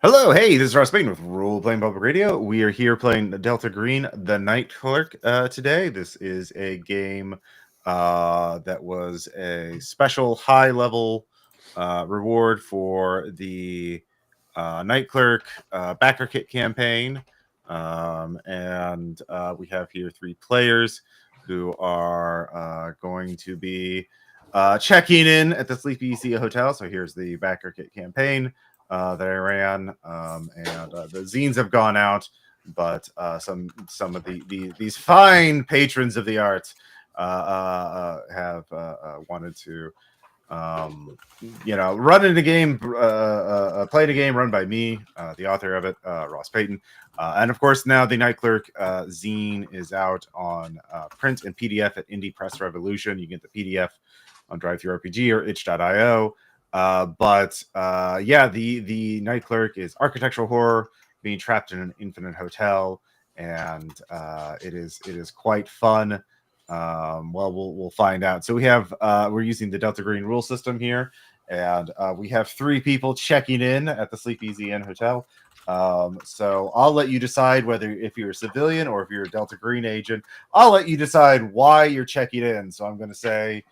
Hello, hey, this is Ross Payton with Role Playing Public Radio. We are here playing Delta Green, the Night Clerk today. This is a game that was a special high-level reward for the Night Clerk backer kit campaign. And we have here 3 players who are going to be checking in at the Sleepy Easy Hotel. So here's the backer kit campaign that I ran, and the zines have gone out, but some of these fine patrons of the arts have wanted to run in a game, play a game run by me, the author of it, Ross Payton, and of course now the Night Clerk zine is out on print and PDF at Indie Press Revolution. You can get the PDF on DriveThruRPG or itch.io. The Night Clerk is architectural horror, being trapped in an infinite hotel, and it is quite fun. We'll find out. So we're using the Delta Green rule system here, and we have 3 people checking in at the Sleep Easy Inn Hotel. So I'll let you decide whether if you're a civilian or if you're a Delta Green agent. I'll let you decide why you're checking in. So I'm going to say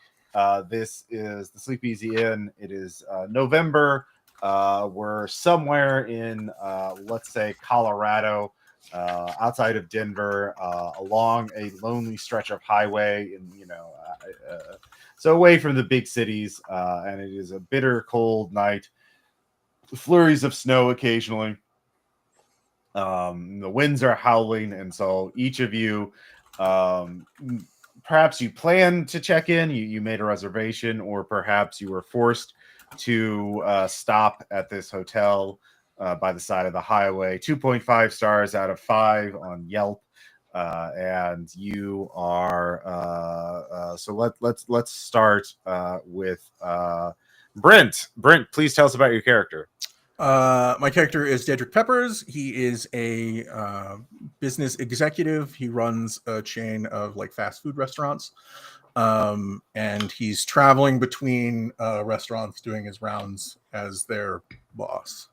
this is the Sleep Easy Inn. It is November. We're somewhere in, let's say, Colorado, outside of Denver, along a lonely stretch of highway, and so away from the big cities. And it is a bitter, cold night. Flurries of snow occasionally. The winds are howling, and so each of you, perhaps you plan to check in, you made a reservation, or perhaps you were forced to stop at this hotel by the side of the highway. 2.5 stars out of 5 on Yelp, and you are so let's start with Brent. Brent, please tell us about your character. My character is Dedrick Peppers. He is a business executive. He runs a chain of fast food restaurants, and he's traveling between restaurants doing his rounds as their boss.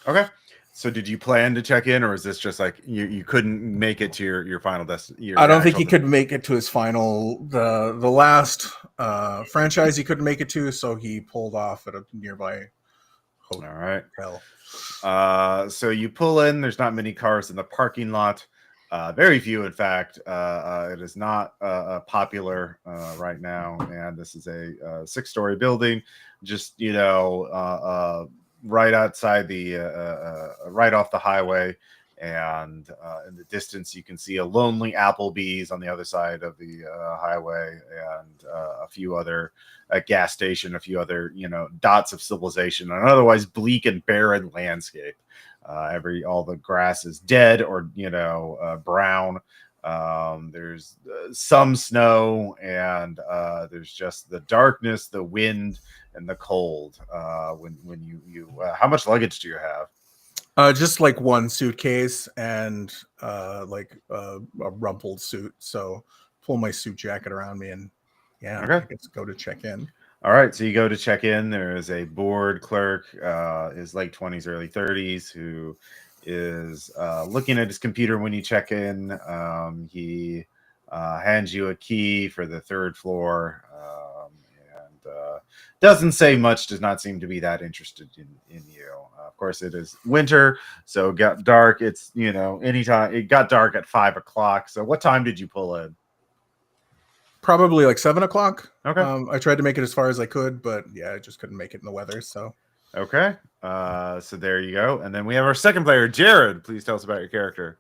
Okay. So did you plan to check in, or is this just you couldn't make it to your final destination? I don't think he could make it to his final. The last franchise he couldn't make it to, so he pulled off at a nearby hotel. All right. So you pull in. There's not many cars in the parking lot. Very few, in fact. It is not popular right now, and this is a 6-story building. Just right outside right off the highway, and in the distance you can see a lonely Applebee's on the other side of the highway, and a few other gas station, a few other dots of civilization, an otherwise bleak and barren landscape. All the grass is dead or brown. There's some snow, and there's just the darkness, the wind, and the cold. When you how much luggage do you have? Just one suitcase and a rumpled suit. So pull my suit jacket around me, and okay. I guess go to check in. All right, so you go to check in. There is a board clerk, his late 20s, early 30s, who is looking at his computer when you check in. He hands you a key for the 3rd floor, and doesn't say much, does not seem to be that interested in you. Of course, it is winter, so it got dark. It's, anytime. It got dark at 5 o'clock. So what time did you pull in? Probably 7 o'clock. Okay. I tried to make it as far as I could, but I just couldn't make it in the weather. So okay. So there you go. And then we have our second player, Jared. Please tell us about your character.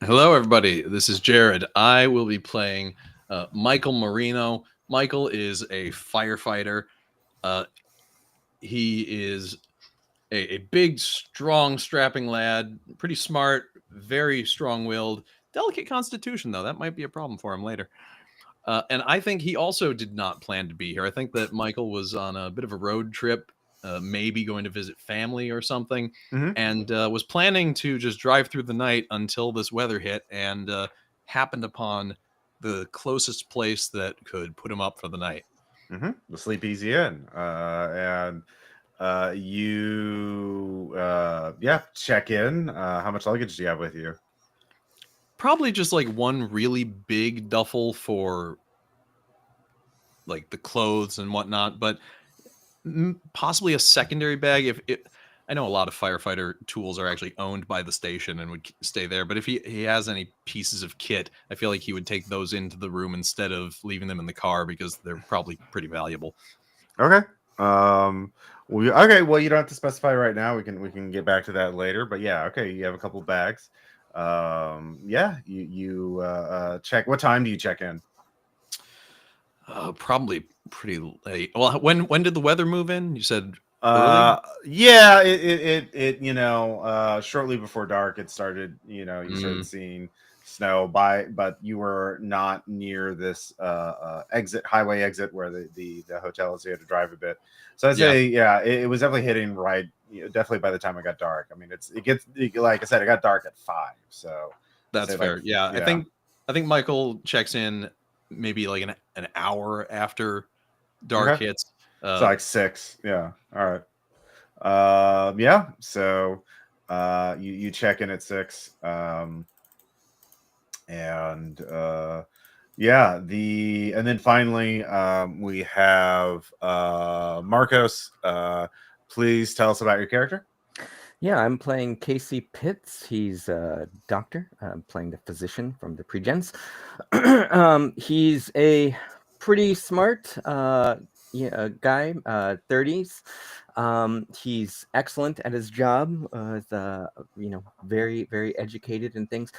Hello, everybody. This is Jared. I will be playing Michael Marino. Michael is a firefighter. He is a big, strong, strapping lad, pretty smart, very strong-willed, delicate constitution, though. That might be a problem for him later. And I think he also did not plan to be here. I think that Michael was on a bit of a road trip, maybe going to visit family or something, and was planning to just drive through the night until this weather hit, and happened upon the closest place that could put him up for the night. The Sleep Easy Inn. And You check in. How much luggage do you have with you? Probably just like one really big duffel for like the clothes and whatnot, but possibly a secondary bag. If it, I know a lot of firefighter tools are actually owned by the station and would stay there, but if he has any pieces of kit, I feel like he would take those into the room instead of leaving them in the car because they're probably pretty valuable. Okay. Well, you don't have to specify right now. We can get back to that later. But yeah, okay. You have a couple bags. You check. What time do you check in? Probably pretty late. Well, when did the weather move in? You said early. Yeah, it shortly before dark it started. You started seeing snow but you were not near this highway exit where the hotel is. So you had to drive a bit. So I'd say it was definitely hitting right. Definitely by the time it got dark. I mean, like I said, it got dark at 5. So that's fair. like, yeah, I think Michael checks in maybe like an hour after dark hits. So like 6. Yeah. All right. So you check in at 6. And then finally we have Marcos. Please tell us about your character. Yeah, I'm playing Casey Pitts. He's a doctor. I'm playing the physician from the Pregens. He's a pretty smart guy, 30s. He's excellent at his job. Very, very educated in things.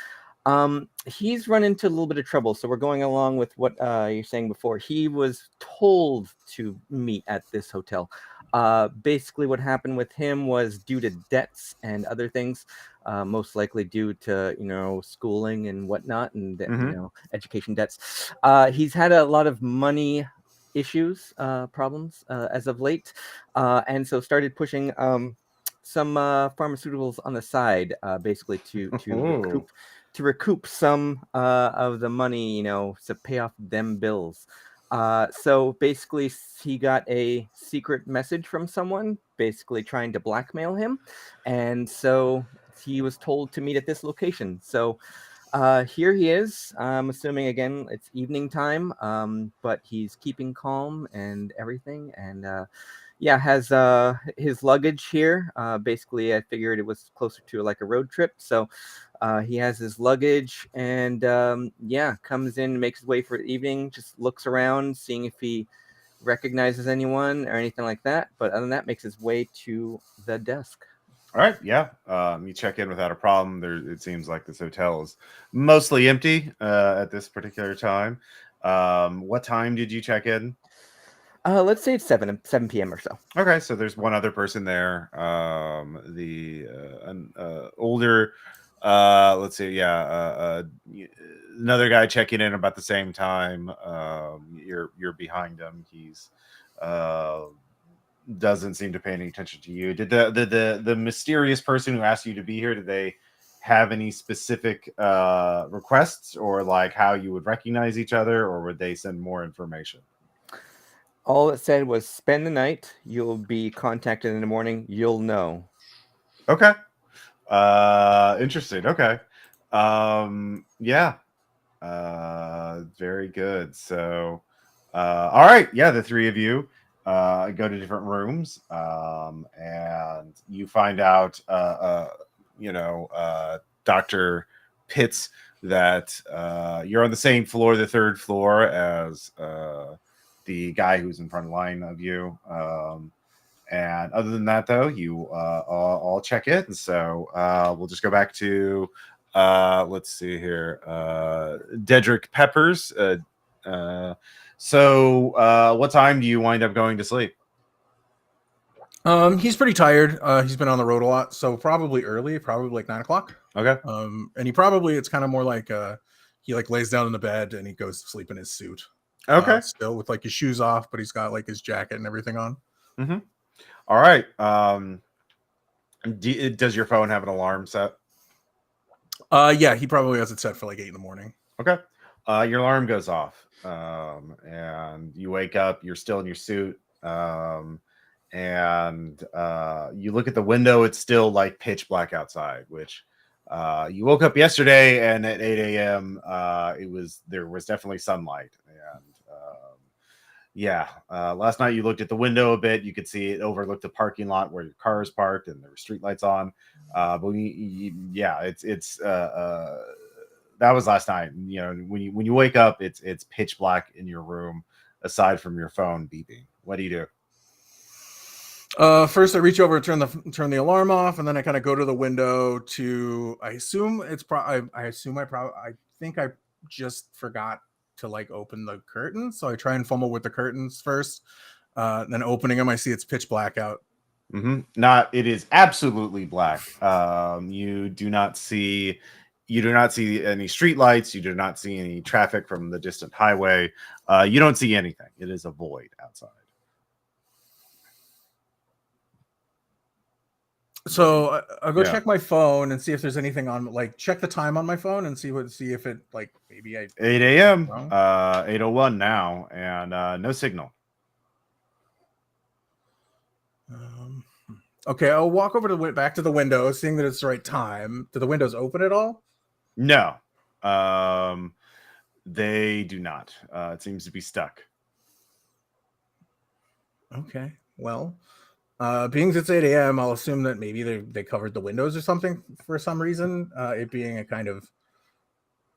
He's run into a little bit of trouble, so we're going along with what you're saying before. He was told to meet at this hotel. Basically what happened with him was due to debts and other things, most likely due to schooling and whatnot, and education debts. He's had a lot of money issues, problems as of late, and so started pushing some pharmaceuticals on the side, basically to recoup some of the money, to pay off them bills. So basically he got a secret message from someone basically trying to blackmail him, and so he was told to meet at this location. So here he is. I'm assuming again it's evening time, but he's keeping calm and everything, and has his luggage here. Basically I figured it was closer to like a road trip, so he has his luggage and comes in, makes his way for the evening, just looks around, seeing if he recognizes anyone or anything like that. But other than that, makes his way to the desk. All right. Yeah. You check in without a problem. It seems like this hotel is mostly empty at this particular time. What time did you check in? Let's say it's 7 p.m. or so. Okay, so there's one other person there. Older, let's see, another guy checking in about the same time. You're behind him. He's doesn't seem to pay any attention to you. Did the mysterious person who asked you to be here, did they have any specific requests or like how you would recognize each other, or would they send more information? All it said was spend the night. You'll be contacted in the morning. You'll know. Okay. Interesting. Okay. Very good. So, all right. Yeah. The three of you go to different rooms, and you find out, Dr. Pitts, that you're on the same floor, the 3rd floor, as the guy who's in front of line of you. And other than that, though, you all check in. So we'll just go back to, let's see here, Dedrick Peppers. So what time do you wind up going to sleep? He's pretty tired. He's been on the road a lot, so probably early, probably like 9 o'clock. Okay. And it's kind of more like he like lays down in the bed and he goes to sleep in his suit. Okay. Still with like his shoes off, but he's got like his jacket and everything on. Mm-hmm. All right. Does your phone have an alarm set? Yeah, he probably has it set for like 8 in the morning. Okay. Your alarm goes off, and you wake up. You're still in your suit, and you look at the window. It's still like pitch black outside, which you woke up yesterday, and at 8 a.m. There was definitely sunlight, and last night you looked at the window a bit. You could see it overlooked the parking lot where your car is parked, and there were street lights on. But that was last night. You know, when you wake up, it's pitch black in your room, aside from your phone beeping. What do you do? First, I reach over and turn the alarm off, and then I kind of go to the window to. I assume it's I think I just forgot to like open the curtains, so I try and fumble with the curtains first. Then opening them, I see it's pitch black out. It is absolutely black. You do not see any street lights. You do not see any traffic from the distant highway. You don't see anything. It is a void outside. So I'll go check my phone and see if there's anything on, like check the time on my phone and see if it like maybe 8 a.m. 8:01 now, and no signal. Okay, I'll walk over to back to the window, seeing that it's the right time. Do the windows open at all? No, they do not. It seems to be stuck. Okay, well, being it's 8 a.m., I'll assume that maybe they covered the windows or something for some reason. It being a kind of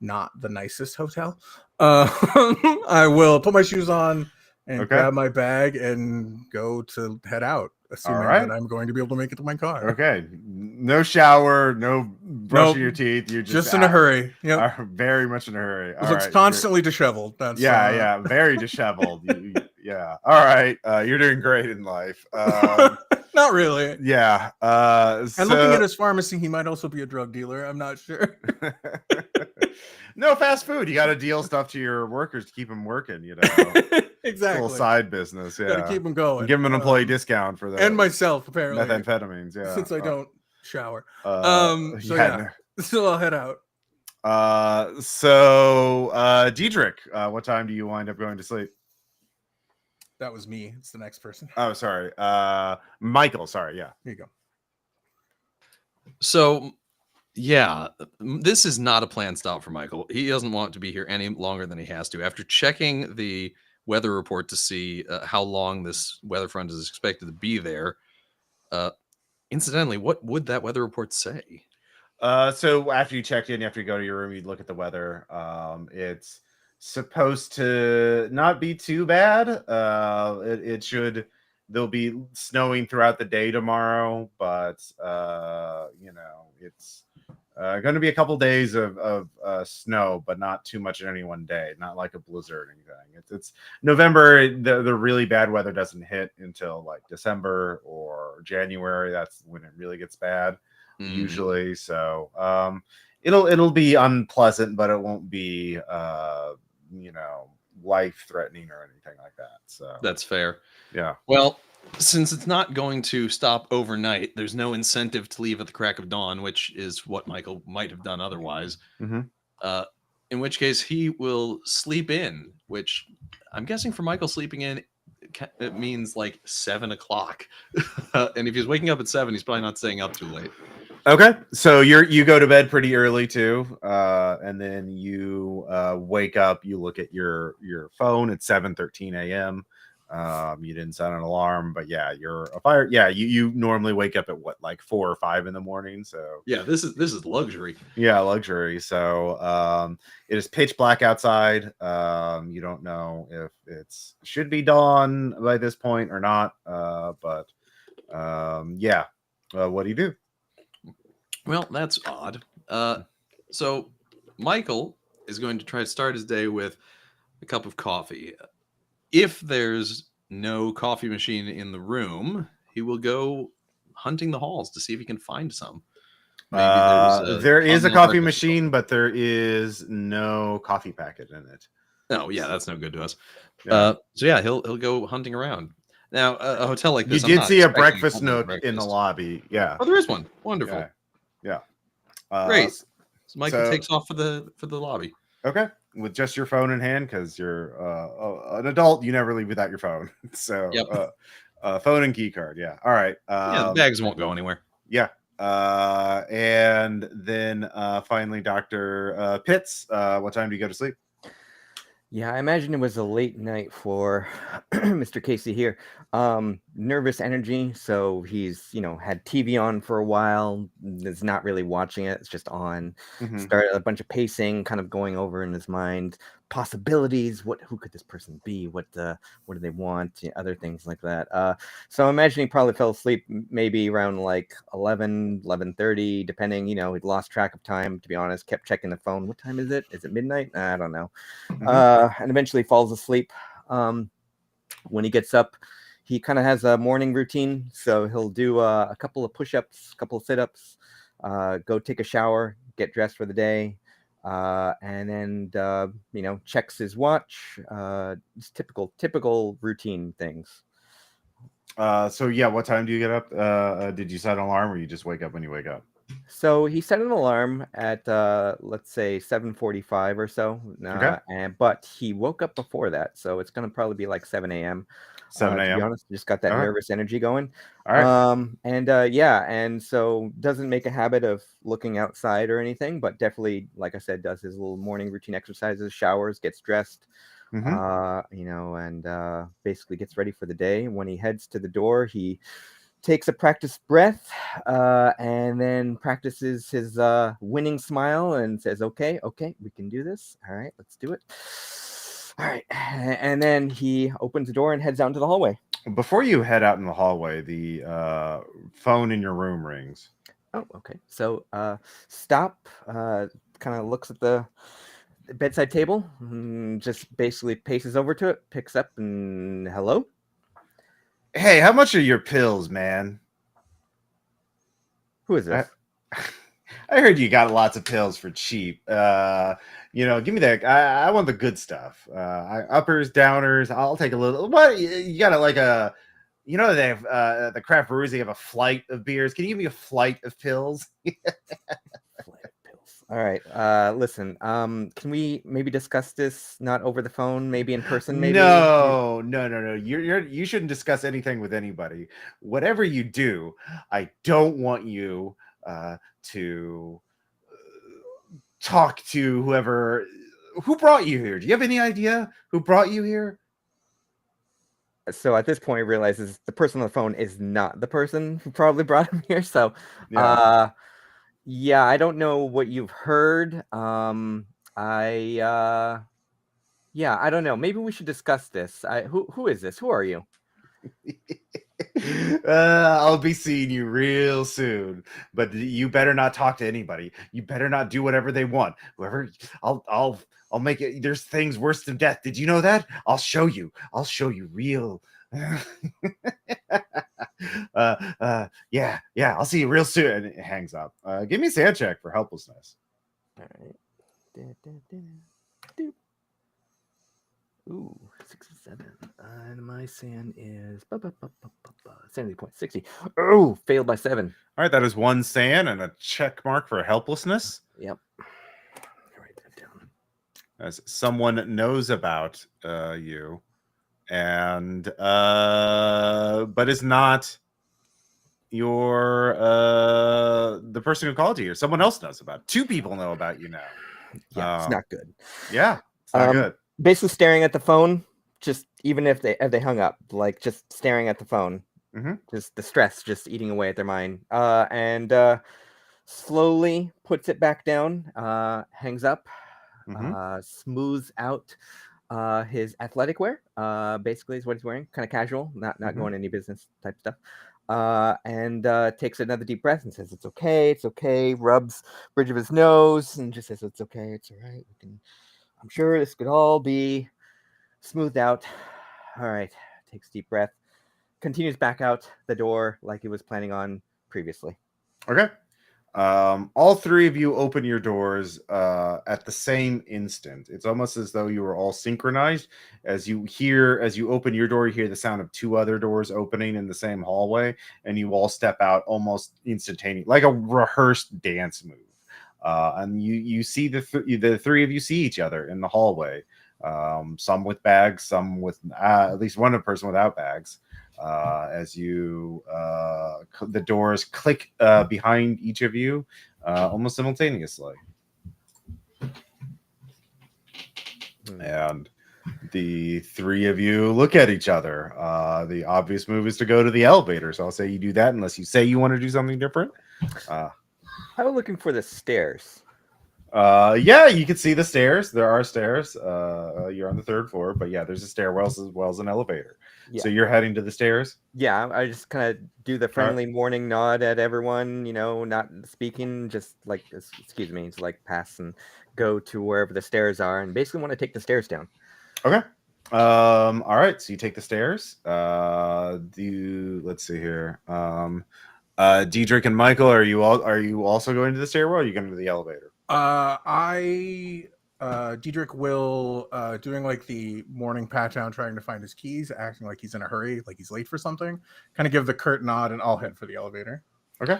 not the nicest hotel. I will put my shoes on and grab my bag and go to head out, assuming that I'm going to be able to make it to my car. Okay. No shower, no brushing your teeth. You're just in a hurry. Yeah. Very much in a hurry. It looks constantly disheveled. That's very disheveled. Yeah. All right. You're doing great in life. Not really. Yeah. And looking at his pharmacy, he might also be a drug dealer. I'm not sure. No, fast food. You got to deal stuff to your workers to keep them working, you know. Exactly. Little side business. Yeah. Got to keep them going. Give them an employee discount for that. And myself, apparently. Methamphetamines, yeah. Since I don't shower. So I'll head out. Diedrich, what time do you wind up going to sleep? That was me. It's the next person. Oh, sorry. Michael, sorry. Yeah. Here you go. So, yeah, this is not a planned stop for Michael. He doesn't want to be here any longer than he has to. After checking the weather report to see how long this weather front is expected to be there, incidentally, what would that weather report say? So after you checked in, after you go to your room, you'd look at the weather. It's supposed to not be too bad. There'll be snowing throughout the day tomorrow, but it's going to be a couple days of snow, but not too much in any one day. Not like a blizzard or anything. It's November. The really bad weather doesn't hit until like December or January. That's when it really gets bad, usually. So it'll be unpleasant, but it won't be life-threatening or anything like that. So that's fair. Yeah. Well, since it's not going to stop overnight, there's no incentive to leave at the crack of dawn, which is what Michael might have done otherwise. In which case he will sleep in, which I'm guessing for Michael sleeping in, it means like 7 o'clock. And if he's waking up at 7, he's probably not staying up too late. Okay, so you go to bed pretty early too, and then you wake up. You look at your phone at 7:13 a.m. You didn't set an alarm, but yeah, you're a fire. Yeah, you normally wake up at what, like 4 or 5 in the morning. So yeah, this is luxury. Yeah, luxury. So it is pitch black outside. You don't know if it's should be dawn by this point or not. But what do you do? Well, that's odd. So Michael is going to try to start his day with a cup of coffee. If there's no coffee machine in the room, he will go hunting the halls to see if he can find some. There is a coffee machine, but there is no coffee packet in it. Oh, yeah, that's no good to us. Yeah. He'll go hunting around. Now, a hotel like this, you did see a breakfast nook in the lobby. Yeah. Oh, there is one. Wonderful. Yeah. Great. So Michael takes off for the lobby. Okay, with just your phone in hand, because you're an adult. You never leave without your phone. So, yep. Phone and key card. Yeah. All right. Yeah, the bags won't go anywhere. Yeah. And then finally, Dr. Pitts, what time do you go to sleep? Yeah, I imagine it was a late night for Mr. Casey here. Nervous energy, so he's, had TV on for a while, is not really watching it, it's just on. Started a bunch of pacing, kind of going over in his mind possibilities, who could this person be, what do they want, other things like that. So I imagine he probably fell asleep maybe around like 11:30, depending. He'd lost track of time, to be honest, kept checking the phone. What time is it midnight? I don't know. And eventually falls asleep. When he gets up, he kind of has a morning routine, so he'll do a couple of push-ups, a couple of sit-ups, go take a shower, get dressed for the day, and then checks his watch. Just typical routine things. So yeah, what time do you get up? Did you set an alarm, or you just wake up when you wake up? So he set an alarm at let's say 7:45 or so, but he woke up before that, so it's gonna probably be like 7 a.m. 7 To be a.m. honest, just got that nervous energy going. All right. And so doesn't make a habit of looking outside or anything, but definitely, like I said, does his little morning routine exercises, showers, gets dressed, and basically gets ready for the day. When he heads to the door, he takes a practice breath, and then practices his winning smile and says, okay, we can do this. All right, let's do it. All right. And then he opens the door and heads out into the hallway. Before you head out in the hallway, the phone in your room rings. Oh, okay. So stop, kind of looks at the bedside table, just basically paces over to it, picks up, and hello? Hey, how much are your pills, man? Who is this? I heard you got lots of pills for cheap. Give me that. I want the good stuff. Uppers, downers. I'll take a little. What you got? Like a, they have the craft breweries. They have a flight of beers. Can you give me a flight of pills? Flight of pills. All right. Listen. Can we maybe discuss this not over the phone, maybe in person? Maybe. No. You shouldn't discuss anything with anybody. Whatever you do, I don't want you to talk to who brought you here. Do you have any idea who brought you here? So at this point, he realizes the person on the phone is not the person who probably brought him here. So, I don't know what you've heard. I don't know. Maybe we should discuss this. Who is this? Who are you? I'll be seeing you real soon, but you better not talk to anybody. You better not do whatever they want. I'll make it. There's things worse than death. Did you know that? I'll show you real. Yeah. I'll see you real soon. And it hangs up. Give me a sand check for helplessness. All right. Ooh, 67. And my SAN is sanity point 60. Oh, failed by 7. All right, that is 1 SAN and a check mark for helplessness. Yep. Write that down. As someone knows about you, and but is not your the person who called you. Someone else knows about it. 2 people know about you now. Yeah, it's not good. Yeah, it's not good. Basically staring at the phone, just even if they hung up, like just staring at the phone. Just the stress just eating away at their mind. And slowly puts it back down, hangs up, smooths out his athletic wear, basically is what he's wearing, kind of casual, not going any business type stuff. And takes another deep breath and says, it's okay, rubs bridge of his nose and just says, it's okay, it's all right, I'm sure this could all be smoothed out. All right, takes a deep breath, continues back out the door like he was planning on previously. Okay. All 3 of you open your doors at the same instant. It's almost as though you were all synchronized. As you open your door, you hear the sound of 2 other doors opening in the same hallway, and you all step out almost instantaneously, like a rehearsed dance move. And you see the 3 of you see each other in the hallway. Some with bags, some with at least one person without bags. as you the doors click behind each of you almost simultaneously. And the three of you look at each other. The obvious move is to go to the elevator, so I'll say you do that unless you say you want to do something different. I was looking for the stairs. Yeah, you can see the stairs. There are stairs. You're on the 3rd floor, but yeah, there's a stairwell as well as an elevator. Yeah. So you're heading to the stairs? Yeah, I just kind of do the friendly morning nod at everyone, not speaking, just like, excuse me, just like pass and go to wherever the stairs are, and basically want to take the stairs down. Okay. All right, so you take the stairs. Let's see here. Diedrich and Michael, are you also going to the stairwell, or are you going to the elevator? Diedrich will doing like the morning pat down, trying to find his keys, acting like he's in a hurry, like he's late for something. Kind of give the curt nod, and I'll head for the elevator. Okay.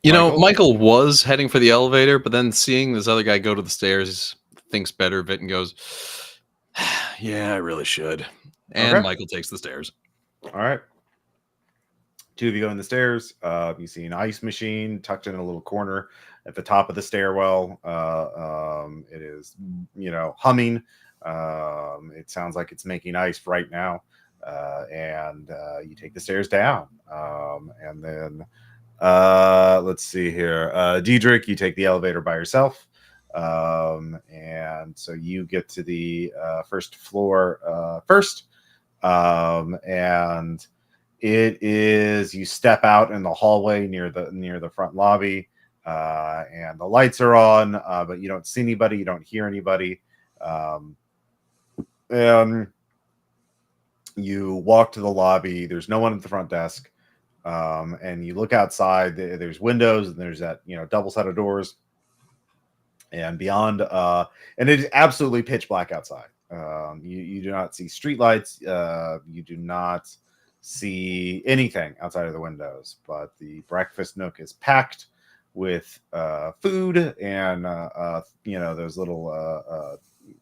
Michael was heading for the elevator, but then seeing this other guy go to the stairs, thinks better of it and goes, "Yeah, I really should." And Michael takes the stairs. All right. Two of you go in the stairs. You see an ice machine tucked in a little corner at the top of the stairwell. It is, humming. It sounds like it's making ice right now. And you take the stairs down. And then let's see here. Diedrich, you take the elevator by yourself. And so you get to the first floor first. And it is, you step out in the hallway near the front lobby, and the lights are on, but you don't see anybody, you don't hear anybody. And you walk to the lobby, there's no one at the front desk, and you look outside, there's windows, and there's that double set of doors, and beyond, and it is absolutely pitch black outside. You do not see streetlights, you do not see anything outside of the windows, but the breakfast nook is packed with food and those little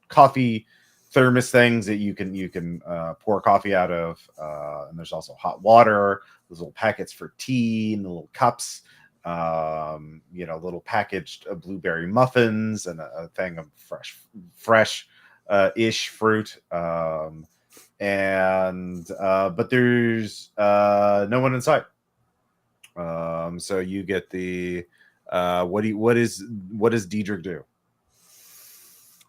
coffee thermos things that you can pour coffee out of, and there's also hot water, those little packets for tea and the little cups, little packaged blueberry muffins and a thing of fresh ish fruit, but there's no one in sight. So you get the what does Diedrich do?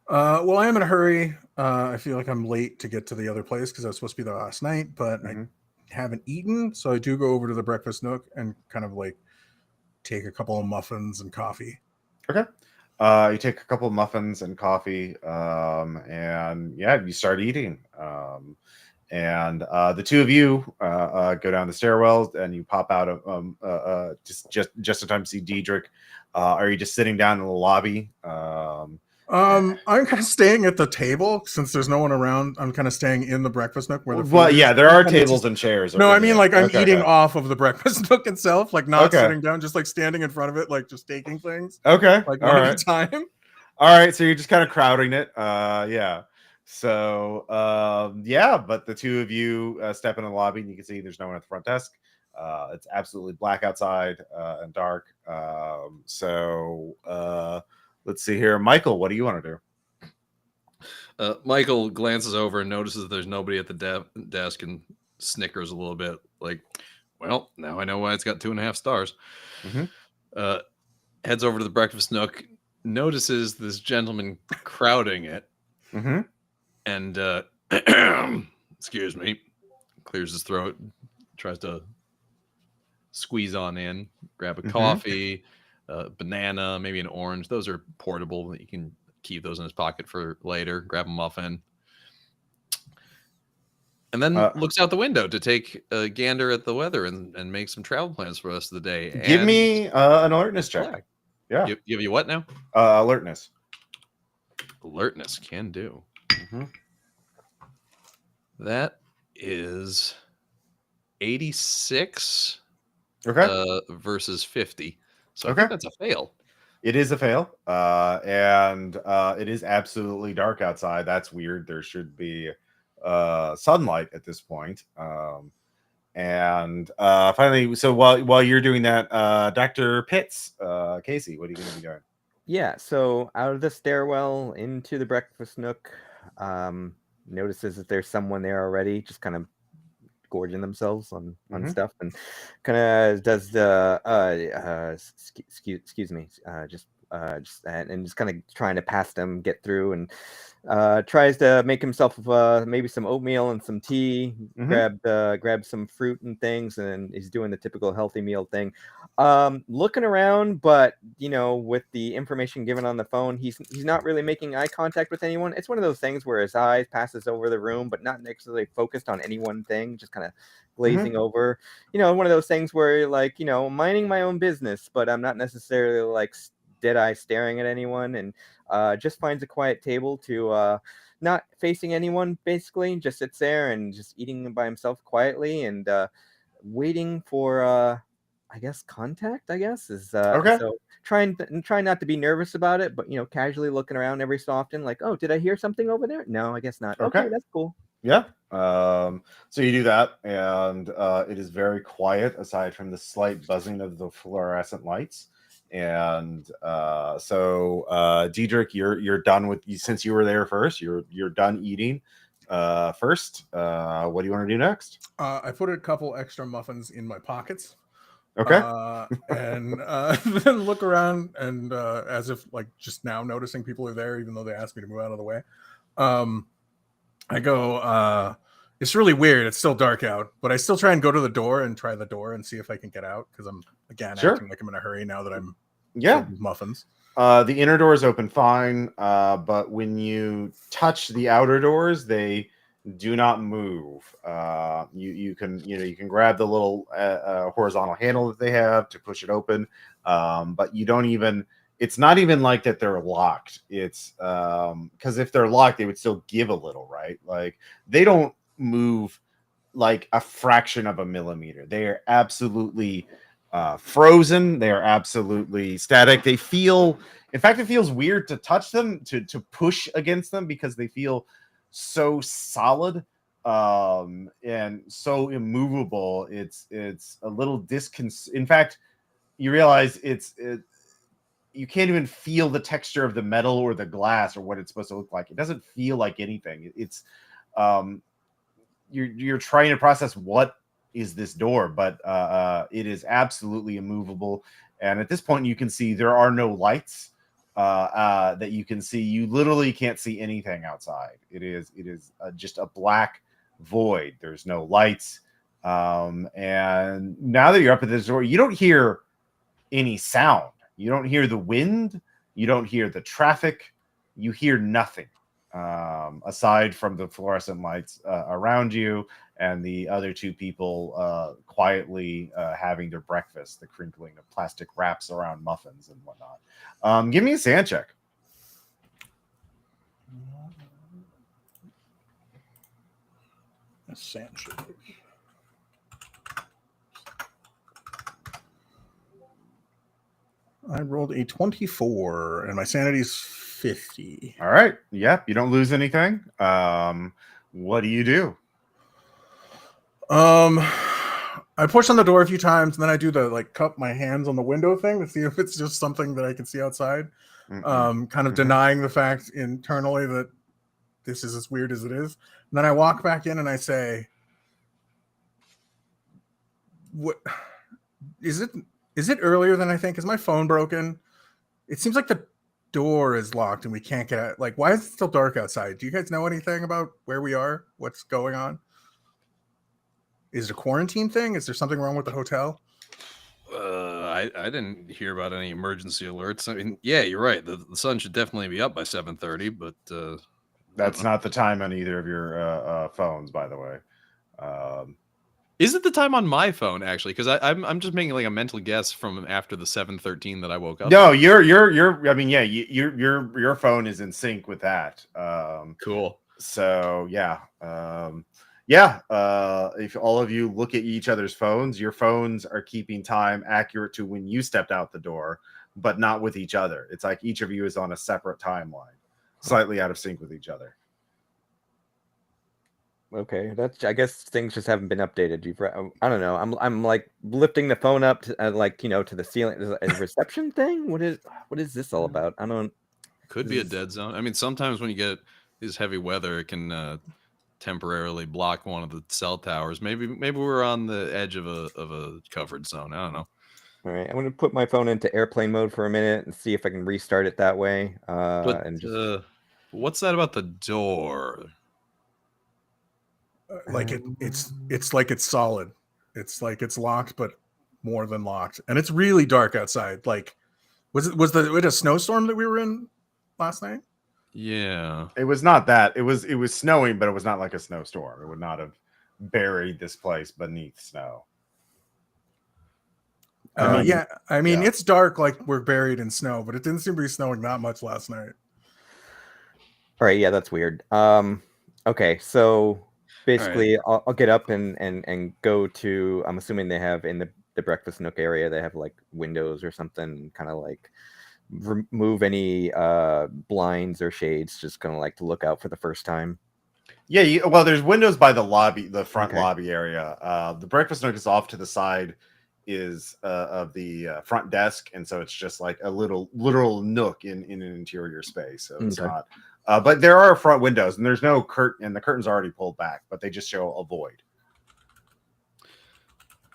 Well, I am in a hurry. I feel like I'm late to get to the other place because I was supposed to be there last night, but I haven't eaten, so I do go over to the breakfast nook and kind of like take a couple of muffins and coffee. Okay. You take a couple of muffins and coffee, and you start eating. And the two of you go down the stairwells, and you pop out of just in time to see Diedrich. Are you just sitting down in the lobby? I'm kind of staying at the table since there's no one around. I'm kind of staying in the breakfast nook where the food is. There are tables and chairs. No, I mean like I'm eating off of the breakfast nook itself, like not sitting down, just like standing in front of it, like just taking things. Okay, like one at a time. All right, so you're just kind of crowding it. So but the two of you step in the lobby, and you can see there's no one at the front desk. It's absolutely black outside and dark. Let's see here. Michael, what do you want to do? Michael glances over and notices that there's nobody at the desk and snickers a little bit. Like, well, now I know why it's got 2.5 stars. Heads over to the breakfast nook, notices this gentleman crowding it. And excuse me, clears his throat, tries to squeeze on in, grab a coffee, banana, maybe an orange. Those are portable. You can keep those in his pocket for later. Grab a muffin. And then looks out the window to take a gander at the weather and make some travel plans for the rest of the day. Give me an alertness check. Yeah. Give you what now? Alertness. Alertness can do. That is 86 versus 50. So I think that's a fail. It is a fail. And it is absolutely dark outside. That's weird. There should be sunlight at this point. And finally, so while you're doing that, Dr. Pitts, Casey, what are you going to be doing? Yeah, so out of the stairwell into the breakfast nook, notices that there's someone there already, just kind of gorging themselves on stuff, and kind of does the excuse me, just and just kind of trying to pass them, get through, and tries to make himself maybe some oatmeal and some tea, grab some fruit and things, and he's doing the typical healthy meal thing. Looking around, but with the information given on the phone, he's not really making eye contact with anyone. It's one of those things where his eyes passes over the room, but not necessarily focused on any one thing, just kind of glazing over. One of those things where like, minding my own business, but I'm not necessarily like dead eye staring at anyone, and just finds a quiet table to not facing anyone, basically just sits there and just eating by himself quietly, and waiting for I guess contact, I guess, is Okay. so trying not to be nervous about it, but casually looking around every so often, like, oh, did I hear something over there? No, I guess not. Okay, that's cool. Yeah. So you do that, and it is very quiet aside from the slight buzzing of the fluorescent lights. And so Diedrich, you're done with, since you were there first, you're done eating first. What do you want to do next? I put a couple extra muffins in my pockets. Okay. And then look around, and as if like just now noticing people are there, even though they asked me to move out of the way. I go, it's really weird. It's still dark out, but I still try and go to the door and try the door and see if I can get out, because I'm again acting like I'm in a hurry now that I'm filled with muffins. The inner doors open fine, but when you touch the outer doors, they do not move. You can grab the little horizontal handle that they have to push it open, but you don't even. It's not even like that they're locked. It's because if they're locked, they would still give a little, right? Like they don't move like a fraction of a millimeter. They are absolutely frozen. They are absolutely static. They feel, in fact, it feels weird to touch them, to push against them, because they feel so solid and so immovable. It's a little in fact, you realize you can't even feel the texture of the metal or the glass or what it's supposed to look like. It doesn't feel like anything. It's you're trying to process what is this door, but it is absolutely immovable. And at this point, you can see there are no lights that you can see. You literally can't see anything outside. It is just a black void. There's no lights. And now that you're up at this door, you don't hear any sound. You don't hear the wind. You don't hear the traffic. You hear nothing aside from the fluorescent lights around you and the other two people quietly having their breakfast, the crinkling of plastic wraps around muffins and whatnot. Give me a sand check. A sand check. I rolled a 24 and my sanity's 50. All right. Yep. You don't lose anything. What do you do? I push on the door a few times, and then I do the like cup my hands on the window thing to see if it's just something that I can see outside. Kind of denying the fact internally that this is as weird as it is. And then I walk back in and I say, "What is it? Is it earlier than I think? Is my phone broken? It seems like the door is locked and we can't get out. Like, why is it still dark outside? Do you guys know anything about where we are? What's going on? Is it a quarantine thing? Is there something wrong with the hotel?" I didn't hear about any emergency alerts. I mean, yeah, you're right. The sun should definitely be up by 7:30, but that's not the time on either of your phones, by the way. Is it the time on my phone actually? Because I'm just making like a mental guess from after the 7:13 that I woke up. No, you're. I mean, yeah, your phone is in sync with that. Cool. So yeah, if all of you look at each other's phones, your phones are keeping time accurate to when you stepped out the door, but not with each other. It's like each of you is on a separate timeline, slightly out of sync with each other. Okay, that's. I guess things just haven't been updated. I don't know. I'm like lifting the phone up to like to the ceiling. Is it a reception thing? What is this all about? I don't. Could be a dead zone. I mean, sometimes when you get this heavy weather, it can temporarily block one of the cell towers. Maybe we're on the edge of a covered zone. I don't know. All right, I'm going to put my phone into airplane mode for a minute and see if I can restart it that way. But And just what's that about the door? Like it's like it's solid. It's like it's locked, but more than locked, and it's really dark outside. Like, was it a snowstorm that we were in last night? Yeah, It was not that. It was snowing, but it was not like a snowstorm. It would not have buried this place beneath snow. I mean, yeah. it's dark, like we're buried in snow, but it didn't seem to be snowing that much last night. all right, yeah, that's weird. Okay, so basically, I'll get up and go to. I'm assuming they have in the breakfast nook area. They have like windows or something, kind of like remove any blinds or shades, just kind of like to look out for the first time. Yeah, well, there's windows by the lobby, the front Okay. lobby area. The breakfast nook is off to the side, is of the front desk, and so it's just like a literal nook in an interior space. So it's Okay. not. But there are front windows, and there's no curtain, and the curtain's already pulled back, but they just show a void,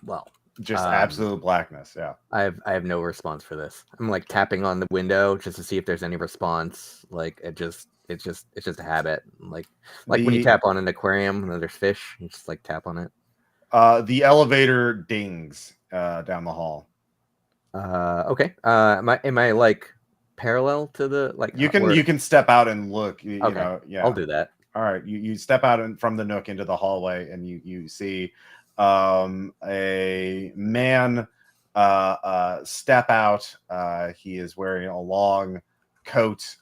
Well, just absolute blackness. Yeah. I have no response for this. I'm like tapping on the window just to see if there's any response. Like it's just a habit. Like when you tap on an aquarium and there's fish, you just like tap on it. The elevator dings down the hall. Okay. Am I like parallel to the like? You can step out and look. You Okay. know, yeah. I'll do that. All right, you step out from the nook into the hallway, and you see a man step out. He is wearing a long coat.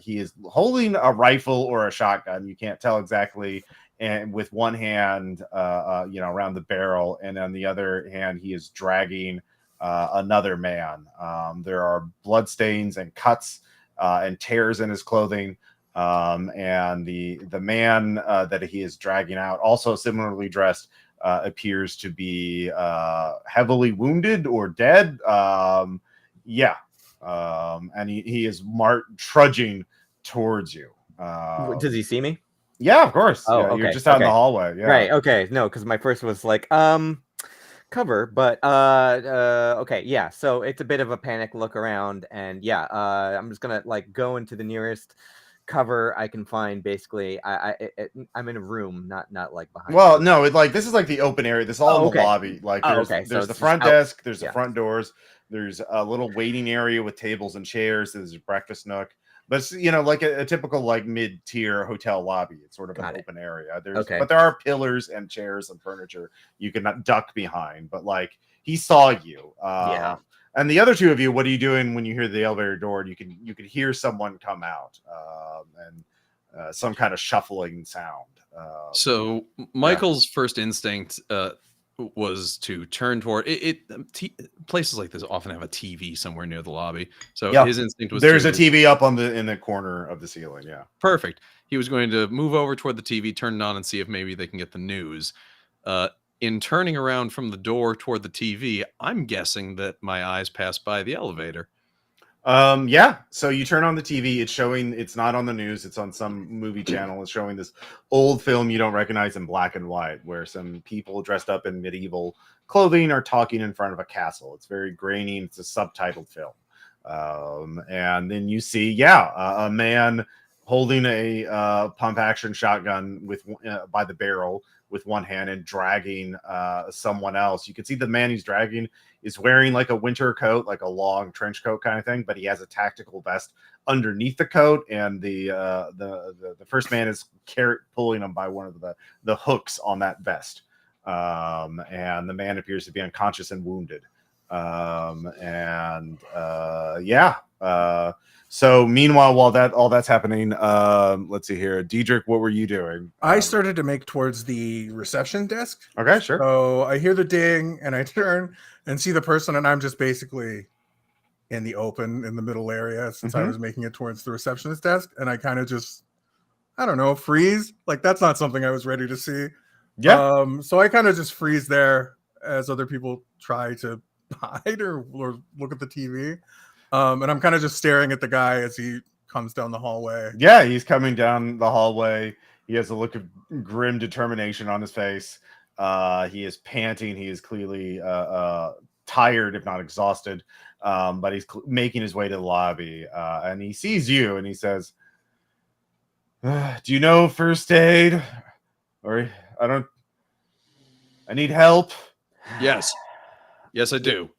He is holding a rifle or a shotgun. You can't tell exactly. And with one hand, around the barrel, and on the other hand, he is dragging another man. There are bloodstains and cuts and tears in his clothing. And the man that he is dragging out, also similarly dressed, appears to be heavily wounded or dead. And he is trudging towards you. Does he see me? Yeah, of course. Oh, yeah, okay. You're just out in the hallway. Yeah. Right. Okay. No, because my first was like cover, but okay, yeah. So it's a bit of a panic look around, and I'm just gonna like go into the nearest cover I can find. Basically, I'm in a room, not like behind. Well, no, this is like the open area. This is all in the lobby. Like there's the front desk, there's the front doors, there's a little waiting area with tables and chairs. There's a breakfast nook. But it's, like a typical like mid-tier hotel lobby. It's sort of an open area. But there are pillars and chairs and furniture you can duck behind. But like he saw you. And the other two of you, what are you doing when you hear the elevator door? You could hear someone come out and some kind of shuffling sound. So Michael's first instinct was to turn toward it. Places like this often have a TV somewhere near the lobby. So his instinct was there's a TV up in the corner of the ceiling. Yeah. Perfect. He was going to move over toward the TV, turn it on, and see if maybe they can get the news. In turning around from the door toward the TV, I'm guessing that my eyes passed by the elevator. So you turn on the TV, it's not on the news, it's on some movie channel. It's showing this old film you don't recognize in black and white, where some people dressed up in medieval clothing are talking in front of a castle. It's very grainy. It's a subtitled film. And then you see, a man holding a pump action shotgun with by the barrel with one hand and dragging someone else. You can see the man he's dragging is wearing like a winter coat, like a long trench coat kind of thing, but he has a tactical vest underneath the coat, and the first man is pulling him by one of the hooks on that vest. And the man appears to be unconscious and wounded. So meanwhile, while all that's happening, let's see here. Diedrich, what were you doing? I started to make towards the reception desk. Okay, sure. So I hear the ding and I turn and see the person, and I'm just basically in the open in the middle area since I was making it towards the receptionist desk. And I kind of just I don't know, freeze. Like that's not something I was ready to see. Yeah. So I kind of just freeze there as other people try to hide or look at the TV. And I'm kind of just staring at the guy as he comes down the hallway. Yeah, he's coming down the hallway. He has a look of grim determination on his face. He is panting. He is clearly tired, if not exhausted. But he's making his way to the lobby. And he sees you and he says, do you know first aid? Or I need help. Yes. Yes, I do.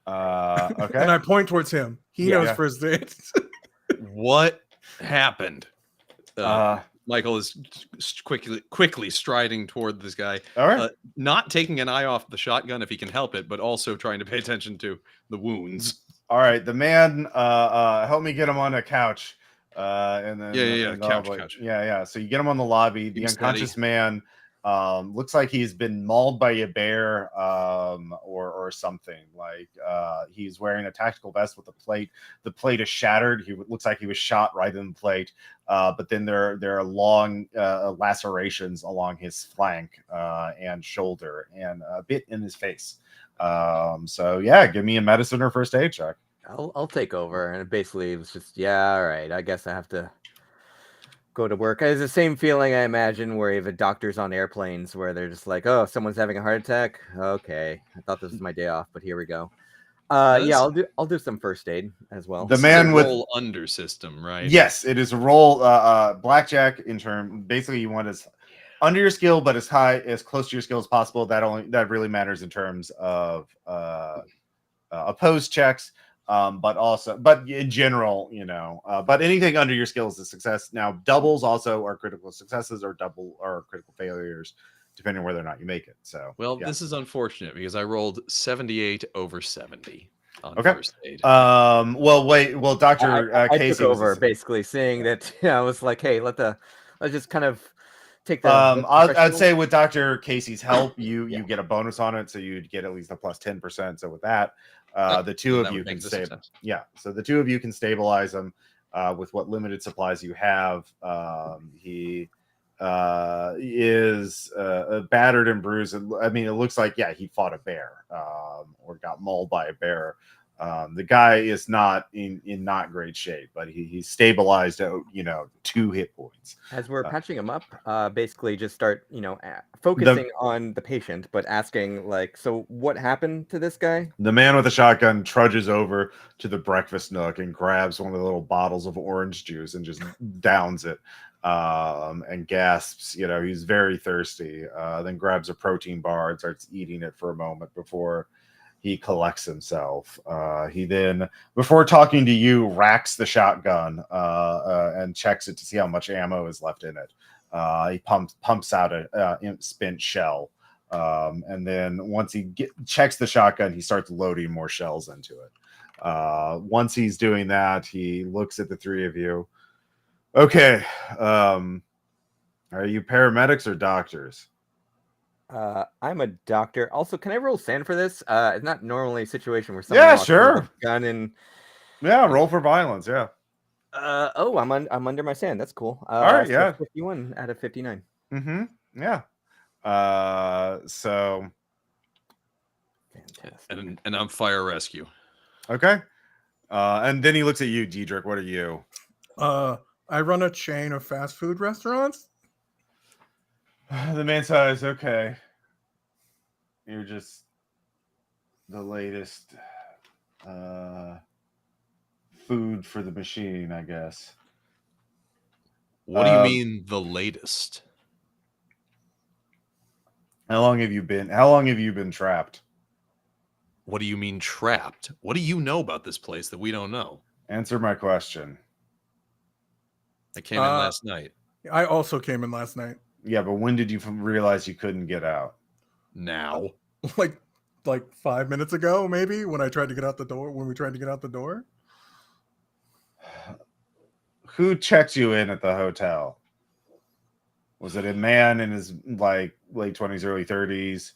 Okay. And I point towards him. He knows first aid. What happened? Michael is quickly striding toward this guy, all right. not taking an eye off the shotgun if he can help it, but also trying to pay attention to the wounds. All right, the man, help me get him on a couch. And then couch. Yeah. So you get him on the lobby. The unconscious man looks like he's been mauled by a bear or something. Like he's wearing a tactical vest with a plate. The plate is shattered. Looks like he was shot right in the plate. But then there are long lacerations along his flank and shoulder and a bit in his face. So yeah, give me a medicine or first aid check. I'll take over, and basically it was just all right. I guess I have to go to work. It's the same feeling I imagine where you have doctors on airplanes where they're just like, oh, someone's having a heart attack. Okay, I thought this was my day off, but here we go. I'll do some first aid as well. The man with roll under system, right? Yes, it is a roll blackjack in term. Basically, you want as under your skill, but as close to your skill as possible. That really matters in terms of opposed checks. But in general, but anything under your skill is a success. Now, doubles also are critical successes or critical failures, depending on whether or not you make it. So, This is unfortunate because I rolled 78 over 70 on okay. first aid. Well, Dr. I Casey took over, basically saying that I was like, hey, let's just kind of take the. I'd say with Dr. Casey's help, you get a bonus on it, so you'd get at least a plus 10%. So with that. The two of you can stabilize. Yeah, so the two of you can stabilize him with what limited supplies you have. He is battered and bruised. I mean, it looks like he fought a bear or got mauled by a bear. The guy is not in not great shape, but he's stabilized at 2 hit points. As we're patching him up, basically just start focusing on the patient, but asking like, so what happened to this guy? The man with the shotgun trudges over to the breakfast nook and grabs one of the little bottles of orange juice and just downs it and gasps. He's very thirsty. Then grabs a protein bar and starts eating it for a moment before he collects himself. He then, before talking to you, racks the shotgun and checks it to see how much ammo is left in it. He pumps out a spent shell. And then once he checks the shotgun, he starts loading more shells into it. Once he's doing that, he looks at the three of you. Okay. Are you paramedics or doctors? I'm a doctor. Also, can I roll sand for this? It's not normally a situation where someone walks sure. with a gun and roll for violence. Yeah. I'm under my sand. That's cool. All right. Yeah. 51 out of 59. Mm-hmm. Yeah. So. Fantastic. And I'm fire rescue. Okay. And then he looks at you, Diedrich. What are you? I run a chain of fast food restaurants. The man says, okay, you're just the latest food for the machine, I guess. What do you mean the latest? How long have you been trapped? What do you mean trapped? What do you know about this place that we don't know? Answer my question. I came in last night. I also came in last night. Yeah, but when did you realize you couldn't get out? Now. Like 5 minutes ago, maybe, when we tried to get out the door. Who checked you in at the hotel? Was it a man in his late 20s, early 30s?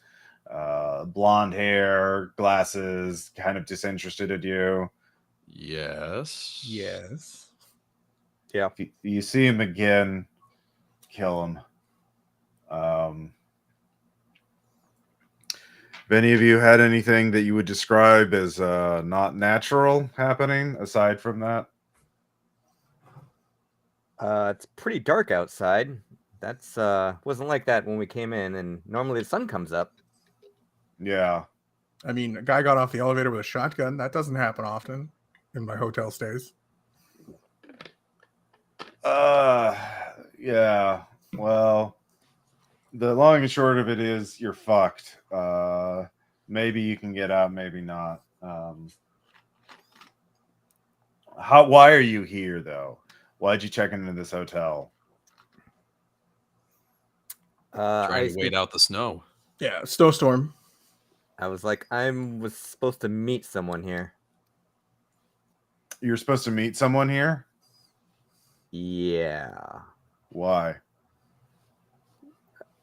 Blonde hair, glasses, kind of disinterested in you? Yes. Yes. Yeah. You see him again. kill him. Have any of you had anything that you would describe as not natural happening aside from that? It's pretty dark outside. That's wasn't like that when we came in, and normally the sun comes up. Yeah. I mean, a guy got off the elevator with a shotgun. That doesn't happen often in my hotel stays. Yeah. Well, the long and short of it is you're fucked. Maybe you can get out, maybe not. Why are you here though? Why'd you check into this hotel? Trying to wait out the snow. Yeah, snowstorm. I was like, was supposed to meet someone here. You're supposed to meet someone here? Yeah. Why?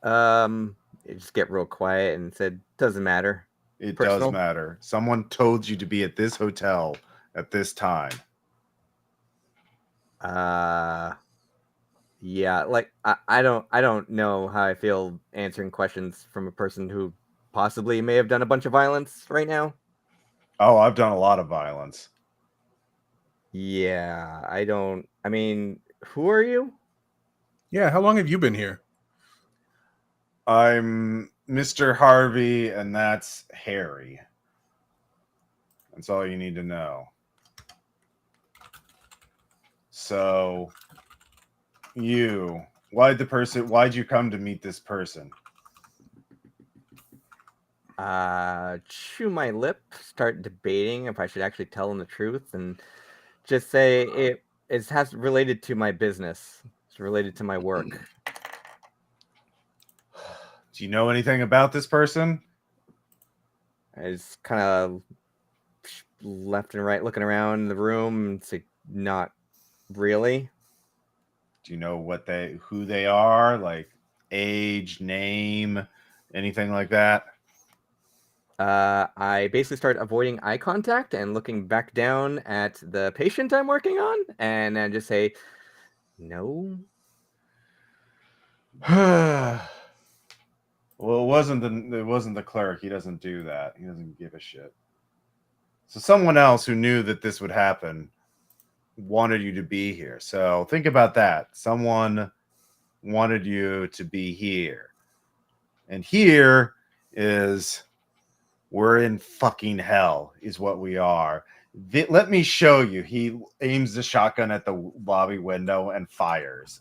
It just get real quiet and said, doesn't matter. It Personal. does matter. Someone told you to be at this hotel at this time. Yeah, like I don't know how I feel answering questions from a person who possibly may have done a bunch of violence right now. Oh, I've done a lot of violence. Yeah, I mean, who are you? Yeah, how long have you been here? I'm Mr. Harvey, and that's Harry. That's all you need to know. So, why'd you come to meet this person? Chew my lip, start debating if I should actually tell him the truth, and just say it has related to my business. It's related to my work. Do you know anything about this person? I just kind of left and right looking around the room and say, not really. Do you know who they are? Like age, name, anything like that? I basically start avoiding eye contact and looking back down at the patient I'm working on, and then just say, no. Well, it wasn't the clerk. He doesn't do that. He doesn't give a shit. So someone else who knew that this would happen wanted you to be here. So think about that. Someone wanted you to be here. And here is we're in fucking hell is what we are. Let me show you. He aims the shotgun at the lobby window and fires.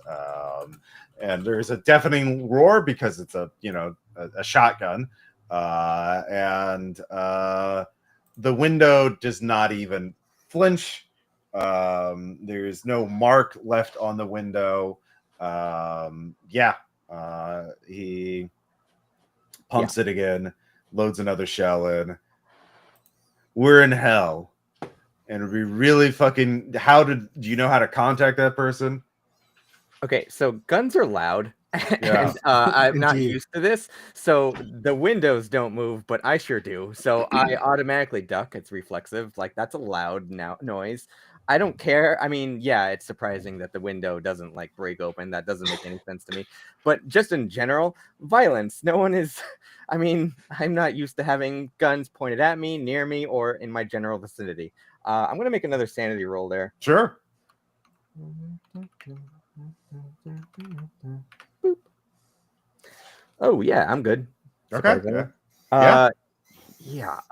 And there's a deafening roar because it's a shotgun. And the window does not even flinch. There's no mark left on the window. He pumps it again, loads another shell in. We're in hell. And it'd be really fucking. Do you know how to contact that person? Okay, so guns are loud. Yeah. And I'm not Indeed. used to this. So the windows don't move, but I sure do. So I automatically duck. It's reflexive. Like, that's a loud noise. I don't care. I mean, yeah, it's surprising that the window doesn't like break open. That doesn't make any sense to me. But just in general, violence. No one is. I mean, I'm not used to having guns pointed at me, near me, or in my general vicinity. I'm going to make another sanity roll there. Sure. Boop. Oh, yeah, I'm good. Okay.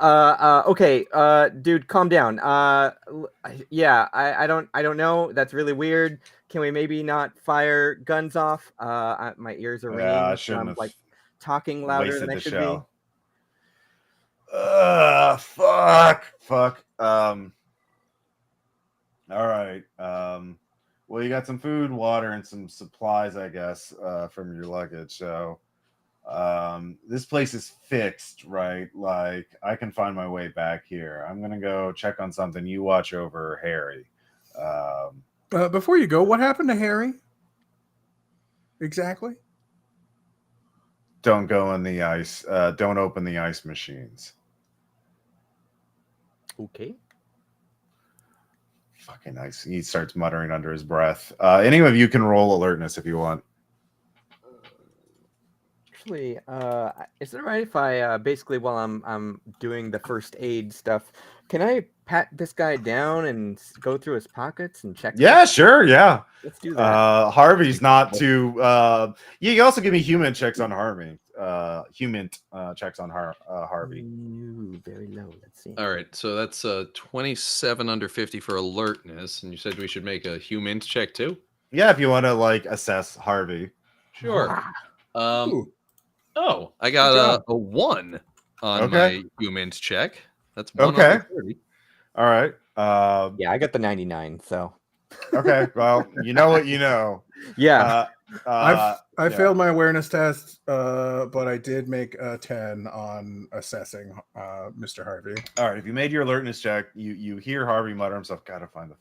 Okay. Dude, calm down. I don't know. That's really weird. Can we maybe not fire guns off? My ears are ringing. I shouldn't have like talking louder wasted than I the should shell. be. Fuck. All right. Well, you got some food, water, and some supplies, I guess, from your luggage. So, this place is fixed, right? Like, I can find my way back here. I'm gonna go check on something. You watch over Harry. Before you go, what happened to Harry? Exactly. Don't go in the ice. Don't open the ice machines. Okay. Fucking ice. He starts muttering under his breath. Any of you can roll alertness if you want. actually, is it right if I basically while I'm doing the first aid stuff, can I pat this guy down and go through his pockets and check? Yeah, sure, yeah. Let's do that. Harvey's not too. You can also give me human checks on Harvey. Human checks on Harvey. Ooh, very low. Let's see. All right, so that's 27 under 50 for alertness, and you said we should make a human check too. Yeah, if you want to like assess Harvey. Sure. Ooh. Oh, I got a 1 on my humans check. That's 1 Okay. under 30. All right. Yeah, I got the 99. So. Okay. Well, you know what you know. Yeah. I failed my awareness test, but I did make a 10 on assessing Mr. Harvey. All right. If you made your alertness check, you hear Harvey mutter himself, gotta find the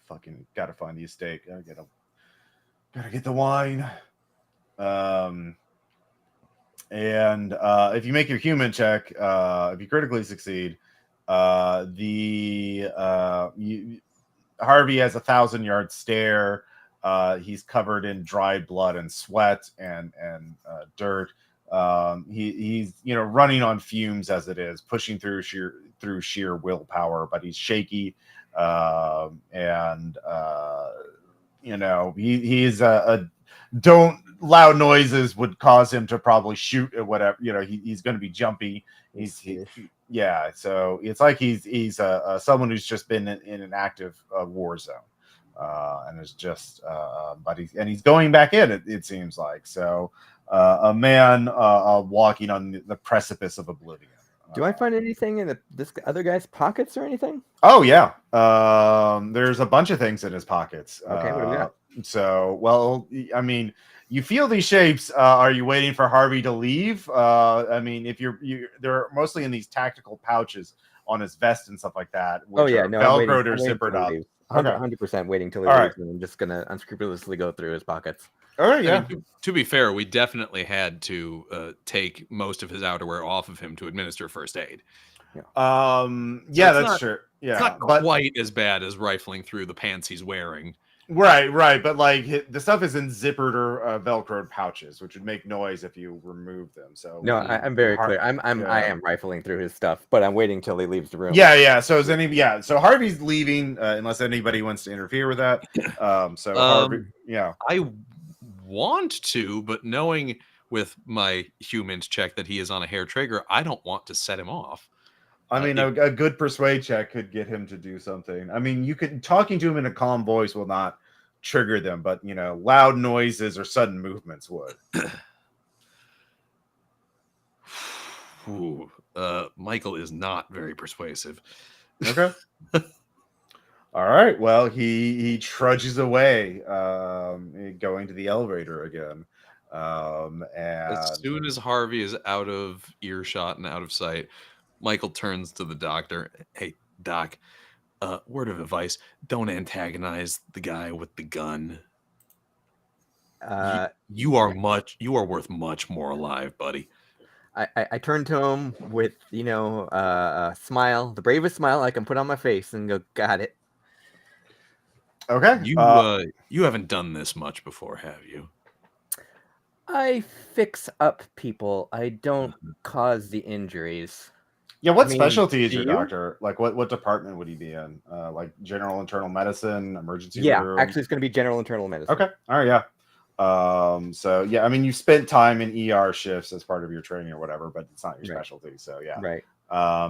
estate. Gotta get the wine. And if you make your human check, if you critically succeed, Harvey has a 1,000-yard stare. He's covered in dried blood and sweat and dirt. He's running on fumes as it is, pushing through sheer willpower, but he's shaky. He's loud noises would cause him to probably shoot at whatever. He's going to be jumpy. So it's like he's someone who's just been in an active war zone, and is just but he's going back in. It seems like so. A man walking on the precipice of oblivion. Do I find anything in this other guy's pockets or anything? Oh yeah, there's a bunch of things in his pockets. Okay, what do we got? So, well, I mean, you feel these shapes. Are you waiting for Harvey to leave? I mean, if they're mostly in these tactical pouches on his vest and stuff like that. Which are Velcroed or zippered up. 100% waiting till he leaves, and I'm just gonna unscrupulously go through his pockets. All right, yeah. I mean, to be fair, we definitely had to take most of his outerwear off of him to administer first aid. Yeah, that's true. Yeah, it's not quite as bad as rifling through the pants he's wearing. Right. But like the stuff is in zippered or Velcroed pouches, which would make noise if you remove them. So no, I'm very clear. I am rifling through his stuff, but I'm waiting till he leaves the room. Yeah. So so Harvey's leaving unless anybody wants to interfere with that. Harvey, yeah. I want to, but knowing with my humans check that he is on a hair trigger, I don't want to set him off. I mean, a good persuade check could get him to do something. I mean, talking to him in a calm voice will not trigger them, but loud noises or sudden movements would. Michael is not very persuasive. Okay. All right. Well, he trudges away, going to the elevator again. And as soon as Harvey is out of earshot and out of sight, Michael turns to the doctor. Hey, Doc, word of advice: don't antagonize the guy with the gun. You are worth much more alive, buddy. I turn to him with a smile, the bravest smile I can put on my face, and go, got it. Okay. You haven't done this much before, have you? I fix up people. I don't cause the injuries. Yeah, what specialty is your doctor? Like, what department would he be in? Like general internal medicine, emergency room? Actually, it's going to be general internal medicine. Okay, all right, yeah. So yeah, I mean, you spent time in ER shifts as part of your training or whatever, but it's not your specialty. So yeah, right.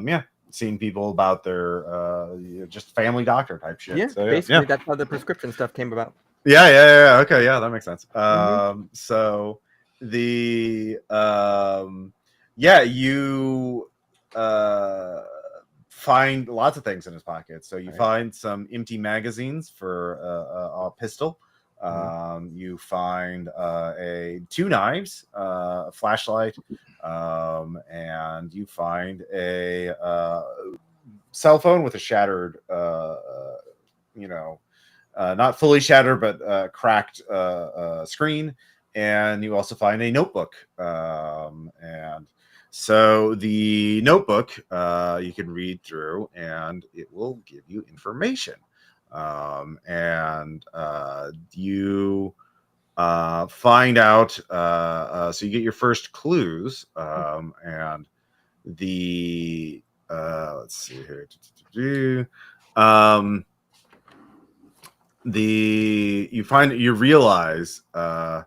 Yeah, seeing people about their just family doctor type shit. Yeah, so, basically that's how the prescription stuff came about. Yeah. Okay, yeah, that makes sense. So the you find lots of things in his pocket. So you find some empty magazines for a pistol. You find two knives, a flashlight, and you find a cell phone with a shattered, not fully shattered, but cracked screen. And you also find a notebook. And so the notebook you can read through, and it will give you information. You find out. So you get your first clues, and the let's see here. You realize that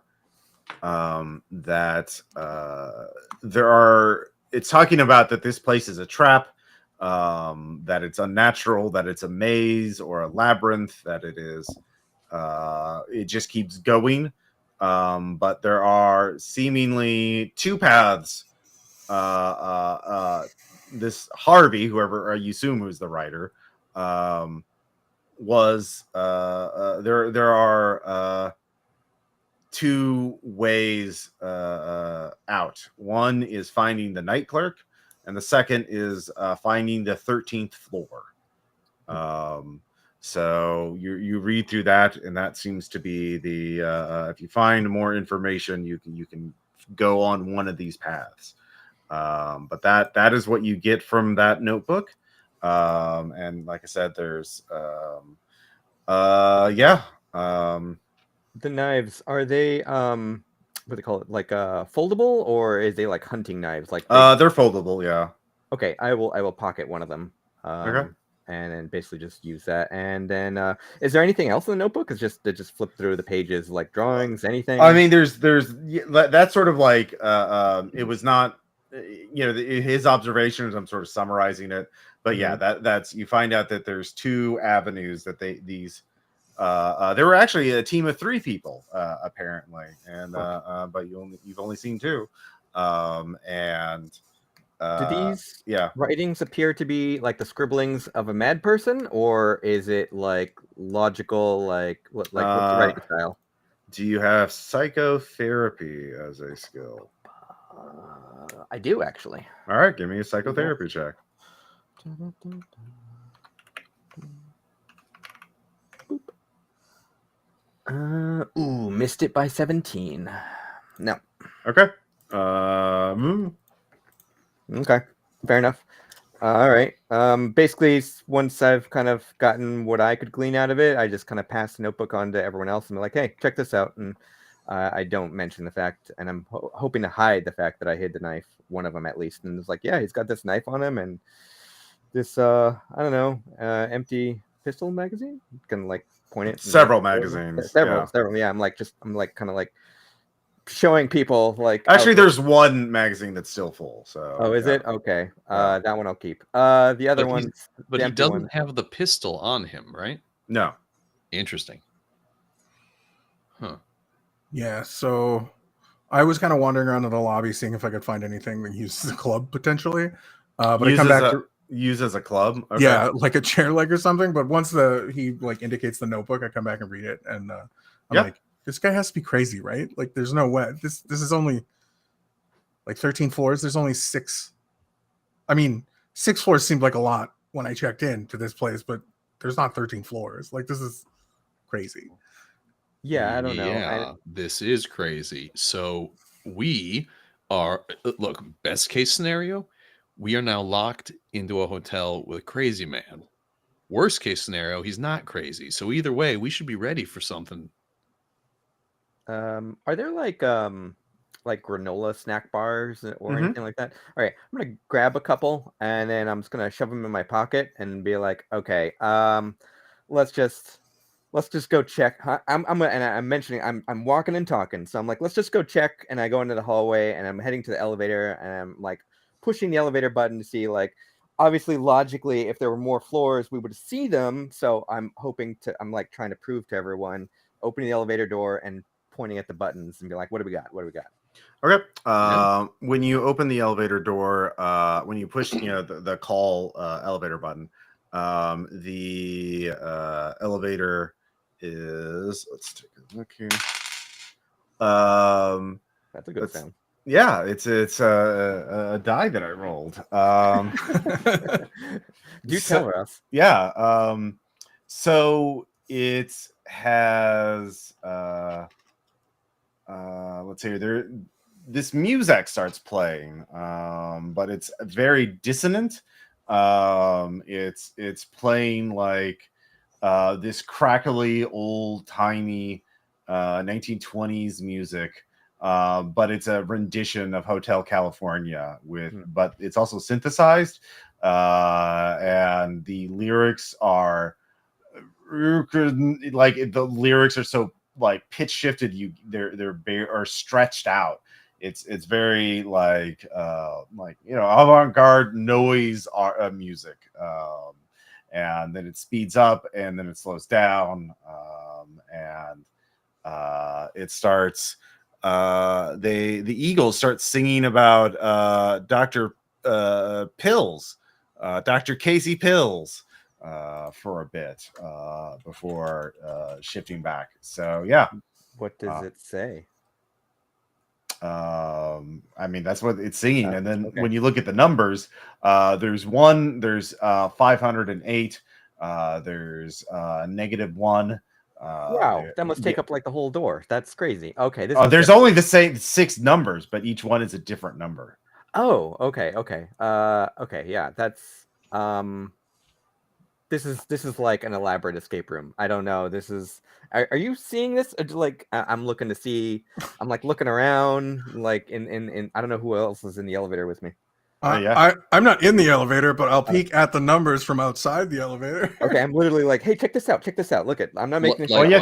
there are. It's talking about that this place is a trap, that it's unnatural, that it's a maze or a labyrinth, that it is. It just keeps going, but there are seemingly two paths. This Harvey, whoever you assume who's the writer, was there are two ways out. One is finding the Night Clerk, and the second is finding the 13th floor. So you read through that, and that seems to be the if you find more information, you can go on one of these paths. But that is what you get from that notebook. And like I said, there's the knives, are they what do they call it, like foldable, or is they like hunting knives, like they're foldable, yeah. Okay, I will pocket one of them. Okay. And then basically just use that. And then is there anything else in the notebook? It's just to just flip through the pages, like drawings, anything? I mean, there's that's sort of like it was not his observations. I'm sort of summarizing it, but yeah, that's you find out that there's two avenues that there were actually a team of 3 people apparently, and but you've only seen 2, and do these writings appear to be like the scribblings of a mad person, or is it like logical, like what's the writing style? Do you have psychotherapy as a skill? I do, actually. All right, give me a psychotherapy check. Missed it by 17. No. Okay. Okay, fair enough. All right. Basically, once I've kind of gotten what I could glean out of it, I just kind of pass the notebook on to everyone else and be like, "Hey, check this out." And I don't mention the fact, and I'm hoping to hide the fact that I hid the knife, one of them at least. And it's like, yeah, he's got this knife on him, and this I don't know, empty pistol magazine. You can like point it. Several magazines. Several. Yeah, I'm kind of like showing people like. Actually, there's one magazine that's still full. So. Oh, is it? Okay. That one I'll keep. The other one. But he doesn't have the pistol on him, right? No. Interesting. Huh. Yeah, so I was kind of wandering around in the lobby seeing if I could find anything that uses a club potentially. But I come back to use as a club. Okay. Yeah, like a chair leg or something. But once he like indicates the notebook, I come back and read it, and I'm like, this guy has to be crazy, right? Like, there's no way. This is only like 13 floors. There's only 6. I mean, 6 floors seemed like a lot when I checked in to this place, but there's not 13 floors. Like, this is crazy. Yeah, I don't know. Yeah, this is crazy. So we are, look, best case scenario, we are now locked into a hotel with a crazy man. Worst case scenario, he's not crazy. So either way, we should be ready for something. Are there like granola snack bars or anything like that? All right, I'm gonna grab a couple and then I'm just gonna shove them in my pocket and be like, okay, let's just go check. I'm mentioning I'm walking and talking, so I'm like, let's just go check. And I go into the hallway and I'm heading to the elevator and I'm like pushing the elevator button to see, like, obviously logically, if there were more floors, we would see them. So I'm like trying to prove to everyone, opening the elevator door and pointing at the buttons and be like, what do we got? Okay. When you open the elevator door, when you push the call elevator button, the elevator is, let's take a look here. That's a good sound. Yeah, it's a die that I rolled. Do tell us. Yeah. So it has let's see, this music starts playing, but it's very dissonant. It's playing like this crackly, old timey 1920s music, but it's a rendition of Hotel California but it's also synthesized, and the lyrics are like the lyrics are so like pitch shifted. They're stretched out. It's very like avant-garde noise music, and then it speeds up and then it slows down, and it starts. The Eagles start singing about Dr. Pills, Dr. Casey Pills, for a bit before shifting back. So yeah. What does it say? I mean, that's what it's singing. And then okay. when you look at the numbers, there's 508, there's -1. Wow, that must take up like the whole door. That's crazy. Okay, there's only the same 6 numbers, but each one is a different number. Oh, okay. Okay, yeah, that's this is like an elaborate escape room. I don't know. This is. Are you seeing this? Like, I'm looking to see. I'm like looking around, like in. I don't know who else is in the elevator with me. I'm not in the elevator, but I'll peek at the numbers from outside the elevator. Okay, I'm literally like, hey, check this out. Look at. I'm not making. Well, you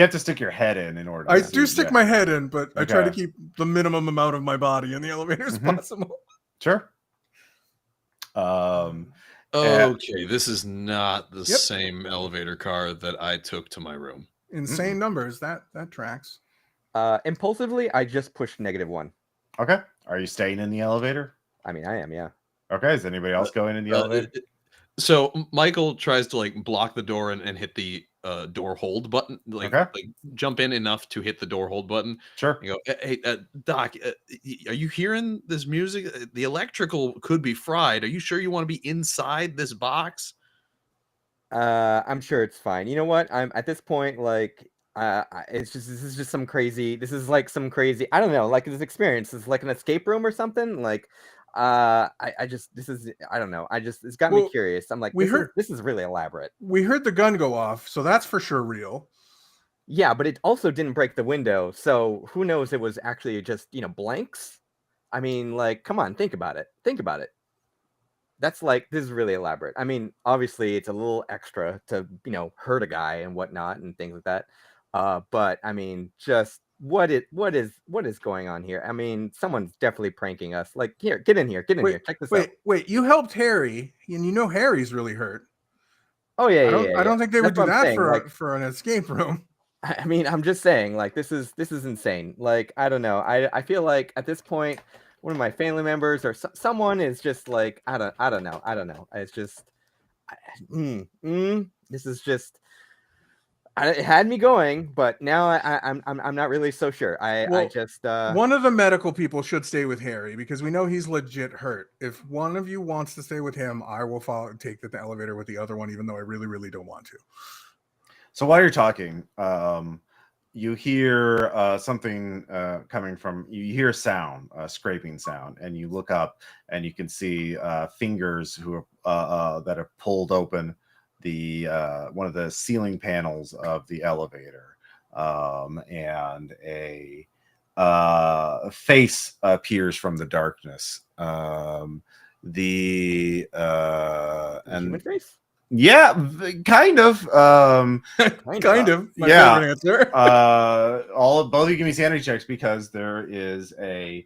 have to stick your head in order. I do stick my head in, but I try to keep the minimum amount of my body in the elevator as possible. Sure. Okay, this is not the same elevator car that I took to my room. Insane numbers. That tracks. Impulsively, I just pushed -1. Okay. Are you staying in the elevator? I mean, I am, yeah. Okay. Is anybody else going in the elevator? So Michael tries to like block the door and hit the door hold button, like jump in enough to hit the door hold button. Sure. You go, hey, Doc, are you hearing this music? The electrical could be fried. Are you sure you want to be inside this box? I'm sure it's fine. You know what? I'm at this point, like, this is just some crazy. This is like some crazy. I don't know. Like this experience is like an escape room or something. Like, I don't know. It's got me curious. I'm like, this is really elaborate. We heard the gun go off, so that's for sure real. Yeah, but it also didn't break the window, so who knows? It was actually just blanks. I mean, like, come on, think about it. That's like, this is really elaborate. I mean, obviously it's a little extra to hurt a guy and whatnot and things like that. But I mean, just what is going on here? I mean, someone's definitely pranking us. Like, here, get in here, check this out. Wait, you helped Harry, and Harry's really hurt. Oh yeah, I don't think they would do that for an escape room. I mean, I'm just saying, like, this is insane. Like, I don't know. I feel like at this point, one of my family members or someone is just like, I don't know. It's just, this is just. It had me going, but now I'm not really so sure. I just one of the medical people should stay with Harry because we know he's legit hurt. If one of you wants to stay with him, I will take the elevator with the other one, even though I really, really don't want to. So while you're talking, you hear something coming from. You hear a sound, a scraping sound, and you look up and you can see fingers that have pulled open the one of the ceiling panels of the elevator, and a face appears from the darkness. Human face? Yeah, kind of. Kind of. My yeah. Answer. Both of you give me sanity checks because there is a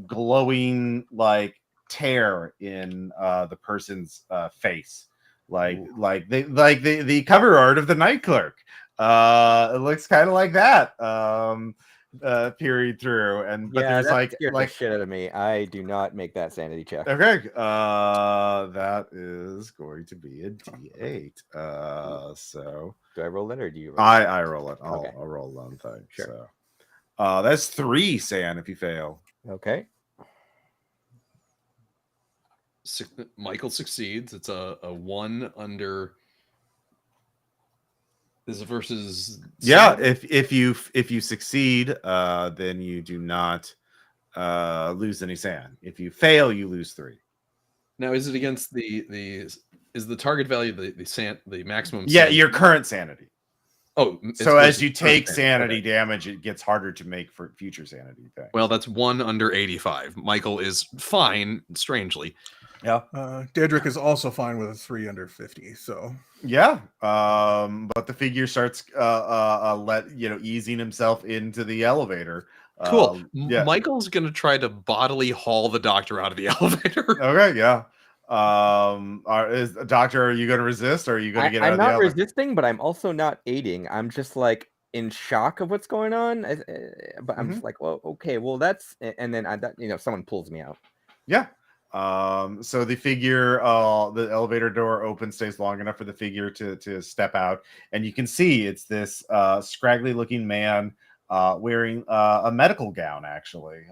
glowing like tear in the person's face. Like the cover art of the Night Clerk. It looks kind of like that. Period through, but there's like the shit out of me. I do not make that sanity check. Okay, that is going to be a D8. So do I roll it or do you? I roll it. I'll roll one thing. Sure. So, that's 3, San. If you fail, okay. Michael succeeds. It's a 1 under. This is versus. Yeah, if you succeed, then you do not lose any sand. If you fail, you lose 3. Now, is it against is the target value the maximum? Yeah, your current sanity. Oh, So as you versus take percent. sanity Okay. damage, it gets harder to make for future sanity things. Well, that's 1 under 85. Michael is fine, strangely. Yeah. Daedric is also fine with a 3 under 50. So Yeah. But the figure starts easing himself into the elevator. Cool. Yeah. Michael's gonna try to bodily haul the doctor out of the elevator. Okay. Yeah. Doctor, are you going to resist, or are you going to get out I'm of the not elevator? resisting, but I'm also not aiding. I'm just like in shock of what's going on. But I'm just like, well, okay, well, that's, and then someone pulls me out. Yeah. So the figure, the elevator door open, stays long enough for the figure to step out, and you can see it's this scraggly looking man wearing a medical gown, actually,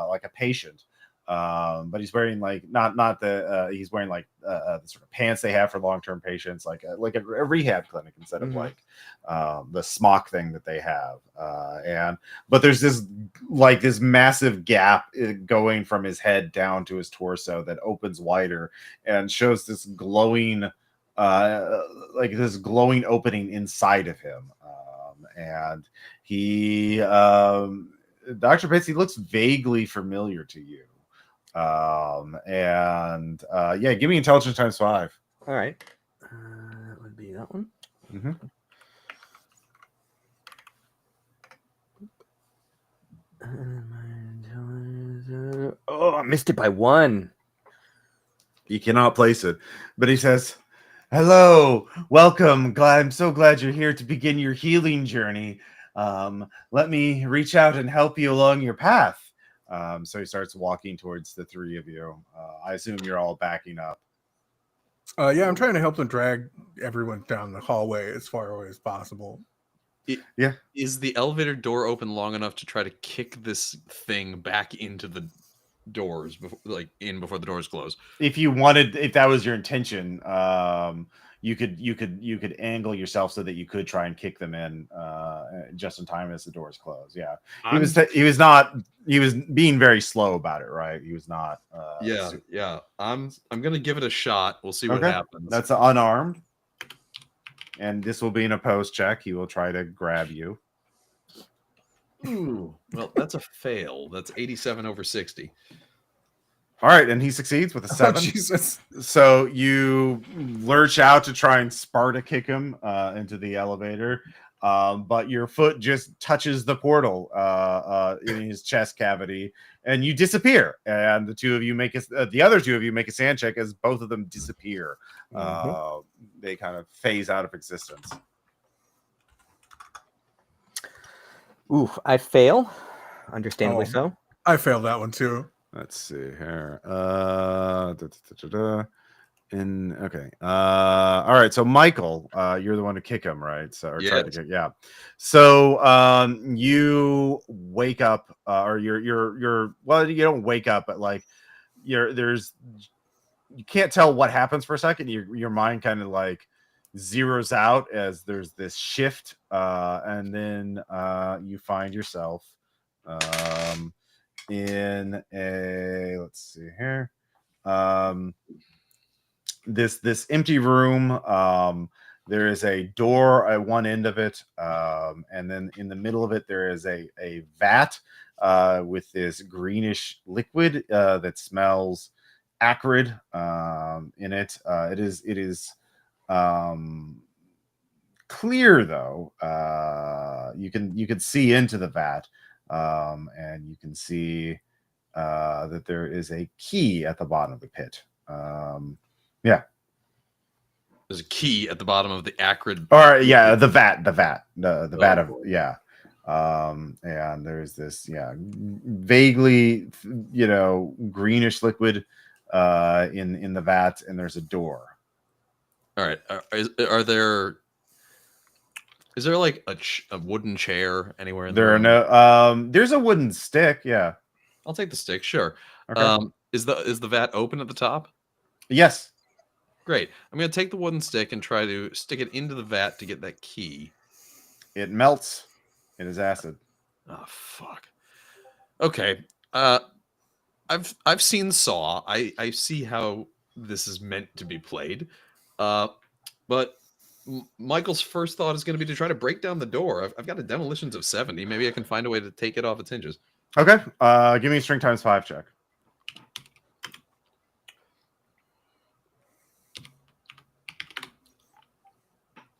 like a patient. But he's wearing like not the he's wearing like the sort of pants they have for long-term patients, like a rehab clinic instead of like the smock thing that they have. But there's this massive gap going from his head down to his torso that opens wider and shows this glowing opening inside of him. And he Dr. Pitts, he looks vaguely familiar to you. Give me intelligence times 5. All right. That would be that one. Oh, I missed it by 1. You cannot place it, but he says, "Hello, welcome. I'm so glad you're here to begin your healing journey. Let me reach out and help you along your path." So he starts walking towards the 3 of you. I assume you're all backing up. Yeah, I'm trying to help them drag everyone down the hallway as far away as possible. Is the elevator door open long enough to try to kick this thing back into the doors before the doors close? If that was your intention, you could angle yourself so that you could try and kick them in just in time as the doors close. Yeah, he was being very slow about it, right? He was not. I'm gonna give it a shot. We'll see what happens. That's unarmed, and this will be an opposed check. He will try to grab you. Ooh, well, that's a fail. That's 87 over 60. All right, and he succeeds with a 7. Oh, Jesus. So you lurch out to try and Sparta kick him into the elevator, but your foot just touches the portal in his chest cavity, and you disappear. And the other 2 of you make a sand check as both of them disappear. They kind of phase out of existence. Ooh, I fail. Understandably so. I failed that one too. Let's see here. All right. So Michael, you're the one to kick him, right? So try to kick. Yeah. So you wake up, or you're well, you don't wake up, but like you can't tell what happens for a second. Your mind kind of like zeroes out as there's this shift, and then you find yourself in a, let's see here, this empty room. There is a door at one end of it, and then in the middle of it there is a vat with this greenish liquid that smells acrid in it. It is clear though. You can see into the vat, and you can see that there is a key at the bottom of the pit. There's a key at the bottom of the acrid. Or the vat of and there's this vaguely greenish liquid in the vat, and there's a door. All right, is there like a wooden chair anywhere in the room? There's a wooden stick. Yeah, I'll take the stick. Sure. Okay. Is the vat open at the top? Yes. Great. I'm going to take the wooden stick and try to stick it into the vat to get that key. It melts. It is acid. Oh, fuck. Okay. I've seen Saw. I see how this is meant to be played. But Michael's first thought is going to be to try to break down the door. I've got a demolitions of 70. Maybe I can find a way to take it off its hinges. Okay. Give me a strength times 5 check.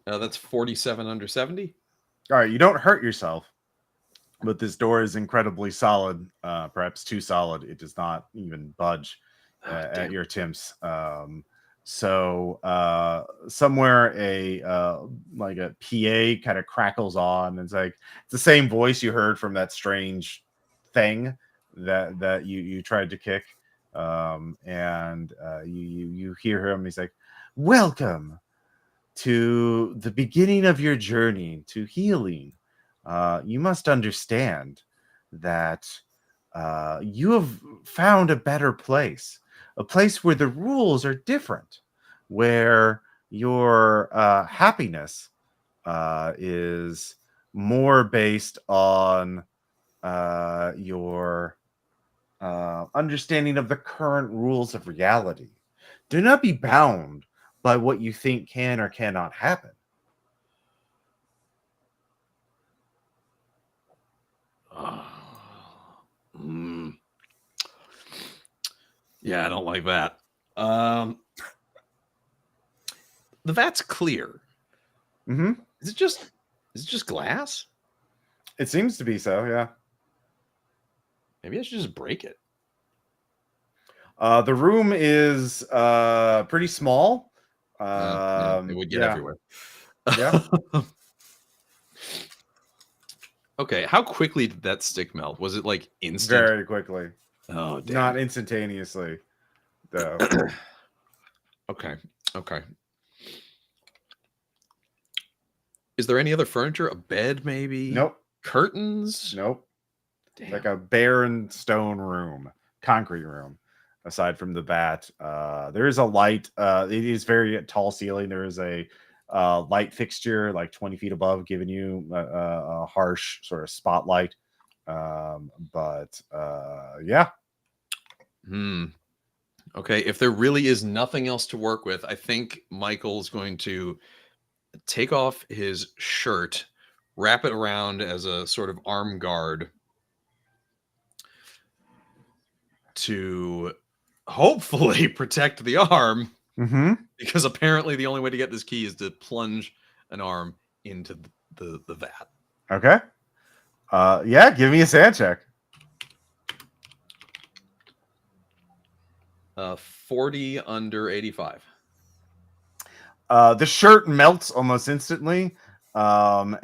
That's 47 under 70. All right. You don't hurt yourself, but this door is incredibly solid, perhaps too solid. It does not even budge at your attempts. So somewhere like a PA kind of crackles on. It's like it's the same voice you heard from that strange thing that you tried to kick. And you hear him. He's like, "Welcome to the beginning of your journey to healing. You must understand that you have found a better place, a place where the rules are different, where your happiness is more based on your understanding of the current rules of reality. Do not be bound by what you think can or cannot happen." Yeah, I don't like that. The vat's clear. Mm-hmm. Is it just glass? It seems to be so, yeah. Maybe I should just break it. The room is pretty small. It would get everywhere. Yeah. Okay, how quickly did that stick melt? Was it like instant? Very quickly. Oh, damn. Not instantaneously, though. Okay. Is there any other furniture? A bed, maybe? Nope. Curtains? Nope. Damn. Like a barren stone room, concrete room. Aside from the vat, there is a light. It is very tall ceiling. There is a light fixture like 20 feet above, giving you a harsh sort of spotlight. But yeah. Okay, if there really is nothing else to work with, I think Michael's going to take off his shirt, wrap it around as a sort of arm guard to hopefully protect the arm. Mm-hmm. Because apparently the only way to get this key is to plunge an arm into the vat. Okay. Yeah, give me a sand check. 40 under 85. The shirt melts almost instantly, but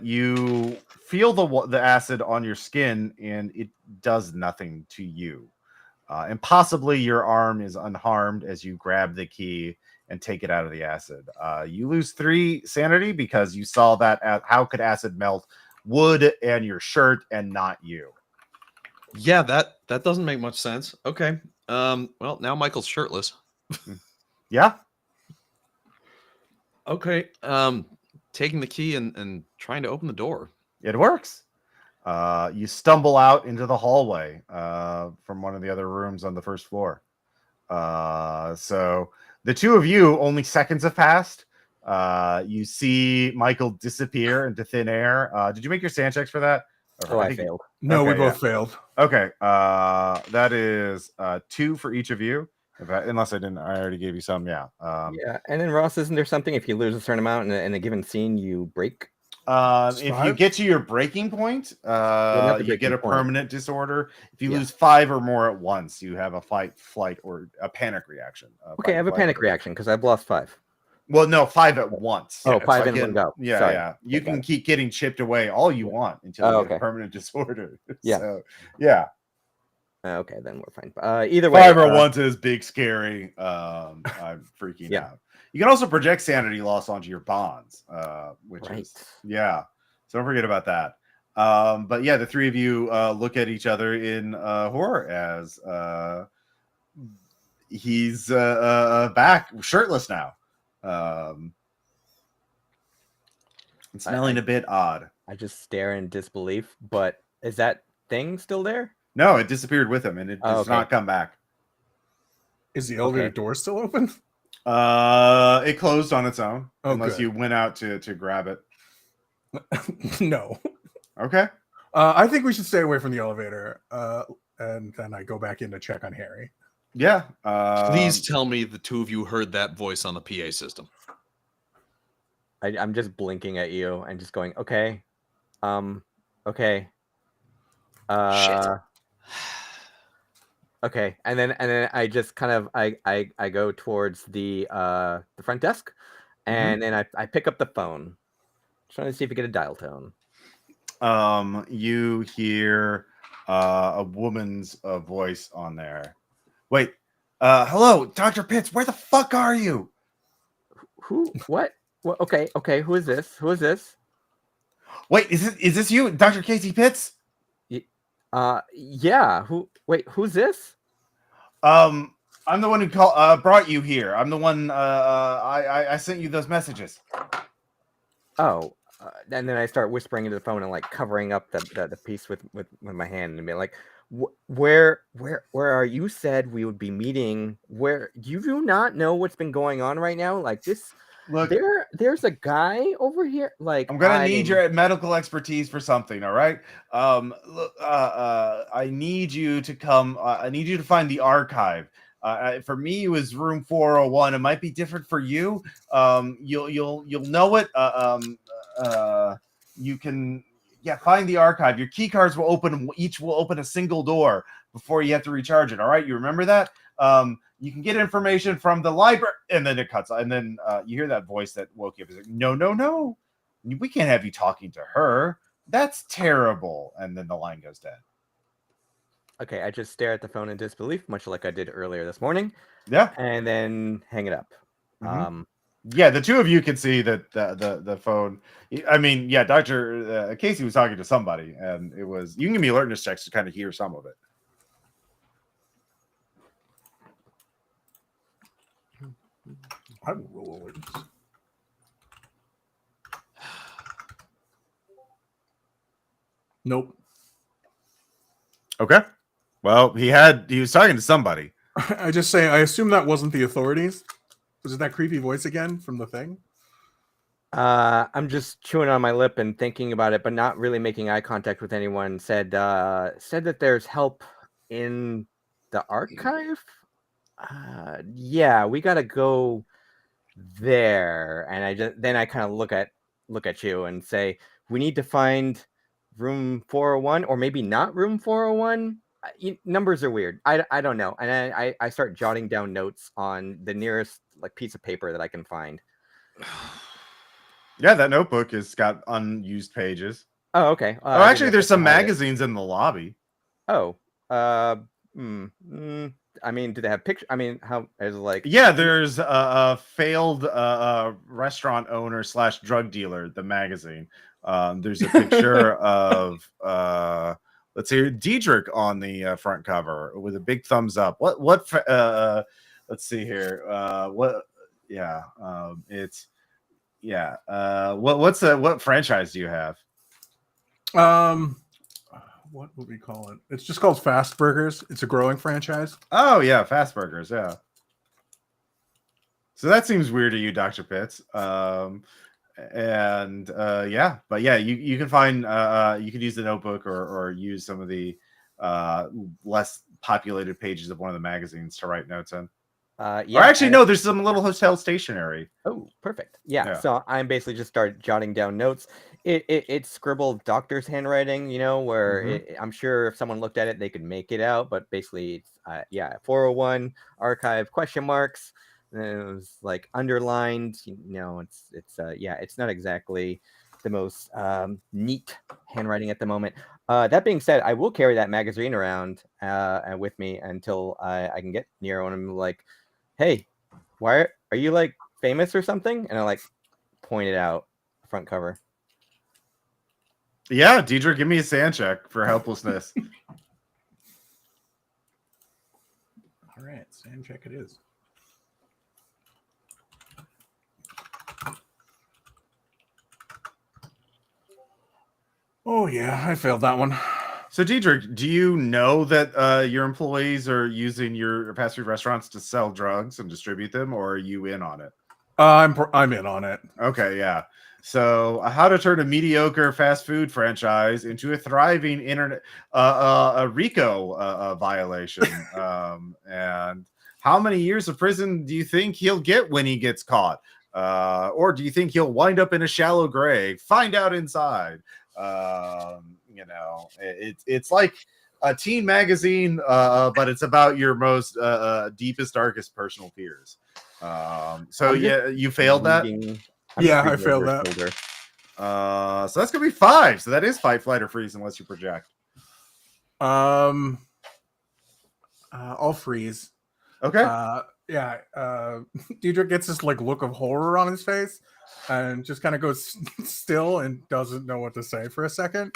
you feel the acid on your skin, and it does nothing to you. And possibly your arm is unharmed as you grab the key and take it out of the acid. You lose 3 sanity because you saw that. How could acid melt wood and your shirt and not you? Yeah, that doesn't make much sense. Okay. Well, now Michael's shirtless. Yeah. Okay. Taking the key and trying to open the door. It works. You stumble out into the hallway from one of the other rooms on the first floor. So the two of you, only seconds have passed. You see Michael disappear into thin air. Did you make your sand checks for that? Oh, I failed. No, Okay, we both failed. Okay. That is 2 for each of you. Unless I already gave you some. Yeah. Yeah. And then Ross, isn't there something if you lose a certain amount in a given scene, you break? If you get to your breaking point, you get a permanent disorder. If you lose 5 or more at once, you have a fight, flight, or a panic reaction. Okay, I have a panic reaction because I've lost 5. Well, no, 5 at once. Oh, 5 in one go. Yeah, Sorry. yeah. You can keep getting chipped away all you want until you get a permanent disorder. Yeah. So, yeah. Okay, then we're fine. Either way, 5 at once is big, scary. I'm freaking out. You can also project sanity loss onto your bonds, which is so don't forget about that. But yeah, the 3 of you look at each other in horror as he's back shirtless now. It's smelling a bit odd. I just stare in disbelief. But is that thing still there? No, it disappeared with him, and it does not come back. Is the elevator door still open? It closed on its own, Oh, unless good. you went out to grab it. No. Okay. I think we should stay away from the elevator. And then I go back in to check on Harry. Yeah. Please tell me the two of you heard that voice on the PA system. I'm just blinking at you and just going, okay, okay, Shit. okay, and then I just kind of I go towards the front desk, and then I pick up the phone, trying to see if I get a dial tone. You hear a woman's voice on there. Wait. Hello, Dr. Pitts. Where the fuck are you? Who? What? Okay. Who is this? Who is this? Wait, is this you, Dr. Casey Pitts? Yeah. Who? Wait, who's this? I'm the one who brought you here. I'm the one. I sent you those messages. Oh, and then I start whispering into the phone and like covering up the piece with my hand and be like, where are you? Said we would be meeting. Where you do not know what's been going on right now? Like this. Look, there's a guy over here. Like I'm gonna need your medical expertise for something. All right. Look, I need you to come. I need you to find the archive. For me, it was room 401. It might be different for you. You'll know it. You can find the archive. Your key cards will open. Each will open a single door before you have to recharge it. All right. You remember that. You can get information from the library, and then it cuts. And then you hear that voice that woke you up. It's like, no, we can't have you talking to her. That's terrible. And then the line goes dead. Okay, I just stare at the phone in disbelief, much like I did earlier this morning. Yeah, and then hang it up. Mm-hmm. Yeah, the two of you can see that the phone. I mean, yeah, Dr. Casey was talking to somebody, and it was. You can give me alertness checks to kind of hear some of it. I will roll alertness. Nope. Okay. Well, he was talking to somebody. I just say, I assume that wasn't the authorities. Was it that creepy voice again from the thing? I'm just chewing on my lip and thinking about it, but not really making eye contact with anyone. Said that there's help in the archive. Yeah, we gotta go there. And I kind of look at you and say, we need to find room 401, or maybe not room 401. Numbers are weird. I don't know. And I start jotting down notes on the nearest like piece of paper that I can find. Yeah, that notebook has got unused pages. Oh, okay. Actually, there's some magazines in the lobby. Oh, I mean, do they have pictures? I mean, how is it like? Yeah, there's a failed restaurant owner / drug dealer. The magazine. There's a picture of let's see, Diedrich on the front cover with a big thumbs up. What? Let's see here. What franchise do you have? What would we call it? It's just called Fast Burgers. It's a growing franchise. Oh yeah, Fast Burgers. Yeah. So that seems weird to you, Dr. Pitts. You can find you can use the notebook or use some of the less populated pages of one of the magazines to write notes in. Or actually, no, there's some little hotel stationery. Oh, perfect. Yeah. So I'm basically just start jotting down notes. It's scribbled doctor's handwriting, where I'm sure if someone looked at it, they could make it out. But basically, it's 401 archive question marks. And it was like underlined. It's not exactly the most neat handwriting at the moment. That being said, I will carry that magazine around with me until I can get near one. I'm like, hey, why are you like famous or something? And I like point it out front cover. Yeah, Deidre, give me a sand check for helplessness. All right, sand check it is. Oh yeah, I failed that one. So, Diedrich, do you know that your employees are using your fast food restaurants to sell drugs and distribute them, or are you in on it? I'm in on it. Okay, yeah. So, how to turn a mediocre fast food franchise into a thriving internet a RICO violation, and how many years of prison do you think he'll get when he gets caught, or do you think he'll wind up in a shallow grave? Find out inside. It's like a teen magazine, but it's about your most deepest, darkest personal fears. So yeah, you failed that. Yeah, I failed that. So that's gonna be 5. So that is fight, flight, or freeze unless you project. I'll freeze. Okay. Diedrich gets this like look of horror on his face and just kind of goes still and doesn't know what to say for a second.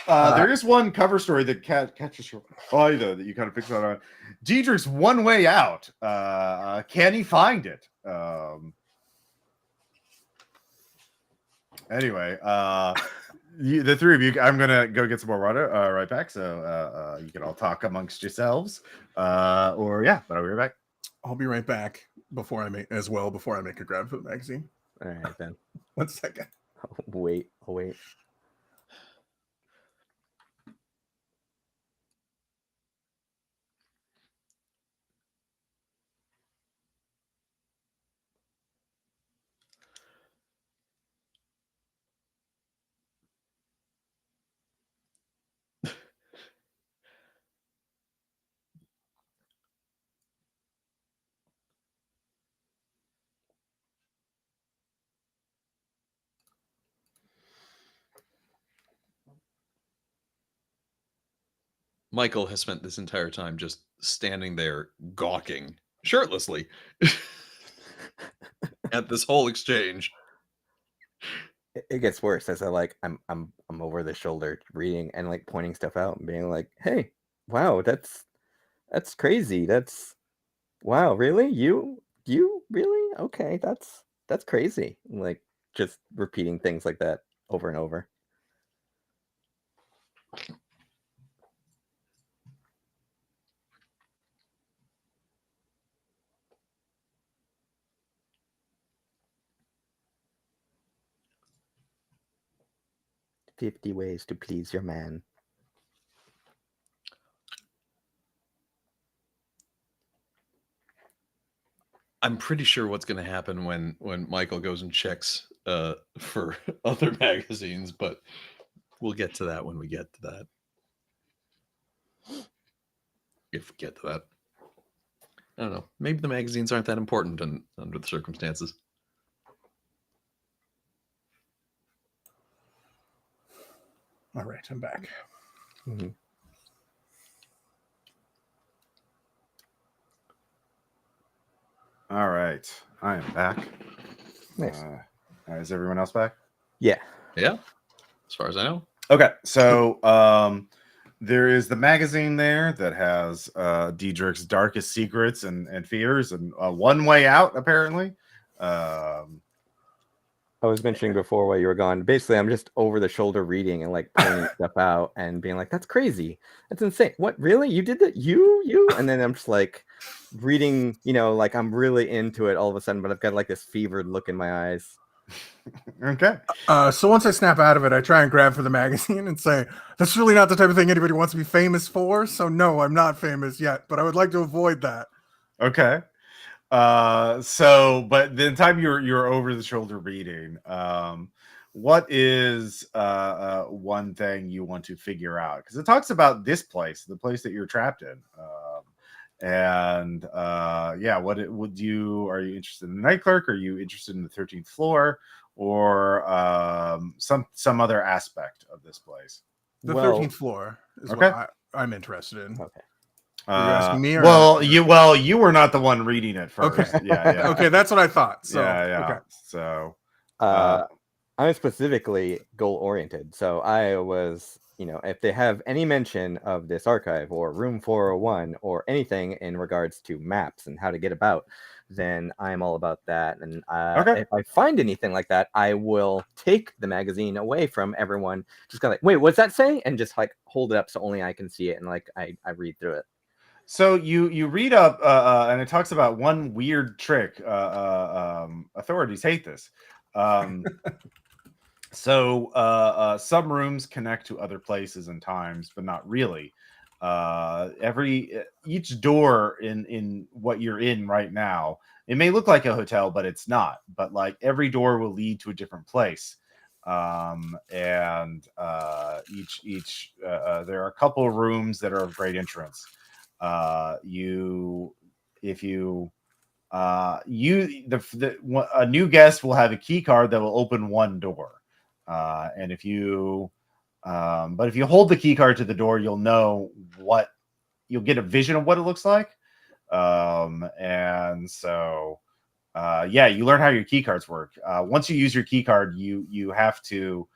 There is one cover story that catches your eye though that you kind of fix on. Diedrich's one way out. Can he find it? Anyway, the 3 of you, I'm gonna go get some more water right back, so you can all talk amongst yourselves, or yeah, but I'll be right back. I'll be right back before I make a grab for the magazine. All right, then. 1 second. I'll wait. Michael has spent this entire time just standing there gawking shirtlessly at this whole exchange. It gets worse as I'm over the shoulder reading and like pointing stuff out and being like, "Hey, wow, that's crazy. Wow, really? You really? Okay, that's crazy." Like just repeating things like that over and over. "50 ways to please your man." I'm pretty sure what's going to happen when Michael goes and checks for other magazines, but we'll get to that when we get to that. If we get to that. I don't know. Maybe the magazines aren't that important under the circumstances. All right, I'm back. Mm-hmm. All right, I am back. Nice. Is everyone else back? Yeah. Yeah, as far as I know. Okay, so there is the magazine there that has Diedrich's darkest secrets and fears, and one way out apparently. I was mentioning before while you were gone. Basically, I'm just over the shoulder reading and like pointing stuff out and being like, "That's crazy. That's insane. What? Really? You did that? You?" And then I'm just like reading, like I'm really into it all of a sudden, but I've got like this fevered look in my eyes. Okay. So once I snap out of it, I try and grab for the magazine and say, "That's really not the type of thing anybody wants to be famous for. So no, I'm not famous yet, but I would like to avoid that." Okay. But the time you're over the shoulder reading, what is one thing you want to figure out? Because it talks about this place, the place that you're trapped in. Are you interested in the Night Clerk? Are you interested in the 13th floor, or some other aspect of this place? The 13th floor is what I'm interested in. Okay. Are you asking me? Or you were not the one reading it first. Okay. Yeah. Okay, that's what I thought. So yeah. Okay. So I'm specifically goal oriented. So I was, if they have any mention of this archive or room 401 or anything in regards to maps and how to get about, then I'm all about that. And Okay. if I find anything like that, I will take the magazine away from everyone. Just kind of like, wait, what's that say? And just like hold it up so only I can see it, and like I read through it. So you read up, and it talks about one weird trick. Authorities hate this. So some rooms connect to other places and times, but not really. Each door in what you're in right now, it may look like a hotel, but it's not. But like every door will lead to a different place. And each there are a couple of rooms that are of great entrance. A new guest will have a key card that will open one door. And if you hold the key card to the door, you'll get a vision of what it looks like. And so you learn how your key cards work. Once you use your key card, you have to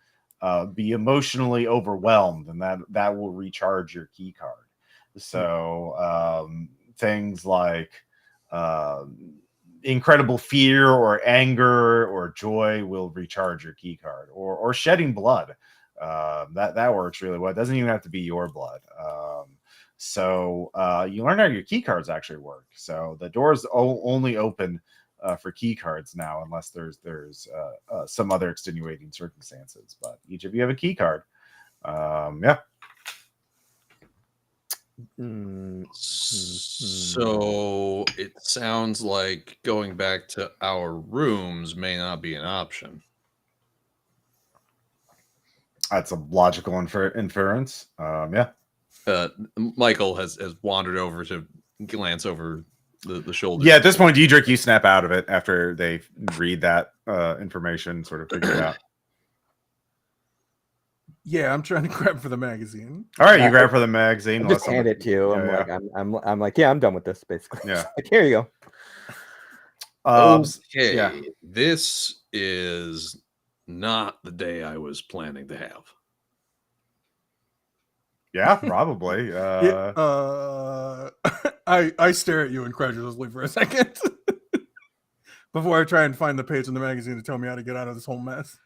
be emotionally overwhelmed, and that will recharge your key card. So things like incredible fear or anger or joy will recharge your key card, or shedding blood. That works really well. It doesn't even have to be your blood. So you learn how your key cards actually work. So the doors only open for key cards now, unless there's some other extenuating circumstances. But each of you have a key card. So it sounds like going back to our rooms may not be an option. That's a logical inference. Michael has wandered over to glance over the shoulder. Yeah, at this point, Diedrich, you snap out of it after they read that information, sort of figure it out. Yeah, I'm trying to grab for the magazine. All right, you grab for the magazine. I'll just hand it to you. I'm like, I'm done with this, basically. Yeah. Like, here you go. Okay, this is not the day I was planning to have. Yeah, probably. I stare at you incredulously for a second before I try and find the page in the magazine to tell me how to get out of this whole mess.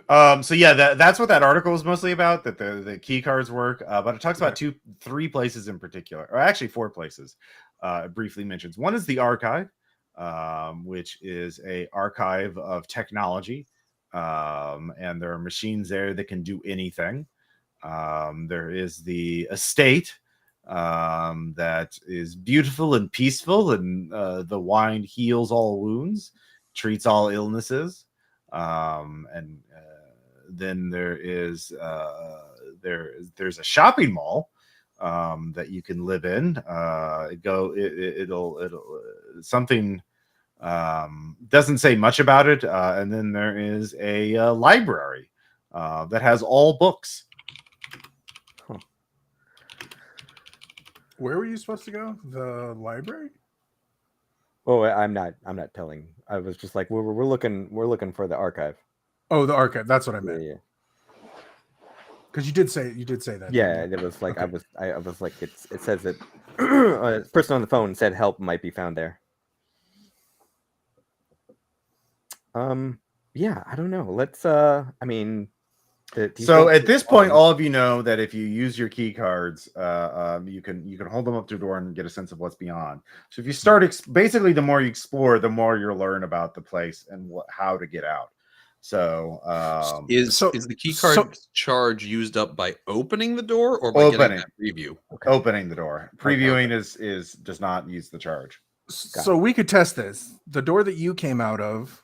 That's what that article is mostly about, that the key cards work, but it talks about three places in particular, or actually 4 places. It briefly mentions one is the archive, which is a archive of technology, and there are machines there that can do anything. There is the estate, that is beautiful and peaceful, and the wine heals all wounds, treats all illnesses. Then there is there's a shopping mall that you can live in. It'll something doesn't say much about it. And then there is a library that has all books. Huh. Where were you supposed to go? The library? Oh, I'm not telling. I was just like, we're looking for the archive. Oh, the archive. That's what I meant. Yeah. Because you did say that. Yeah, it was like okay. I was like, it says that a person on the phone said help might be found there. Yeah, I don't know. Let's I mean, so at this point, all of you know that if you use your key cards, you can hold them up to the door and get a sense of what's beyond. So if you start basically, the more you explore, the more you'll learn about the place and how to get out. So is the key card charge used up by opening the door or by getting that preview? Okay. Opening the door. Previewing does not use the charge. So we could test this. The door that you came out of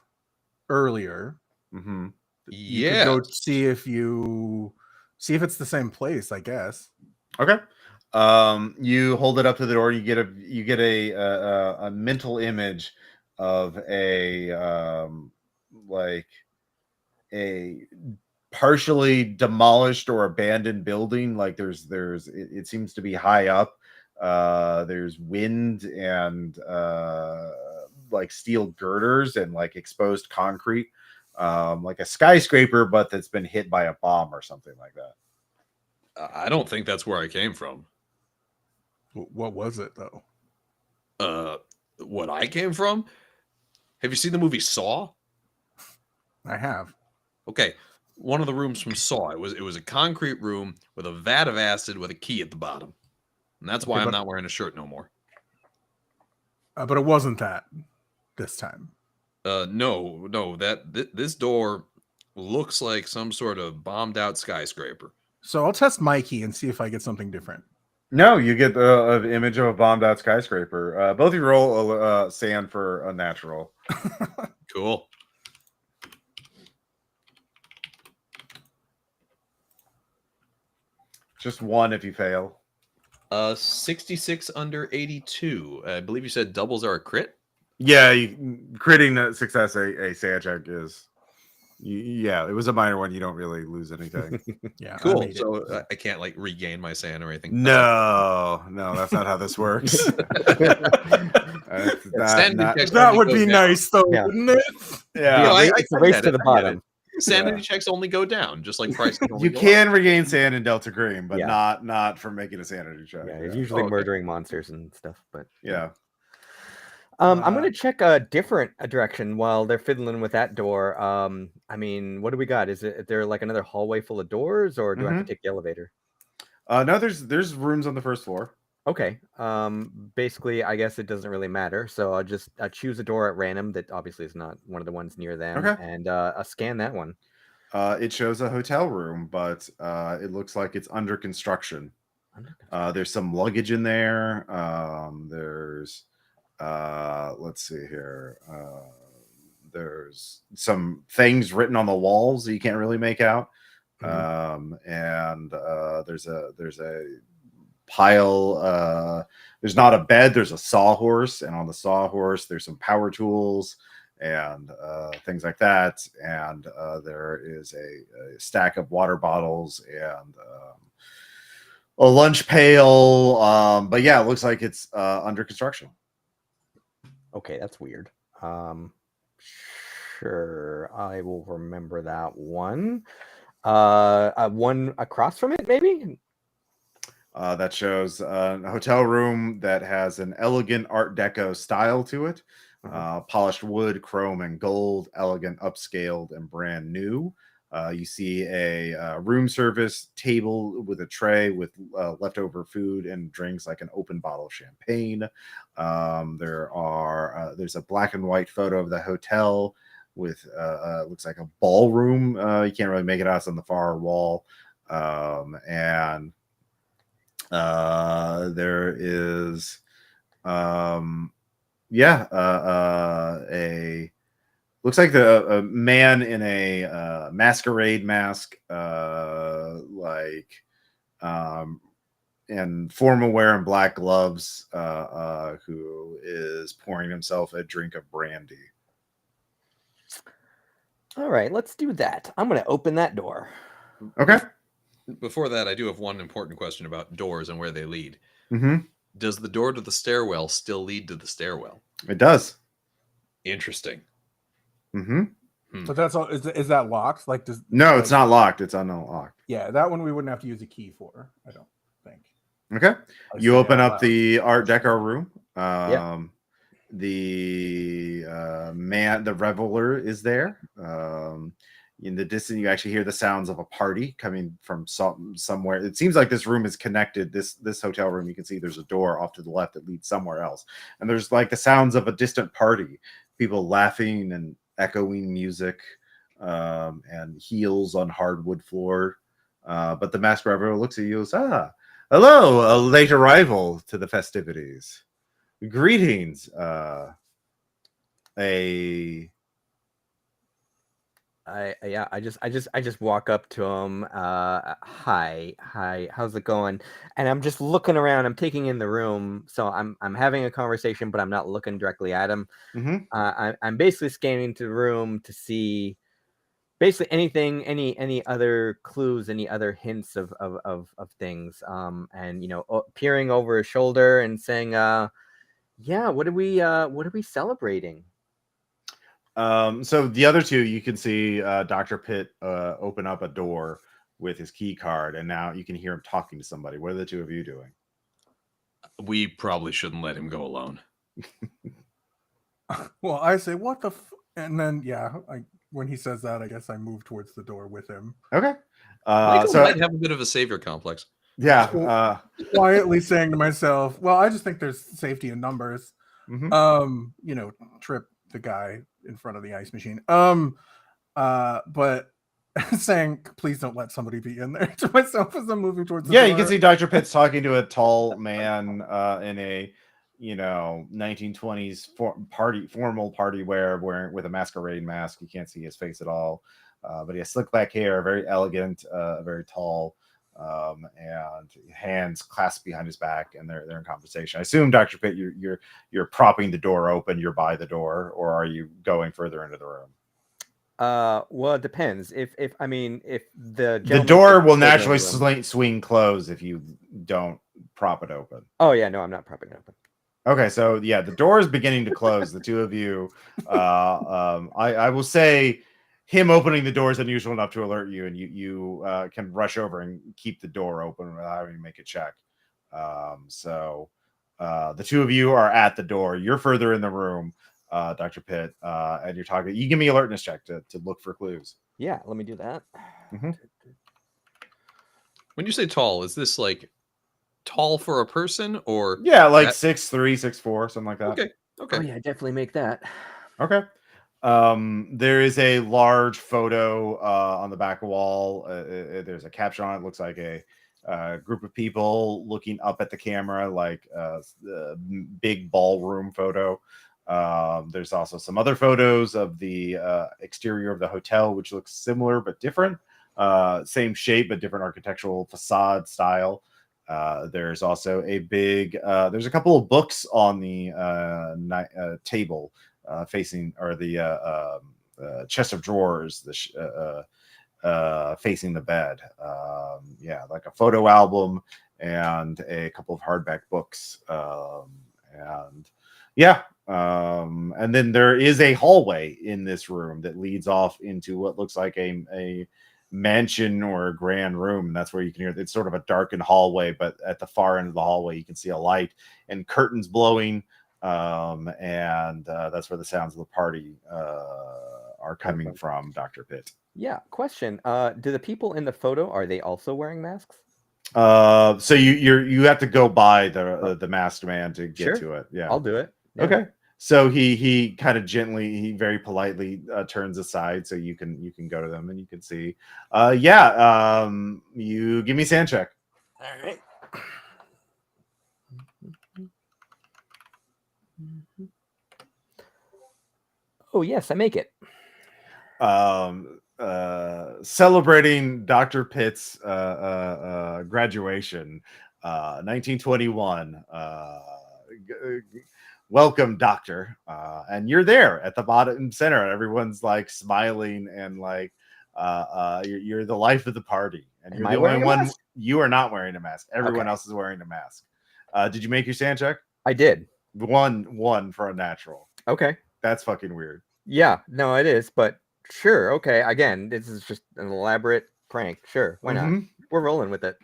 earlier. Mm-hmm. You could go see if it's the same place, I guess. Okay. You hold it up to the door. You get a mental image of like a partially demolished or abandoned building. Like it seems to be high up. There's wind and like steel girders and like exposed concrete. Like a skyscraper, but that's been hit by a bomb or something like that. I don't think that's where I came from. What was it though? What I came from? Have you seen the movie Saw? I have. Okay, one of the rooms from Saw. It was a concrete room with a vat of acid with a key at the bottom, and that's why Okay, I'm but- not wearing a shirt no more. But it wasn't that this time. No, this door looks like some sort of bombed out skyscraper. So I'll test my key and see if I get something different. No, you get an image of a bombed out skyscraper. Both of you roll sand for unnatural. Cool. Just one if you fail. 66 under 82. I believe you said doubles are a crit. Yeah, critting the success a sand check is. Yeah, it was a minor one. You don't really lose anything. Yeah, Cool. So I can't like regain my sand or anything. No, that's not how this works. That would be nice, though, wouldn't it? Yeah, No, it's a race to the bottom. Sanity checks only go down, just like prices. You can regain sand in Delta Green, but Yeah. not for making a sanity check. Yeah, it's usually murdering monsters and stuff, but Yeah. I'm gonna check a different direction while they're fiddling with that door. I mean, what do we got? Is there like another hallway full of doors, or do I have to take the elevator? No, there's rooms on the first floor. Okay. Basically, I guess it doesn't really matter. So I'll just choose a door at random that obviously is not one of the ones near them, Okay. and I'll scan that one. It shows a hotel room, but it looks like it's under construction. There's some luggage in there. There's let's see here. There's some things written on the walls that you can't really make out. And there's a pile. There's not a bed. There's a sawhorse, and on the sawhorse there's some power tools and things like that. And there is a stack of water bottles and a lunch pail. But yeah, it looks like it's under construction. Okay, that's weird. Sure, I will remember that one. One across from it, maybe? That shows a hotel room that has an elegant Art Deco style to it. Polished wood, chrome, and gold, elegant, upscaled, and brand new. You see a room service table with a tray with leftover food and drinks, like an open bottle of champagne. There's a black and white photo of the hotel with looks like a ballroom. You can't really make it out; it's on the far wall. And there is a looks like a man in a masquerade mask, and formal wear and black gloves, who is pouring himself a drink of brandy. All right, let's do that. I'm going to open that door. Okay. Before that, I do have one important question about doors and where they lead. Mm-hmm. Does the door to the stairwell still lead to the stairwell? It does. Interesting. Mm-hmm. But that's all. Is that locked? No, it's not locked. It's unlocked. Yeah, that one we wouldn't have to use a key for, I don't think. Okay. You open up the Art Deco room. The the reveler is there. In the distance, you actually hear the sounds of a party coming from somewhere. It seems like this room is connected. This hotel room, you can see there's a door off to the left that leads somewhere else, and there's like the sounds of a distant party, people laughing and echoing music, and heels on hardwood floor. But the masked reveler looks at you and says, hello, a late arrival to the festivities. Greetings. I just walk up to him. Hi, how's it going? And I'm just looking around. I'm taking in the room, so I'm having a conversation, but I'm not looking directly at him. I'm basically scanning the room to see basically anything, any other clues, any other hints of things. And peering over his shoulder and saying, yeah, what are we celebrating? So the other two, you can see Dr. Pitt open up a door with his key card, and now you can hear him talking to somebody. What are the two of you doing? We probably shouldn't let him go alone. Well, I say, what the and then, yeah, when he says that, I guess I move towards the door with him. Okay. Michael So might have a bit of a savior complex. yeah. Quietly saying to myself, well, I just think there's safety in numbers. Mhm. You know, trip the guy in front of the ice machine. But saying, please don't let somebody be in there to myself as I'm moving towards the door. You can see Dr. Pitt's talking to a tall man in a 1920s formal party wear, wearing with a masquerade mask. You can't see his face at all, but he has slick back hair, very elegant, very tall, and hands clasped behind his back, and they're in conversation. I assume, Dr. Pitt, you're propping the door open. You're by the door, or are you going further into the room? Well, it depends. If the door will naturally swing closed if you don't prop it open. Oh yeah, no, I'm not propping it open. Okay, so yeah, the door is beginning to close. The two of you, I will say, him opening the door is unusual enough to alert you, and you can rush over and keep the door open without having to make a check. So the two of you are at the door. You're further in the room, Dr. Pitt, and you're talking. You give me alertness check to look for clues. Yeah, let me do that. Mm-hmm. When you say tall, is this like tall for a person, or like 6'3", 6'4", something like that? Okay. Oh yeah, definitely make that. Okay. There is a large photo on the back wall. There's a caption on it. Looks like a group of people looking up at the camera, like the big ballroom photo. There's also some other photos of the exterior of the hotel, which looks similar but different. Same shape but different architectural facade style. There's also a big. There's a couple of books on the table. Facing, or the chest of drawers, facing the bed. Like a photo album and a couple of hardback books. And then there is a hallway in this room that leads off into what looks like a mansion or a grand room, and that's where you can hear it's sort of a darkened hallway, but at the far end of the hallway you can see a light and curtains blowing. And that's where the sounds of the party are coming from, Dr. Pitt. Yeah. Question. Do the people in the photo, are they also wearing masks? So you have to go by the masked man to get to it. Yeah, I'll do it. Yeah. Okay. So he kind of gently, he very politely turns aside so you can go to them and you can see. You give me a sand check. All right. Oh yes, I make it. Celebrating Dr. Pitt's graduation, 1921. Welcome, Doctor. And you're there at the bottom center, and everyone's like smiling and like you're the life of the party. And you're the only one. You are not wearing a mask. Everyone else is wearing a mask. Did you make your sand check? I did. One for unnatural. Okay. That's fucking weird. Yeah, no, it is, but sure. Okay. Again, this is just an elaborate prank. Sure. Why not? We're rolling with it.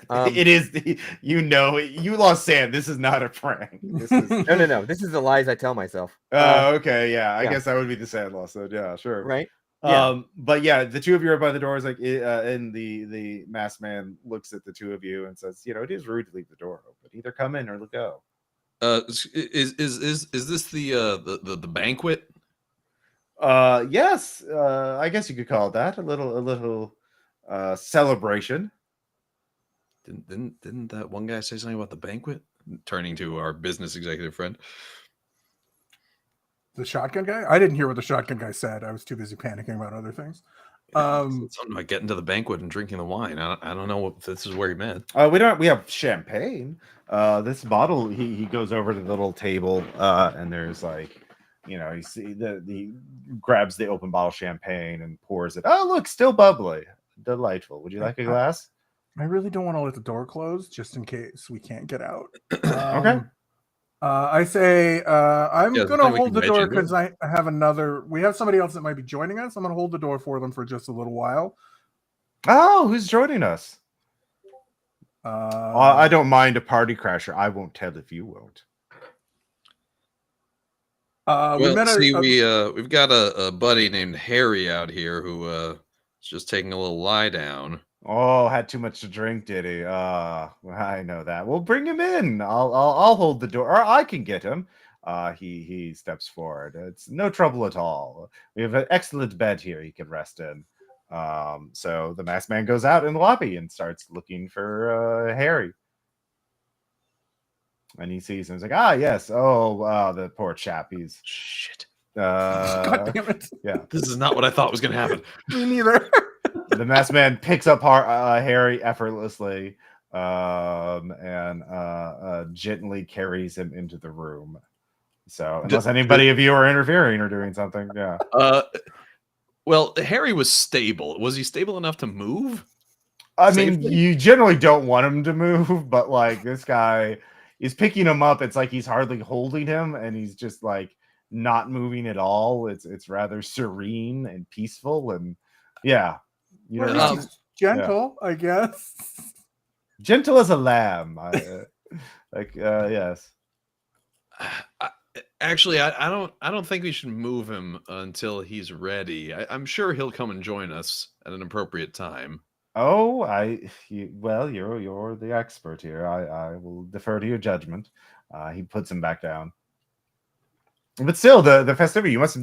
It is you lost sand. This is not a prank. This is no. This is the lies I tell myself. Okay. Yeah. I guess that would be the sand loss. So yeah, sure. Right. Yeah. But yeah, the two of you are by the doors, like, and the masked man looks at the two of you and says, it is rude to leave the door open. Either come in or go. Is this the banquet? Yes. I guess you could call it that. A little celebration. Didn't that one guy say something about the banquet? Turning to our business executive friend. The shotgun guy? I didn't hear what the shotgun guy said. I was too busy panicking about other things. Something about getting to the banquet and drinking the wine. I don't know if this is where he meant. We have champagne. This bottle, he goes over to the little table, and there's like, you see he grabs the open bottle of champagne and pours it. Oh, look, still bubbly. Delightful. Would you like a glass? I really don't want to let the door close just in case we can't get out. Okay. I say I'm going to hold the door because we have somebody else that might be joining us. I'm going to hold the door for them for just a little while. Oh, who's joining us? I don't mind a party crasher. I won't tell if you won't. We Well, met see, a we've got a buddy named Harry out here who is just taking a little lie down. Oh, had too much to drink, did he? I know that. We'll bring him in. I'll hold the door, or I can get him. He steps forward. It's no trouble at all. We have an excellent bed here he can rest in. So the masked man goes out in the lobby and starts looking for Harry. And he sees him. He's like, ah, yes. Oh, wow, the poor chap. He's Shit. God damn it. yeah. This is not what I thought was going to happen. Me neither. The masked man picks up Harry effortlessly and gently carries him into the room. So unless anybody of you are interfering or doing something, yeah. Well, Harry was stable. Was he stable enough to move? I mean, safely? you generally don't want him to move, but like this guy is picking him up. It's like he's hardly holding him, and he's just like not moving at all. It's rather serene and peaceful, and yeah, you Well, don't at least know. he's gentle, I guess. Gentle as a lamb. Yes. Actually, I don't think we should move him until he's ready. I'm sure he'll come and join us at an appropriate time. Oh, well, you're the expert here. I will defer to your judgment. He puts him back down. But still, the festivity. You must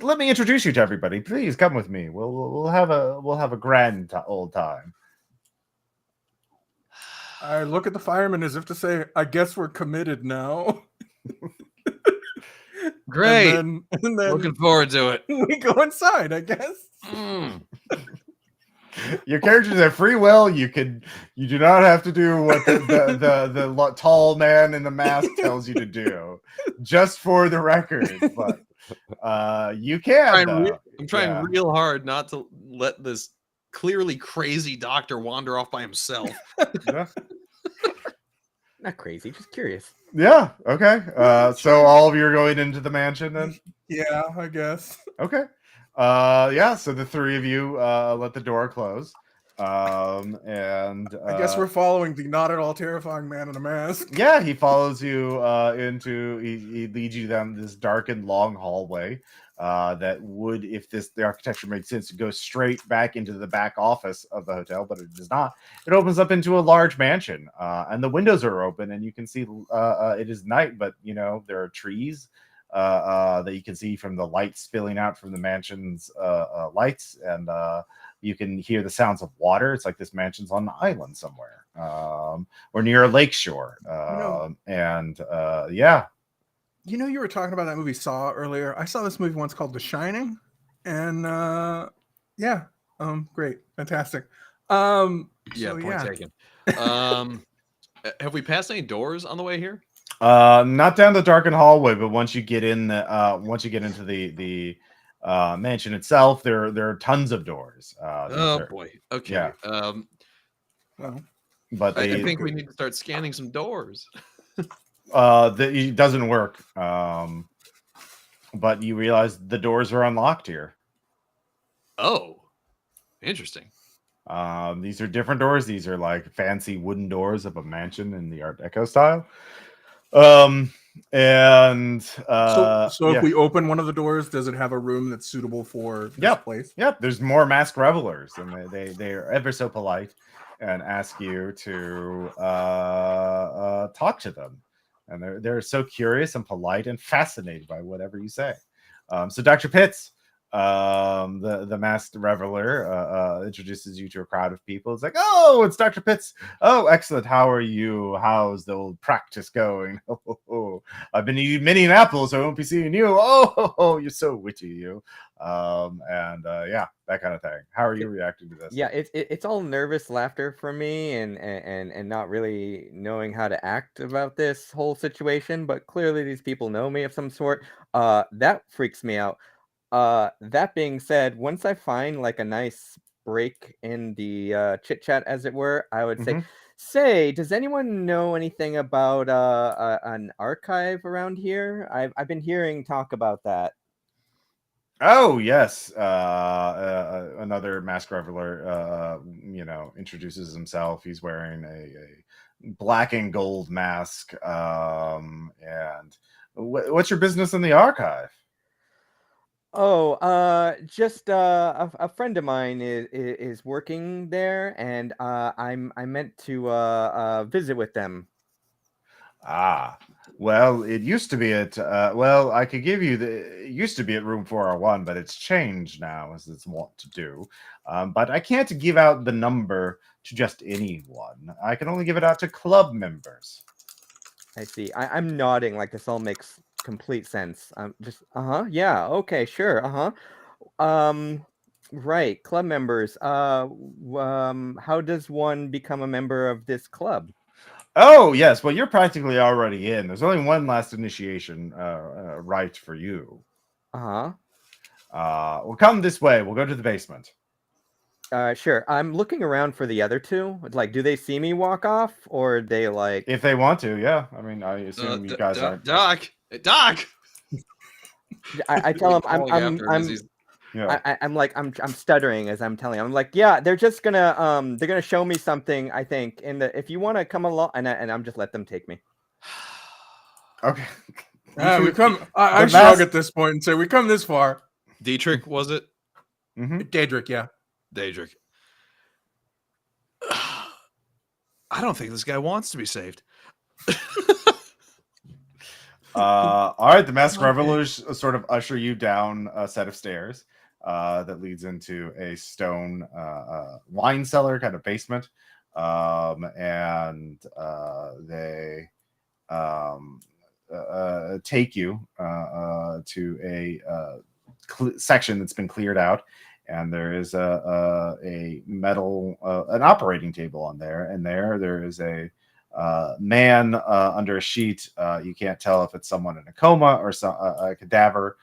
let me introduce you to everybody. Please come with me. We'll have a grand old time. I look at the fireman as if to say, I guess we're committed now. Great. And then Looking forward to it. we go inside, I guess. Mm. Your characters have free will. You do not have to do what the tall man in the mask tells you to do. Just for the record, but you can. I'm trying real hard not to let this clearly crazy doctor wander off by himself. Yeah. Not crazy, just curious. Yeah. Okay. So all of you are going into the mansion then? Yeah, I guess. Okay. Yeah. So the three of you let the door close. And I guess we're following the not at all terrifying man in a mask. Yeah, he follows you into. He leads you down this darkened long hallway. That would, if the architecture makes sense, to go straight back into the back office of the hotel, but it does not. It opens up into a large mansion, and the windows are open, and you can see it is night, but there are trees that you can see from the light spilling out from the mansion's lights, and you can hear the sounds of water. It's like this mansion's on an island somewhere, or near a lakeshore, and yeah. You were talking about that movie Saw earlier. I saw this movie once called The Shining, and yeah, great, fantastic. Point taken. Have we passed any doors on the way here? Not down the darkened hallway, but once you get in, once you get into the mansion itself, there are tons of doors. Boy. Okay. Yeah. Well, but I think we need to start scanning some doors. It doesn't work. But you realize the doors are unlocked here. Oh, interesting. These are different doors. These are like fancy wooden doors of a mansion in the Art Deco style. If we open one of the doors, does it have a room that's suitable for this place? Yep. There's more masked revelers, and they are ever so polite and ask you to talk to them. And they're so curious and polite and fascinated by whatever you say. So Dr. Pitts, the masked reveler, introduces you to a crowd of people. It's like, oh, it's Dr. Pitts. Oh, excellent. How are you? How's the old practice going? Oh. I've been eating Minneapolis, so I won't be seeing you. Oh, you're so witty, you. Yeah, that kind of thing. How are you reacting to this? Yeah, it's all nervous laughter for me, and not really knowing how to act about this whole situation. But clearly, these people know me of some sort. That freaks me out. That being said, once I find like a nice break in the chit chat, as it were, I would say, does anyone know anything about an archive around here? I've been hearing talk about that. Oh yes, another masked reveler, introduces himself. He's wearing a black and gold mask, and What's your business in the archive? Oh, just a friend of mine is working there, and I meant to visit with them. Ah, well, it used to be at well, I could give you it used to be at room 401, but it's changed now as it's wont to do. But I can't give out the number to just anyone. I can only give it out to club members. I see. I'm nodding like this all makes complete sense. Just yeah, okay, sure, right, club members. How does one become a member of this club? Oh, yes. Well, you're practically already in. There's only one last initiation right for you. Uh-huh. Well, come this way. We'll go to the basement. Sure. I'm looking around for the other two. Like, do they see me walk off, or are they like? If they want to, yeah. I mean, I assume you guys aren't. Doc. I tell them Calling after him as he's- Yeah. I'm stuttering as I'm telling them. I'm like, yeah, they're just gonna show me something. I think if you want to come along, and I'm just let them take me. Okay. We come. I the shrug mask- at this point and say, "We come this far." Dietrich, was it? Mhm. Daedric, yeah. Daedric. I don't think this guy wants to be saved. All right. The masked Okay. revelers sort of usher you down a set of stairs that leads into a stone wine cellar kind of basement. And they take you to a section that's been cleared out, and there is a metal an operating table on there, and there is a man under a sheet. You can't tell if it's someone in a coma or a cadaver.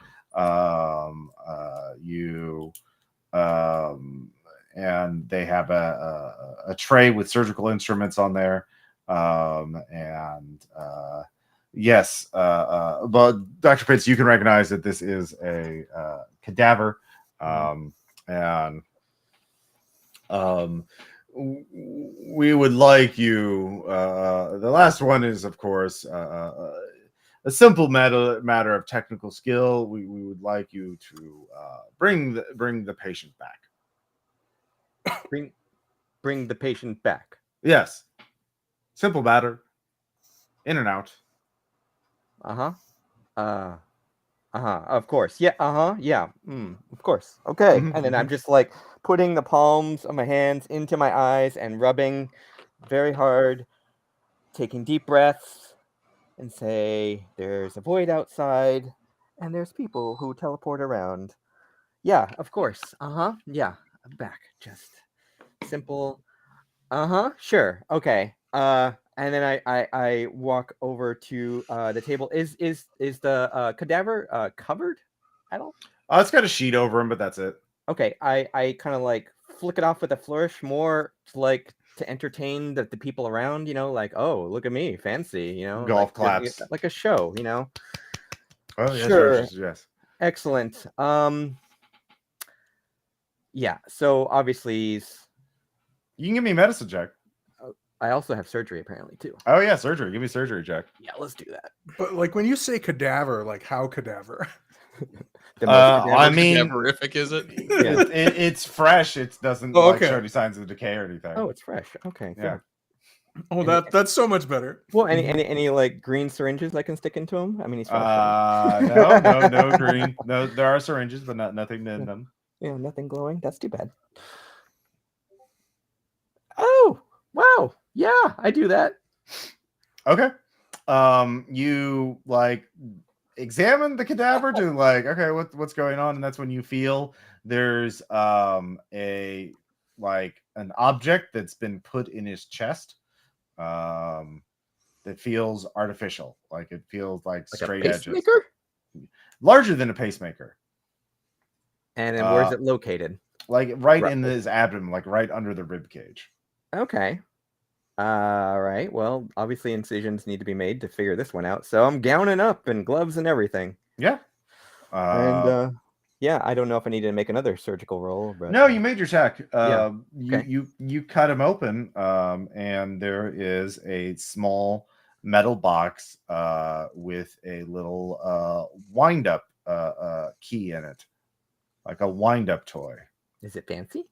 And they have a tray with surgical instruments on there. Yes, but Dr. Pitts, you can recognize that this is a cadaver. We would like you. The last one is, of course, a simple matter of technical skill. We would like you to bring the patient back. Bring the patient back. Yes, simple matter. In and out. Of course. Yeah. Yeah. Of course. Okay. Mhm, And then I'm just like putting the palms of my hands into my eyes and rubbing very hard, taking deep breaths, and say, "There's a void outside, and there's people who teleport around." Yeah. Of course. Yeah. I'm back. Just simple. Sure. Okay. And then I walk over to the table. Is the cadaver covered at all? It's got a sheet over him, but that's it. Okay. I kind of like flick it off with a flourish, more like to entertain the people around. Like, oh, look at me, fancy. Golf like, claps. like a show. Oh yes, Sure. yes. Excellent. Yeah. So obviously, You can give me a medicine check. I also have surgery apparently too. Oh yeah, surgery. Give me a surgery check. Yeah, let's do that. But like when you say cadaver, like how cadaver? I mean, horrific is it? Yeah. it's fresh. It doesn't show any signs of decay or anything. Oh, it's fresh. Okay. Yeah. Oh, that's so much better. Well, any like green syringes I can stick into him? I mean, he's fresh. No green. No, there are syringes, but nothing in them. Yeah, nothing glowing. That's too bad. Oh, wow. Yeah, I do that. Okay. You like examine the cadaver to like, okay, what's going on, and that's when you feel there's an object that's been put in his chest. That feels artificial, like it feels like straight a edges, pacemaker? larger than a pacemaker. And then where's it located? Like right in his abdomen, like right under the rib cage. Okay. All right. Well, obviously incisions need to be made to figure this one out. So I'm gowning up and gloves and everything. Yeah. Yeah, I don't know if I need to make another surgical roll, but no, you made your check. Okay. You cut him open, and there is a small metal box with a little wind-up key in it, like a wind-up toy. Is it fancy?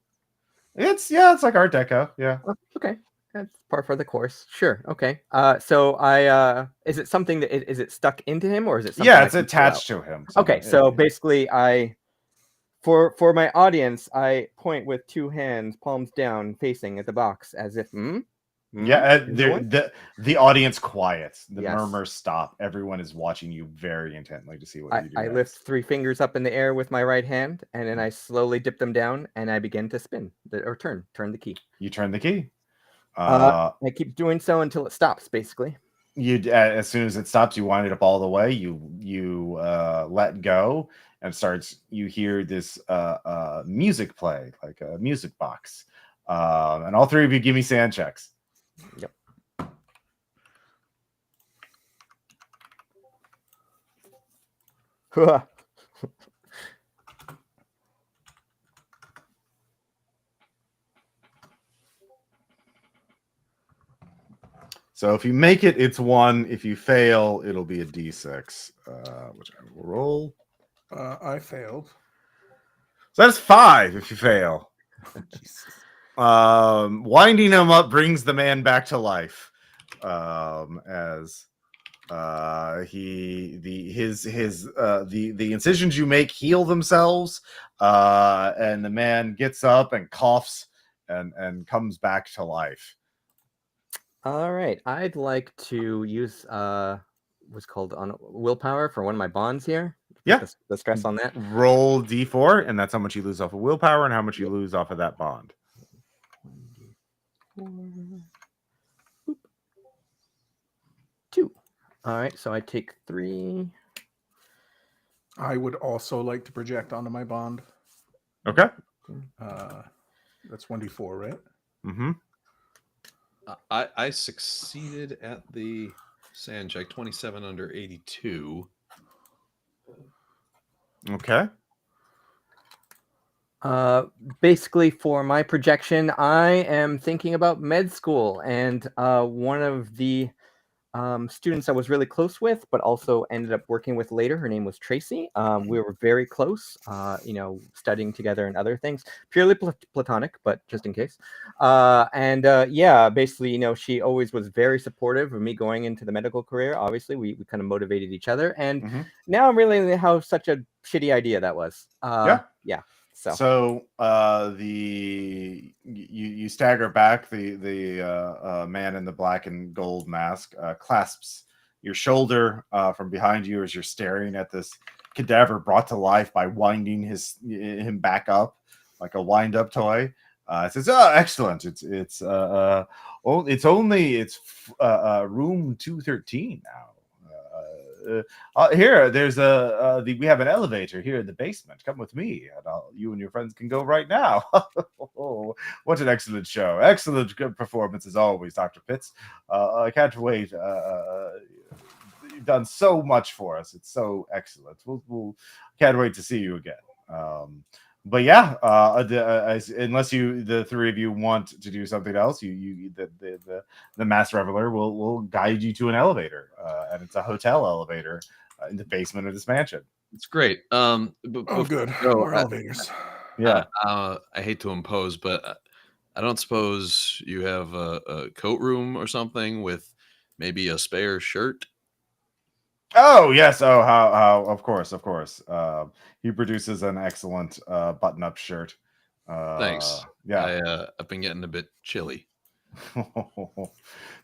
It's like Art Deco. Yeah. Oh, okay. That's par for the course. Sure. Okay. So is it something that is it stuck into him, or is it something Yeah, I it's can pull attached out? to him. Okay. So basically, for my audience, I point with two hands, palms down, facing at the box, as if yeah, no one? the audience quiets. The Yes. murmurs stop. Everyone is watching you very intently to see what you do. I lift 3 fingers up in the air with my right hand, and then I slowly dip them down, and I begin to spin or turn the key. You turn the key. I keep doing so until it stops, basically. You as soon as it stops, you wind it up all the way. You let go, and starts. You hear this music play, like a music box. And all three of you give me sand checks. Yep. So if you make it, it's 1. If you fail, it'll be a d6, which I will roll. I failed. So that's 5 if you fail. Jesus. Winding him up brings the man back to life. As the incisions you make heal themselves, and the man gets up and coughs and comes back to life. All right, I'd like to use what's called on willpower for one of my bonds here. Yeah, the stress on that. Roll d4, and that's how much you lose off of willpower and how much you lose off of that bond. 2. All right, so I take 3. I would also like to project onto my bond. Okay. That's 1d4, right? Mm-hmm. I succeeded at the sand check, 27 under 82. Okay. Basically, for my projection, I am thinking about med school, and one of the students I was really close with, but also ended up working with later. Her name was Tracy. We were very close, studying together and other things, purely platonic, but just in case. Basically, she always was very supportive of me going into the medical career. Obviously, we kind of motivated each other, and now I'm realizing how such a shitty idea that was. Yeah. So you stagger back. The man in the black and gold mask clasps your shoulder from behind you as you're staring at this cadaver brought to life by winding him back up like a wind-up toy. It says, "Oh, excellent! It's room 213 now." Here, there's we have an elevator here in the basement. Come with me, and you and your friends can go right now. Oh, what an excellent show! Excellent, good performance as always, Dr. Pitts. I can't wait. You've done so much for us. It's so excellent. We'll can't wait to see you again. But yeah, unless the three of you want to do something else, the mass reveler will guide you to an elevator, and it's a hotel elevator in the basement of this mansion. It's great. Good. More elevators. Yeah. I hate to impose, but I don't suppose you have a coat room or something with maybe a spare shirt. Oh yes. Oh, how of course. He produces an excellent button-up shirt. Thanks. Yeah. I've been getting a bit chilly.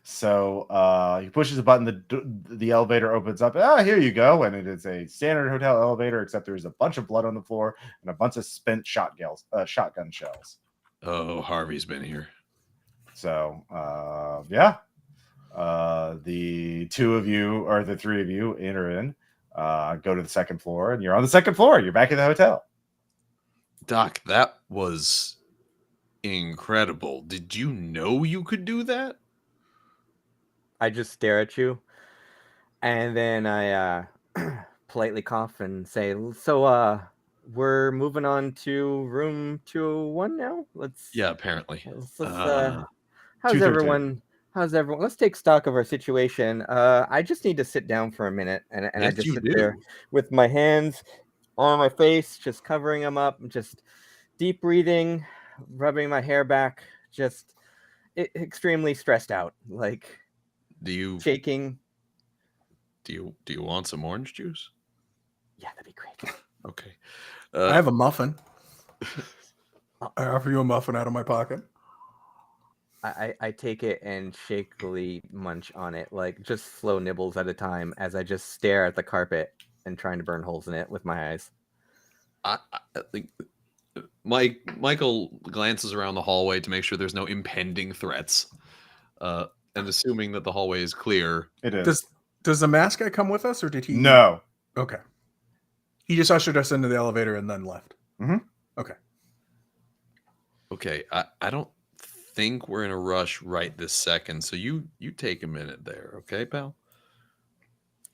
So he pushes a button. The elevator opens up. Here you go. And it is a standard hotel elevator, except there's a bunch of blood on the floor and a bunch of spent shotgun shells. Oh, Harvey's been here. So yeah. The two of you or the three of you enter in, go to the second floor, and you're on the second floor. You're back at the hotel. Doc, that was incredible. Did you know you could do that? I just stare at you, and then I politely cough and say, "So, we're moving on to room 201 now. Yeah, apparently. How's everyone How's everyone? Let's take stock of our situation. I just need to sit down for a minute, and I Yes, just you sit do. there with my hands on my face, just covering them up, just deep breathing, rubbing my hair back, just extremely stressed out, like Do you shaking. do you want some orange juice? Yeah, that'd be great. Okay. I have a muffin. I offer you a muffin out of my pocket. I take it and shakily munch on it, like just slow nibbles at a time, as I just stare at the carpet and trying to burn holes in it with my eyes. I think Michael glances around the hallway to make sure there's no impending threats, and assuming that the hallway is clear. It is. Does the mask guy come with us, or did he? No. Okay. He just ushered us into the elevator and then left. Mm-hmm. Okay. Okay, I don't think we're in a rush right this second, so you take a minute there, okay, pal?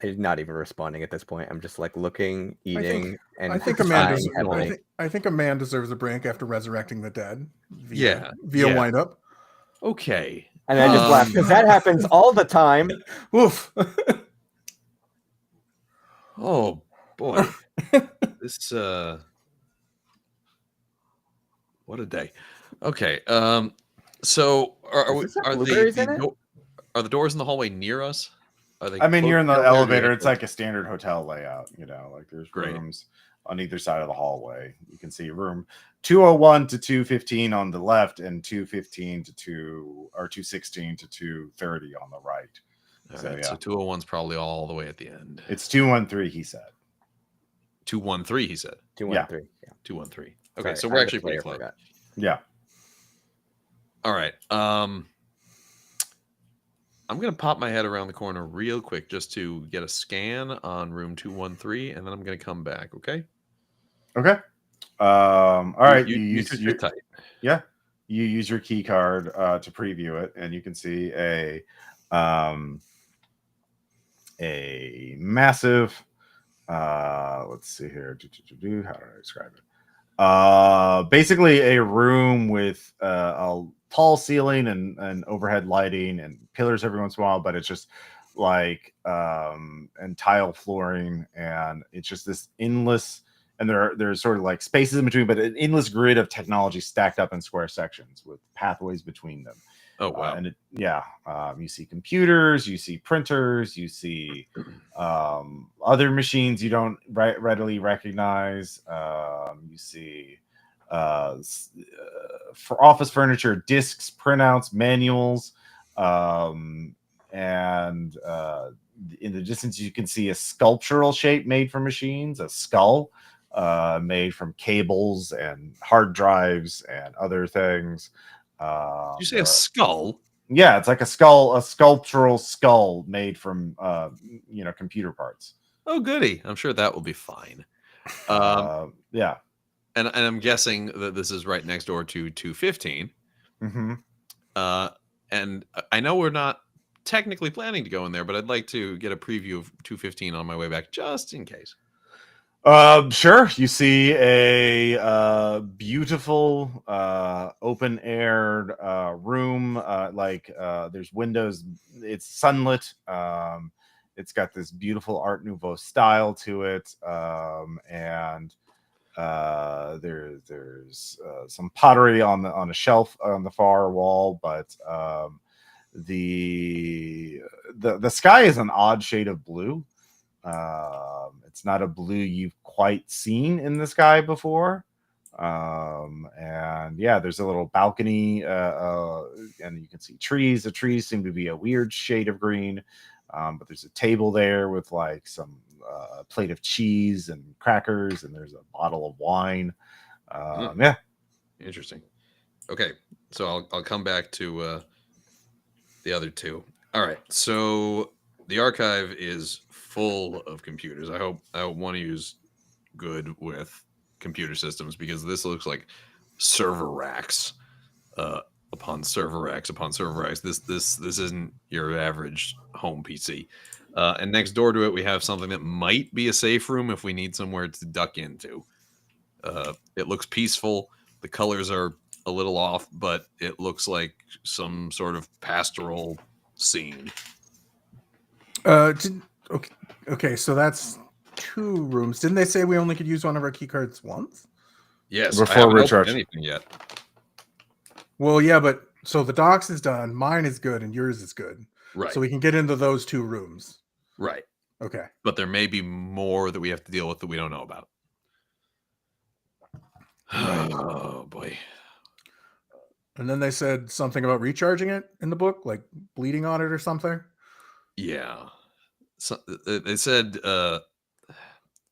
I'm not even responding at this point. I'm just like looking, eating, and I think a man sighing heavily. I think a man deserves a break after resurrecting the dead. Yeah. Via wind-up. Okay. And I just laugh because that happens all the time. Woof. Oh boy. This what a day. Okay. So are the doors in the hallway near us? Are they? I mean, you're in the closed down there, or do elevator. they It's close? like a standard hotel layout. You know, like there's Great. rooms on either side of the hallway. You can see room 201 to 215 on the left, and 215 to 216 to 230 on the right. All So, right, yeah. so 201's probably all the way at the end. It's 213. He said. 213. He said. 213. Yeah. 213. Okay, Sorry, so I we're had actually to play pretty or close. forgot. Yeah. All right. I'm gonna pop my head around the corner real quick just to get a scan on room 213, and then I'm gonna come back. Okay. Okay. All right. You use sit your tight. Yeah. You use your key card to preview it, and you can see a massive. Let's see here. How do I describe it? Basically a room with a tall ceiling and overhead lighting and pillars every once in a while, but it's just like and tile flooring, and it's just this endless, and there's sort of like spaces in between, but an endless grid of technology stacked up in square sections with pathways between them. Oh wow. You see computers, you see printers, you see other machines you don't readily recognize. You see for office furniture, discs, printouts, manuals, and in the distance you can see a sculptural shape made from machines, a skull made from cables and hard drives and other things. Did you say a skull? Yeah, it's like a skull, a sculptural skull made from computer parts. Oh, goody! I'm sure that will be fine. Yeah, and I'm guessing that this is right next door to 215. Mm-hmm. And I know we're not technically planning to go in there, but I'd like to get a preview of 215 on my way back, just in case. Sure. You see a beautiful open-aired room. There's windows. It's sunlit. It's got this beautiful Art Nouveau style to it, and there's some pottery on a shelf on the far wall, but the sky is an odd shade of blue. It's not a blue you've quite seen in the sky before. And yeah, there's a little balcony, and you can see trees. The trees seem to be a weird shade of green, but there's a table there with like some plate of cheese and crackers, and there's a bottle of wine. Yeah, interesting. Okay, so I'll come back to the other two. All right, so the archive is full of computers. I hope one of you is good with computer systems, because this looks like server racks upon server racks upon server racks. This isn't your average home PC. And next door to it, we have something that might be a safe room if we need somewhere to duck into. It looks peaceful. The colors are a little off, but it looks like some sort of pastoral scene. Okay, so that's 2 rooms. Didn't they say we only could use one of our key cards once? Yes, Before I haven't recharge. opened anything yet. Well, yeah, but so the docks is done. Mine is good, and yours is good. Right. So we can get into those 2 rooms. Right. Okay. But there may be more that we have to deal with that we don't know about. Oh boy. And then they said something about recharging it in the book, like bleeding on it or something. Yeah. So they said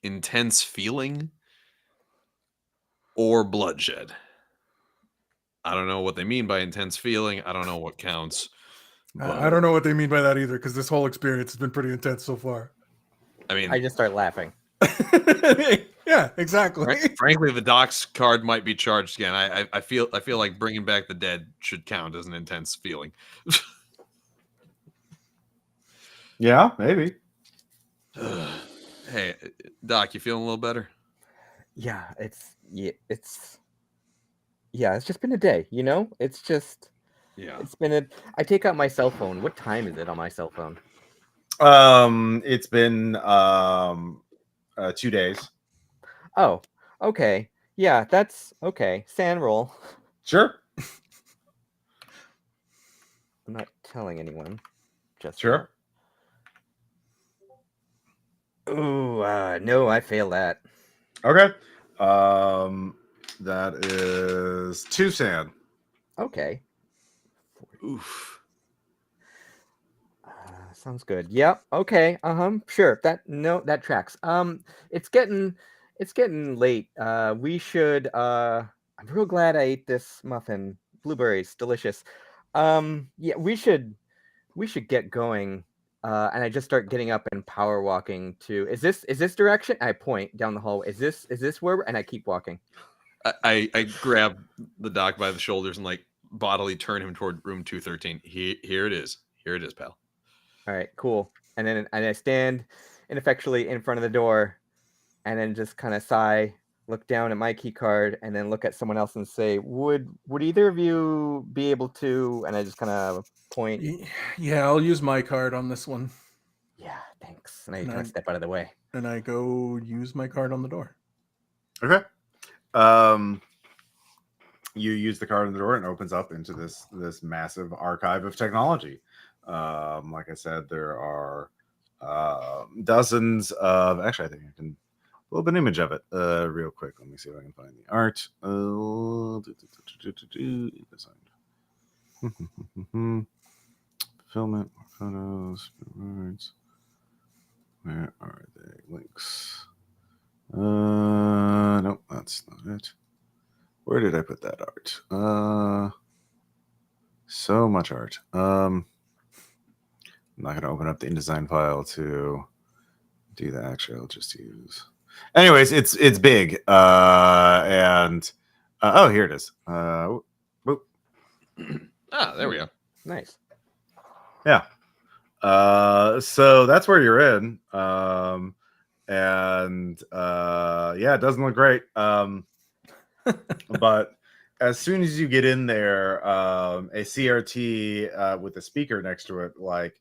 intense feeling or bloodshed. I don't know what they mean by intense feeling. I don't know what counts. I don't know what they mean by that either, because this whole experience has been pretty intense so far. I mean, I just start laughing. Yeah, exactly. frankly, the docs card might be charged again. I feel like bringing back the dead should count as an intense feeling. Yeah, maybe. Hey, Doc, you feeling a little better? Yeah, it's just been a day, you know? It's just Yeah. it's been I take out my cell phone. What time is it on my cell phone? It's been 2 days. Oh, okay. Yeah, that's okay. Sand roll. Sure. I'm not telling anyone. Just Sure. Ooh, no, I fail that. Okay. That is 2 sand. Okay. Oof. Sounds good. Yep. Okay. Sure. That tracks. It's getting late. We should. I'm real glad I ate this muffin. Blueberries, delicious. Yeah, we should get going. And I just start getting up and power walking to. Is this direction? I point down the hallway. Is this where? And I keep walking. I grab the Doc by the shoulders and like bodily turn him toward room 213. Here it is. Here it is, pal. All right, cool. And I stand ineffectually in front of the door, and then just kind of sigh, look down at my key card, and then look at someone else and say, "Would either of you be able to?" And I just kind of point. Yeah, I'll use my card on this one. Yeah, thanks. And I kind of step out of the way. And I go use my card on the door. Okay. You use the card on the door and it opens up into this massive archive of technology. Like I said, there are dozens of. Actually, I think I can pull up an image of it real quick. Let me see if I can find the art. Fulfillment, photos, words. Where are they? Links. Nope, that's not it. Where did I put that art? So much art. I'm not going to open up the InDesign file to do that. Actually, I'll just use. Anyways, it's big. And oh, here it is. Whoop. There we go. Nice. Yeah. So that's where you're in. And yeah, it doesn't look great. But as soon as you get in there, a CRT with a speaker next to it, like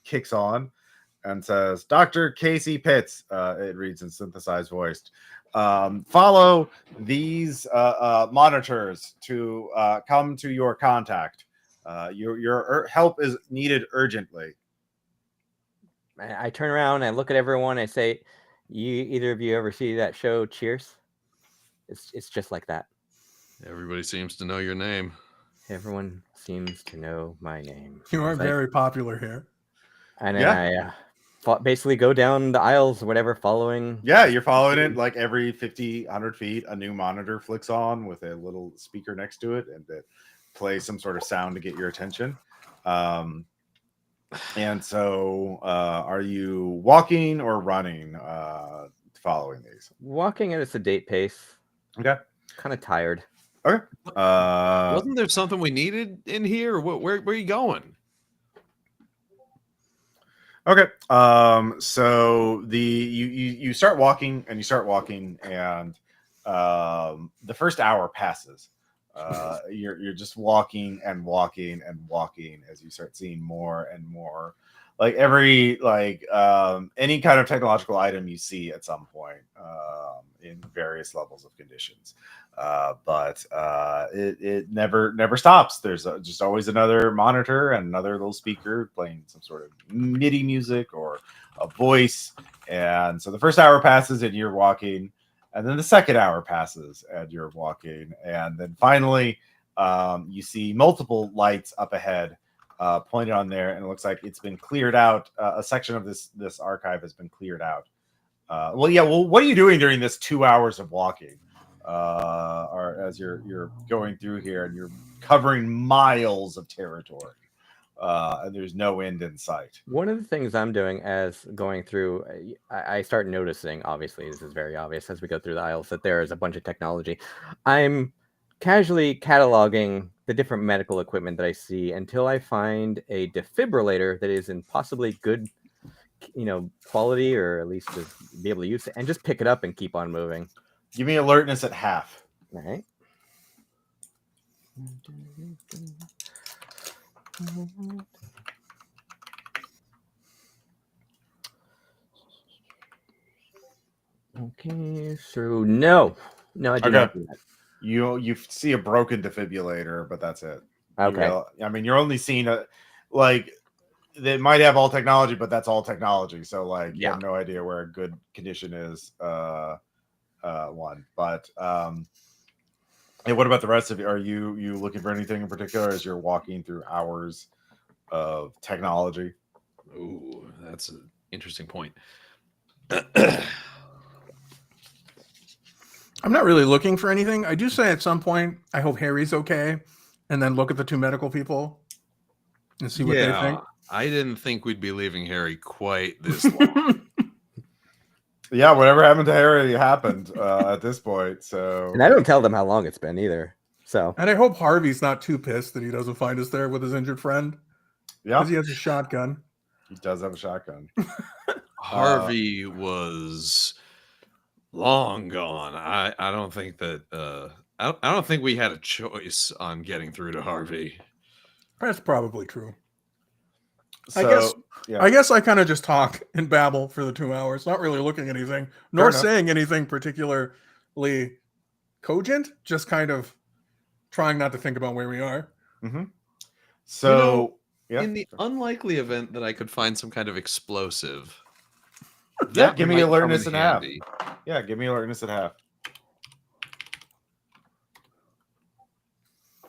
kicks on and says, "Dr. Casey Pitts," it reads in synthesized voice. Follow these monitors to come to your contact. Your help is needed urgently. I turn around, I look at everyone, I say, either of you ever see that show Cheers? It's just like that. Everybody seems to know your name. Everyone seems to know my name. You are very popular here. And then I basically go down the aisles or whatever, following. Yeah, you're following it. Like every 50, 100 feet, a new monitor flicks on with a little speaker next to it, and it plays some sort of sound to get your attention. And so, are you walking or running following these? Walking at a sedate pace. Okay. Kind of tired. Okay. Wasn't there something we needed in here? Where are you going? Okay. So you start walking and the first hour passes. You're just walking and walking and walking as you start seeing more and more, like every any kind of technological item you see at some point in various levels of conditions. But it never stops. There's just always another monitor and another little speaker playing some sort of MIDI music or a voice. And so the first hour passes and you're walking, and then the second hour passes and you're walking, and then finally you see multiple lights up ahead pointed on there, and it looks like it's been cleared out. A section of this archive has been cleared out. Well, what are you doing during this 2 hours of walking? Or as you're going through here and you're covering miles of territory, and there's no end in sight. One of the things I'm doing as going through, I start noticing, obviously this is very obvious as we go through the aisles, that there is a bunch of technology. I'm casually cataloging the different medical equipment that I see until I find a defibrillator that is in possibly good quality, or at least just be able to use it, and just pick it up and keep on moving. Give me alertness at half. All right. Okay, so no, I do not do that. You see a broken defibrillator, but that's it. Okay. You're only seeing they might have all technology, but that's all technology. So you have no idea where a good condition is. One, but hey, what about the rest of you? Are you looking for anything in particular as you're walking through hours of technology? Ooh, that's an interesting point. I'm not really looking for anything. I do say at some point, I hope Harry's okay, and then look at the two medical people and see what they think. I didn't think we'd be leaving Harry quite this long. Yeah, whatever happened to Harry happened at this point. So, and I don't tell them how long it's been either. So, and I hope Harvey's not too pissed that he doesn't find us there with his injured friend. Yeah, because he has a shotgun. He does have a shotgun. Harvey was long gone. I don't think that I don't think we had a choice on getting through to Harvey. That's probably true. So, I guess I kind of just talk and babble for the 2 hours, not really looking at anything, nor saying anything particularly cogent, just kind of trying not to think about where we are. Mm-hmm. So, in the unlikely event that I could find some kind of explosive, give me alertness at half. Yeah, give me alertness at half.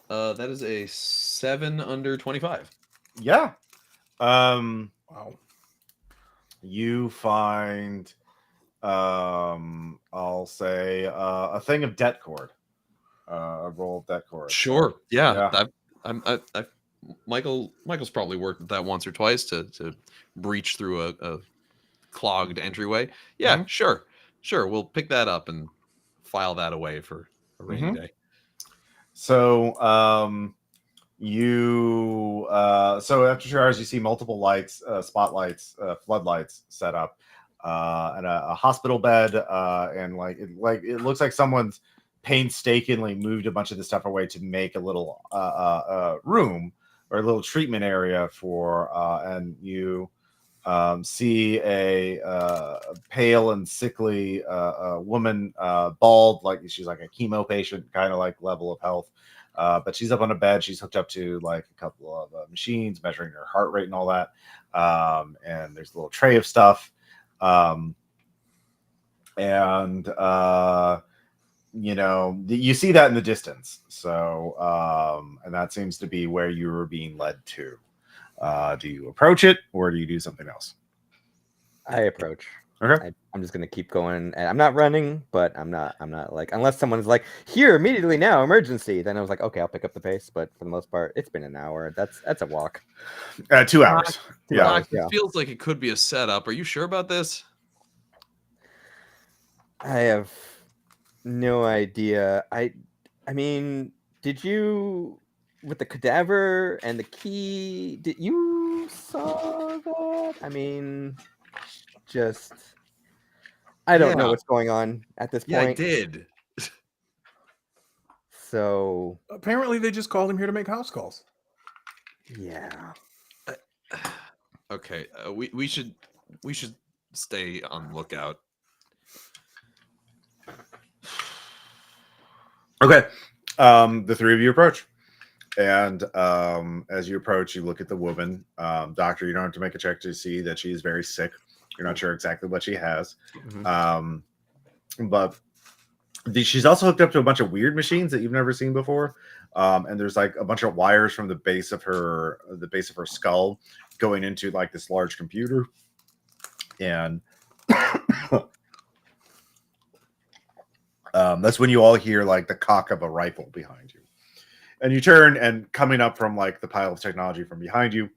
That is a 7 under 25. Yeah. Wow. You find, I'll say, a thing of debt cord. A roll of debt cord. Sure. Yeah. Michael's probably worked with that once or twice to breach through a clogged entryway. Yeah. Mm-hmm. Sure. We'll pick that up and file that away for a rainy day. So, so after 2 hours, you see multiple lights, spotlights, floodlights set up, and a hospital bed, and it looks like someone's painstakingly moved a bunch of the stuff away to make a little room or a little treatment area for, and you see a pale and sickly woman, bald, like she's like a chemo patient kind of like level of health. But she's up on a bed. She's hooked up to like a couple of machines measuring her heart rate and all that. And there's a little tray of stuff. You see that in the distance. So, and that seems to be where you were being led to. Do you approach it or do you do something else? I approach. Okay. I'm just gonna keep going, and I'm not running, but I'm not like, unless someone's like, here immediately now, emergency. Then I was like, okay, I'll pick up the pace. But for the most part, it's been an hour. That's a walk. 2 hours. Yeah. It feels like it could be a setup. Are you sure about this? I have no idea. I mean, did you, with the cadaver and the key, did you saw that? I mean, I don't know what's going on at this point. Yeah, I did. So Apparently, they just called him here to make house calls. yeah. Okay, we should stay on lookout. Okay. The three of you approach. And as you approach, you look at the woman. Doctor, you don't have to make a check to see that she is very sick. You're not sure exactly what she has. But she's also hooked up to a bunch of weird machines that you've never seen before. And there's like a bunch of wires from the base of her skull going into like this large computer. And that's when you all hear like the cock of a rifle behind you. And you turn, and coming up from like the pile of technology from behind you,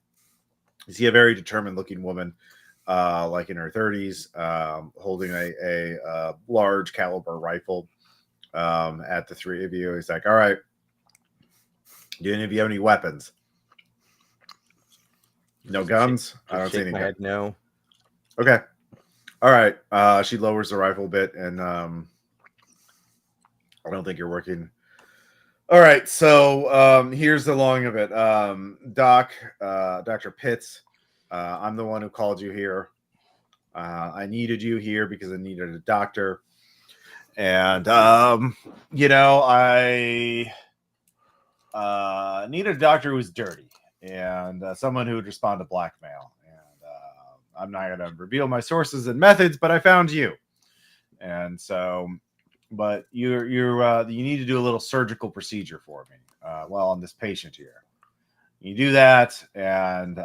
you see a very determined looking woman, like in her 30s, holding a large caliber rifle at the three of you. He's like, all right, do any of you have any weapons? No guns? I don't see any guns. No. Okay. All right. She lowers the rifle a bit, and I don't think you're working. All right, so here's the long of it. Dr. Pitts, I'm the one who called you here. I needed you here because I needed a doctor. And, I needed a doctor who was dirty and someone who would respond to blackmail. And I'm not going to reveal my sources and methods, but I found you. And so... But you need to do a little surgical procedure for me. On this patient here, you do that, and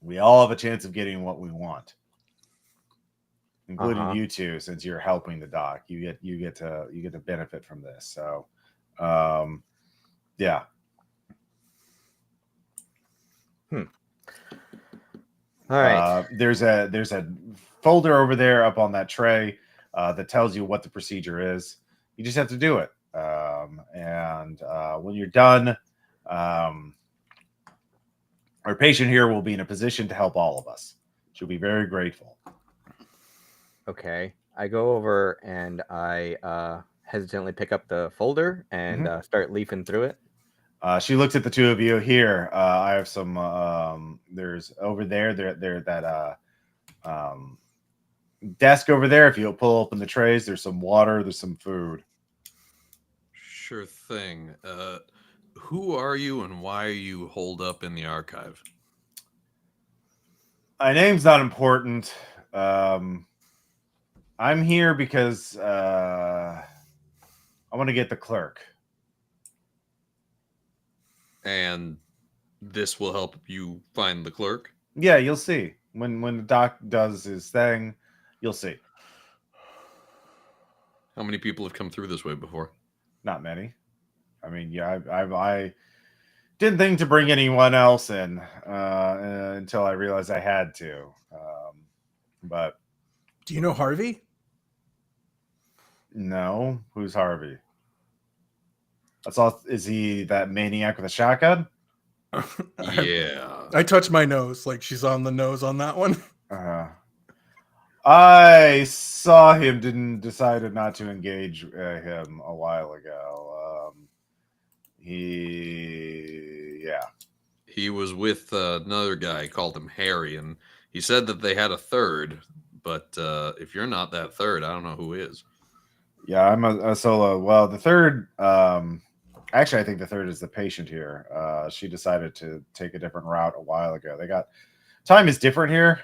we all have a chance of getting what we want, including you two, since you're helping the doc. You get to benefit from this. So, yeah. All right. There's a folder over there up on that tray. That tells you what the procedure is. You just have to do it. And when you're done, our patient here will be in a position to help all of us. She'll be very grateful. Okay. I go over and I hesitantly pick up the folder and start leafing through it. She looks at the two of you. Here, I have some. There's over there that desk over there. If you'll pull open the trays, there's some water, there's some food. Sure thing. Who are you and why are you holed up in the archive? My name's not important. I'm here because I want to get the clerk. And this will help you find the clerk? Yeah, you'll see. When the doc does his thing, you'll see. How many people have come through this way before? Not many. I mean, yeah, I didn't think to bring anyone else in until I realized I had to. But do you know Harvey? No. Who's Harvey? That's all. Is he that maniac with a shotgun? Yeah. I touched my nose, like she's on the nose on that one. I saw him. Decided not to engage him a while ago. He was with another guy, called him Harry, and he said that they had a third. But if you're not that third, I don't know who is. Yeah, I'm a solo. Well, the third. Actually, I think the third is the patient here. She decided to take a different route a while ago. Time is different here.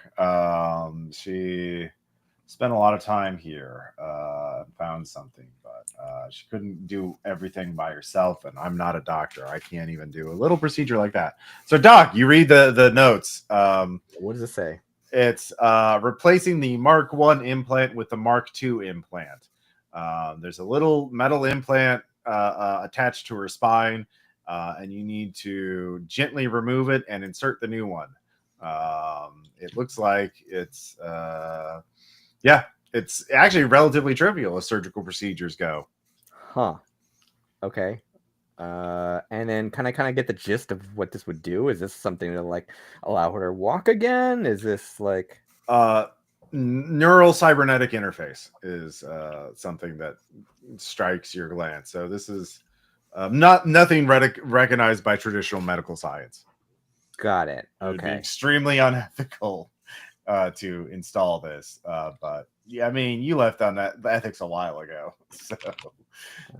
She spent a lot of time here, found something, but she couldn't do everything by herself. And I'm not a doctor. I can't even do a little procedure like that. So, Doc, you read the notes. What does it say? It's replacing the Mark I implant with the Mark II implant. There's a little metal implant attached to her spine, and you need to gently remove it and insert the new one. It looks like it's actually relatively trivial as surgical procedures go. Huh. Okay. And then can I kind of get the gist of what this would do? Is this something to like allow her to walk again? Is this like neural cybernetic interface is something that strikes your glance. So this is nothing recognized by traditional medical science. Got it. It would be Okay. extremely unethical to install this. But yeah, I mean, you left on that the ethics a while ago. So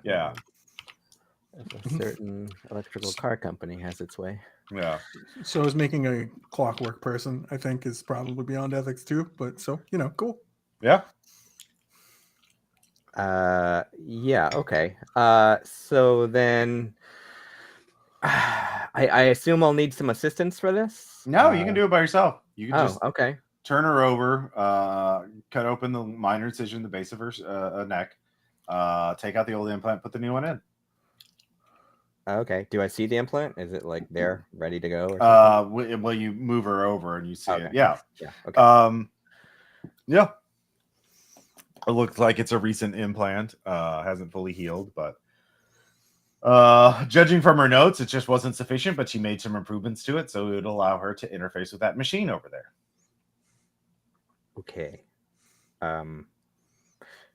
yeah. A certain electrical car company has its way. Yeah. So is making a clockwork person, I think, is probably beyond ethics too. But so, cool. Yeah. Yeah, okay. So then I assume I'll need some assistance for this. No, you can do it by yourself. You can just okay. turn her over, cut open the minor incision, the base of her neck, take out the old implant, put the new one in. Okay. Do I see the implant? Is it like there, ready to go? Or well, you move her over and you see okay. it. Yeah. Yeah. Okay. Yeah. It looks like it's a recent implant. Hasn't fully healed, but judging from her notes, it just wasn't sufficient, but she made some improvements to it, so it would allow her to interface with that machine over there. Okay.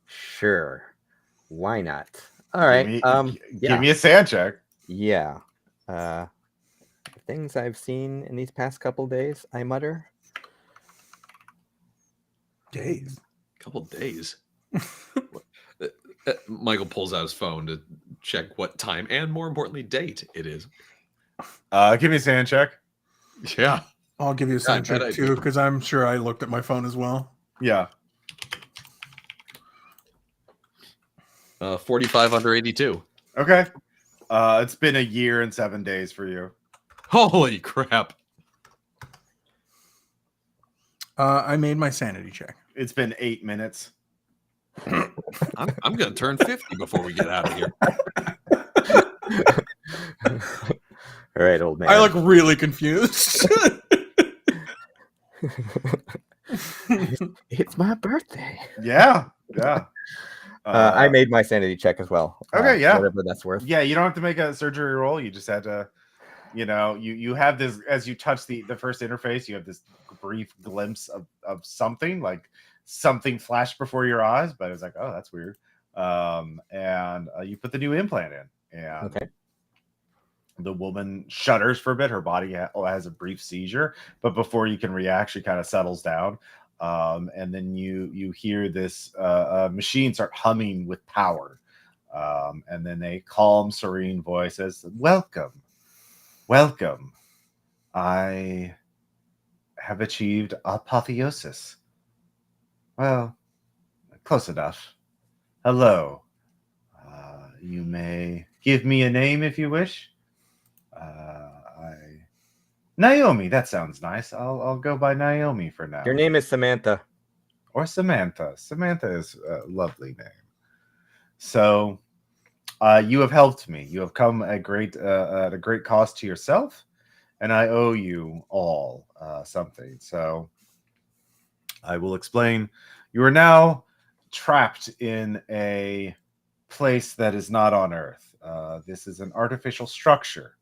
Sure. Why not? All right. Give me a sand check. Yeah. Things I've seen in these past couple days, I mutter. Days. Couple days. Michael pulls out his phone to check what time and, more importantly, date it is. Give me a sand check. Yeah. I'll give you a sand check too, because I'm sure I looked at my phone as well. Yeah. 45 under 82. Okay. It's been a year and 7 days for you. Holy crap. I made my sanity check. It's been 8 minutes. I'm going to turn 50 before we get out of here. All right, old man. I look really confused. It's my birthday. Yeah. Yeah. I made my sanity check as well. Okay, yeah. Whatever that's worth. Yeah, you don't have to make a surgery roll. You just had to, you have this, as you touch the first interface, you have this brief glimpse of something, like something flashed before your eyes, but it's like, oh, that's weird. And you put the new implant in, and Okay. the woman shudders for a bit. Her body has a brief seizure, but before you can react, she kind of settles down. And then you hear this machine start humming with power. And then a calm, serene voice says, welcome. I have achieved apotheosis. Well, close enough. Hello. You may give me a name if you wish. Naomi, that sounds nice. I'll go by Naomi for now. Your name is Samantha. Or Samantha. Samantha is a lovely name. So you have helped me. You have come at a great cost to yourself, and I owe you all something. So I will explain. You are now trapped in a place that is not on Earth. This is an artificial structure.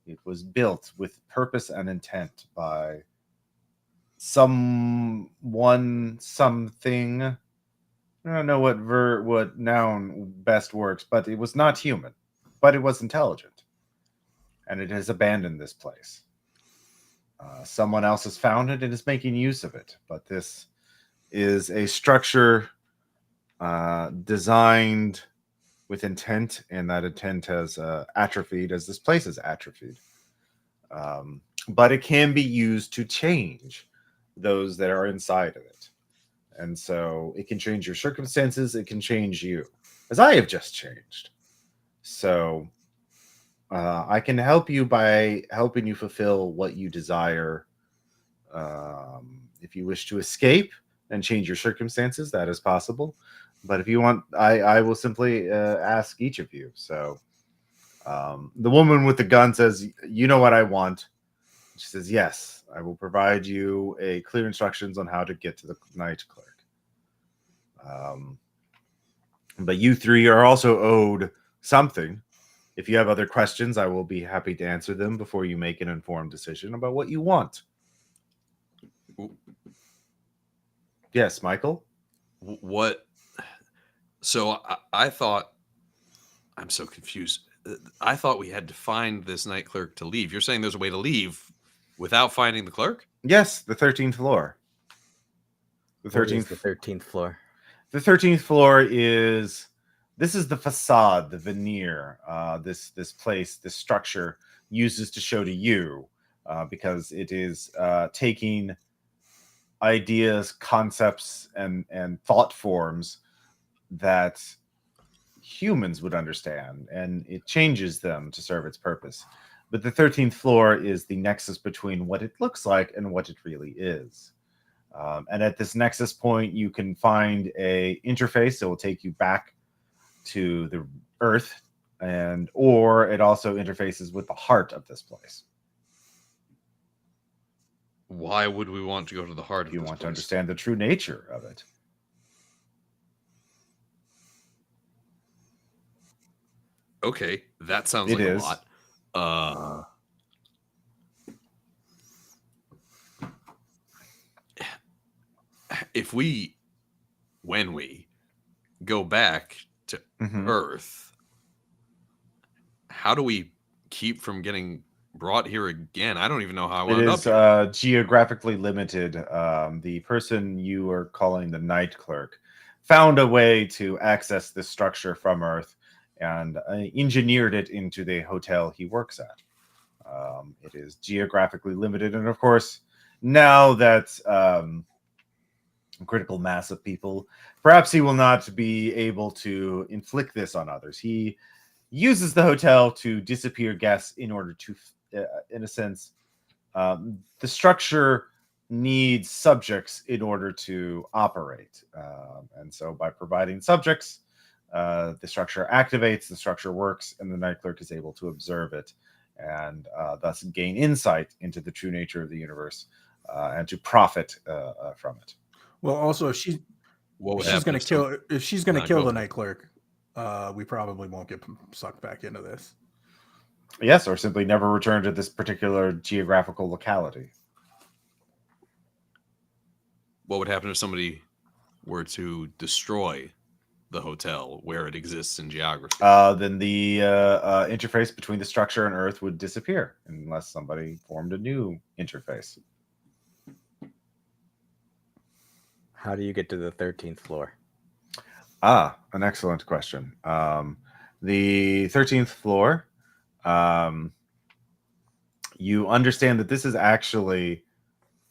It was built with purpose and intent by something. I don't know what noun best works, but it was not human, but it was intelligent, and it has abandoned this place. Someone else has found it and is making use of it, but this is a structure designed with intent, and that intent has atrophied as this place is atrophied. But it can be used to change those that are inside of it. And so it can change your circumstances. It can change you, as I have just changed. So I can help you by helping you fulfill what you desire. If you wish to escape and change your circumstances, that is possible. But if you want, I will simply ask each of you. So the woman with the gun says, you know what I want. She says, yes, I will provide you clear instructions on how to get to the Night Clerk. But you three are also owed something. If you have other questions, I will be happy to answer them before you make an informed decision about what you want. Yes, Michael. What? So I thought, I'm so confused. I thought we had to find this night clerk to leave. You're saying there's a way to leave without finding the clerk? Yes, the 13th floor. The What is 13th. the 13th floor? The 13th floor is. This is the facade, the veneer. This place, this structure uses to show to you, because it is taking ideas, concepts, and thought forms that humans would understand, and it changes them to serve its purpose. But the 13th floor is the nexus between what it looks like and what it really is. And at this nexus point, you can find a interface that will take you back to the Earth, or it also interfaces with the heart of this place. Why would we want to go to the heart of You this want to place? understand the true nature of it. Okay, that sounds It like is. a lot. When we go back to Earth, how do we keep from getting brought here again? I don't even know how I wound up here. It is geographically limited. The person you are calling the Night Clerk found a way to access this structure from Earth and engineered it into the hotel he works at. It is geographically limited, and of course, now that critical mass of people, perhaps he will not be able to inflict this on others. He uses the hotel to disappear guests in order to, in a sense, the structure needs subjects in order to operate. And so by providing subjects, the structure activates, the structure works, and the Night Clerk is able to observe it and thus gain insight into the true nature of the universe and to profit from it. Well, also, if she's going to kill the Night Clerk, we probably won't get sucked back into this. Yes, or simply never return to this particular geographical locality. What would happen if somebody were to destroy the hotel where it exists in geography? Then the interface between the structure and Earth would disappear unless somebody formed a new interface. How do you get to the 13th floor? An excellent question. The 13th floor, you understand that this is actually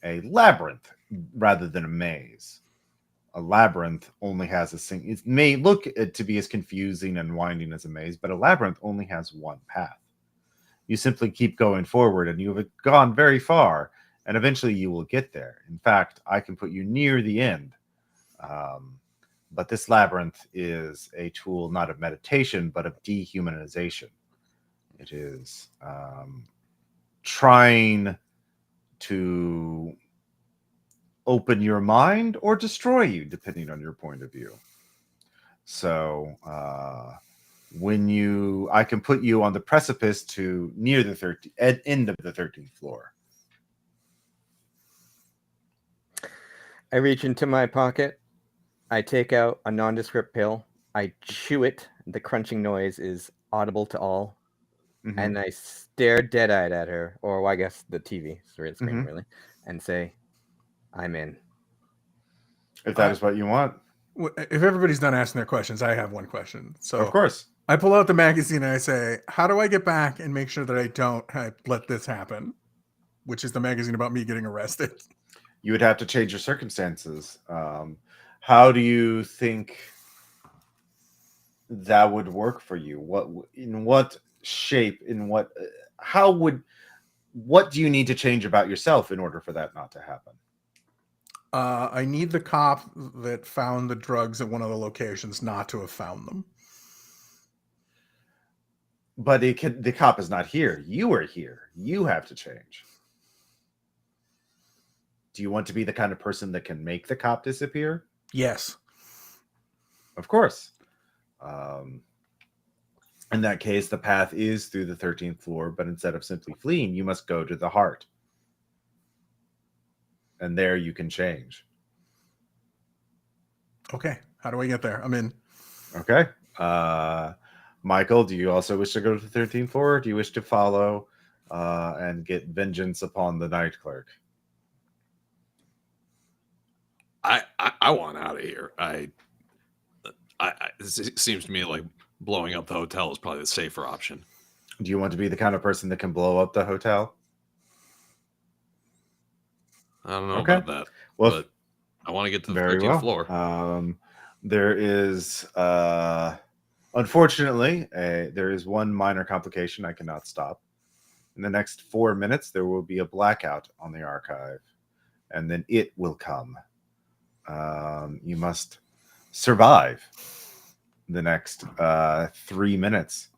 a labyrinth rather than a maze. A labyrinth only has a single. It may look to be as confusing and winding as a maze, but a labyrinth only has one path. You simply keep going forward, and you have gone very far, and eventually you will get there. In fact, I can put you near the end. But this labyrinth is a tool not of meditation, but of dehumanization. It is trying to open your mind or destroy you, depending on your point of view. So I can put you on the precipice to near the end of the 13th floor. I reach into my pocket. I take out a nondescript pill. I chew it. The crunching noise is audible to all. And I stare dead-eyed at her, or I guess the TV screen, really, and say, I'm in. If that is what you want. If everybody's done asking their questions, I have one question. So, of course, I pull out the magazine and I say, how do I get back and make sure that I don't let this happen? Which is the magazine about me getting arrested. You would have to change your circumstances. How do you think that would work for you? What shape? What do you need to change about yourself in order for that not to happen? I need the cop that found the drugs at one of the locations not to have found them. But the cop is not here. You are here. You have to change. Do you want to be the kind of person that can make the cop disappear? Yes. Of course. In that case, the path is through the 13th floor, but instead of simply fleeing, you must go to the heart. And there you can change. Okay, how do I get there? I'm in. Okay. Michael, do you also wish to go to the 13th floor? Or do you wish to follow and get vengeance upon the Night Clerk? I want out of here. It seems to me like blowing up the hotel is probably the safer option. Do you want to be the kind of person that can blow up the hotel? I don't know Okay. about that, Well, but I want to get to the very 13th well. floor. There is, unfortunately, there is one minor complication I cannot stop. In the next 4 minutes, there will be a blackout on the archive, and then it will come. You must survive the next 3 minutes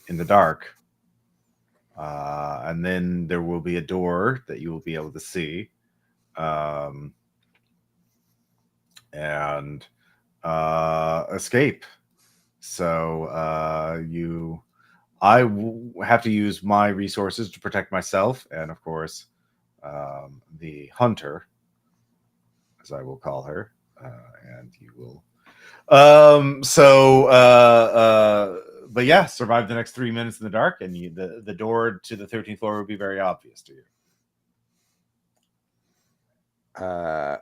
in the dark. And then there will be a door that you will be able to see. And escape. So I have to use my resources to protect myself, and of course, the hunter, as I will call her, and you will. But yeah, survive the next 3 minutes in the dark, and the door to the 13th floor will be very obvious to you.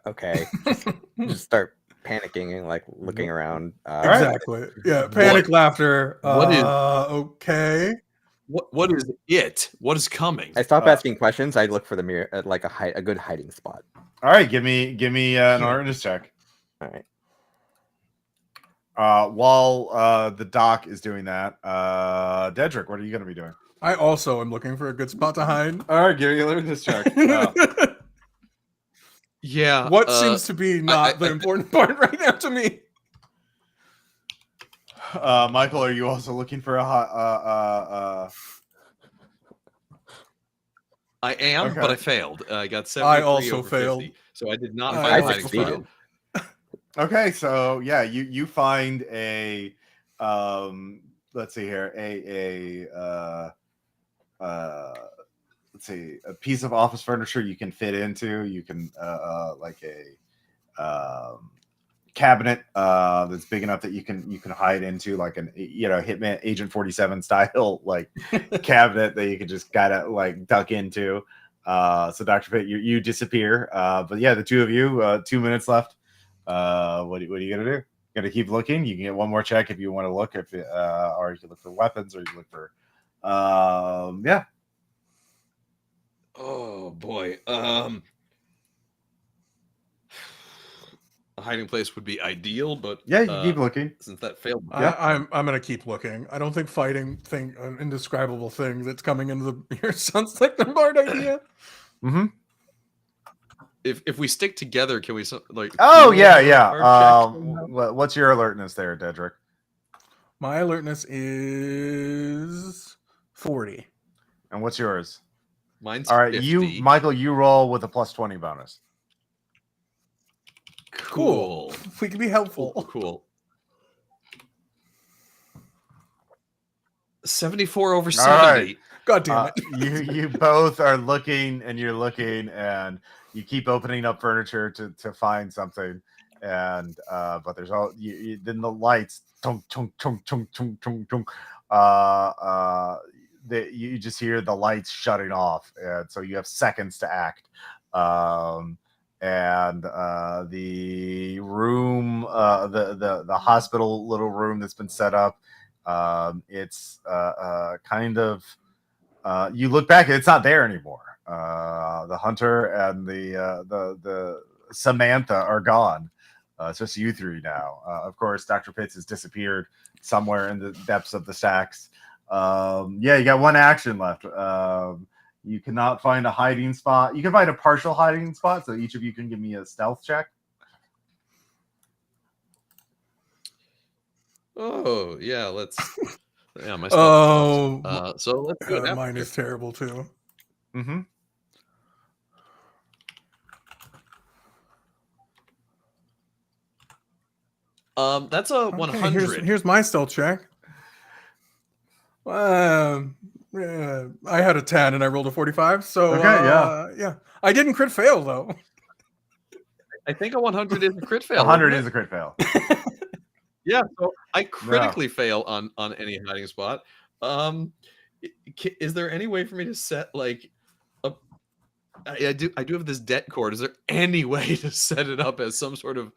Okay. Just start panicking and like looking around. Exactly. Yeah. Panic laughter. What is- Okay. What is it? What is coming? I stop asking questions. I look for the mirror at like a good hiding spot. All right, give me an awareness check. All right. While the doc is doing that, Dedrick, what are you going to be doing? I also am looking for a good spot to hide. All right, give me a awareness check. Yeah. What seems to be not the important part right now to me? Michael, are you also looking for a I am, Okay. but I failed. I got 73 I also over failed. 50, so I did not I find a hiding succeeded. spot. Okay, so yeah, you find a let's see here, let's see, a piece of office furniture you can fit into. You can like a cabinet that's big enough that you can hide into, like an Hitman Agent 47 style like cabinet that you can just gotta like duck into. So Dr. Pitt, you disappear. But yeah, the two of you, 2 minutes left. What are you gonna do? Gonna keep looking. You can get one more check if you want to look, or you can look for weapons, or you can look for yeah. Oh boy. A hiding place would be ideal, but Yeah, you keep looking. since that failed, I'm gonna keep looking. I don't think fighting an indescribable thing that's coming into the here sounds like the bard idea. Mm-hmm. if we stick together, can we like? Oh do yeah, our yeah. check? What's your alertness there, Dedrick? My alertness is 40. And what's yours? Mine's All right, 50. Michael, you roll with a +20 bonus. Cool. If we can be helpful. Cool. 74 over All 70. God damn it. You both are looking, and you're looking, and you keep opening up furniture to find something, and but there's then the lights tunk tunk tunk tunk tunk tunk tunk. You just hear the lights shutting off, and so you have seconds to act. And the room, the hospital little room that's been set up, it's kind of you look back and it's not there anymore. The hunter and the Samantha are gone. It's just you three now. Of course, Dr. Pitts has disappeared somewhere in the depths of the stacks. Yeah, you got one action left. You cannot find a hiding spot. You can find a partial hiding spot, so each of you can give me a stealth check. Oh yeah, let's. Yeah, my Oh, stuff. So let's do it. mine is terrible too. Mm-hmm. That's a 100. Here's my stealth check. Yeah, I had a 10 and I rolled a 45. So Okay, yeah. yeah. I didn't crit fail though. I think a 100 is a crit fail. 100 isn't is a crit fail. Yeah, so I critically fail on any hiding spot. Is there any way for me to set like a? I do have this debt cord. Is there any way to set it up as some sort of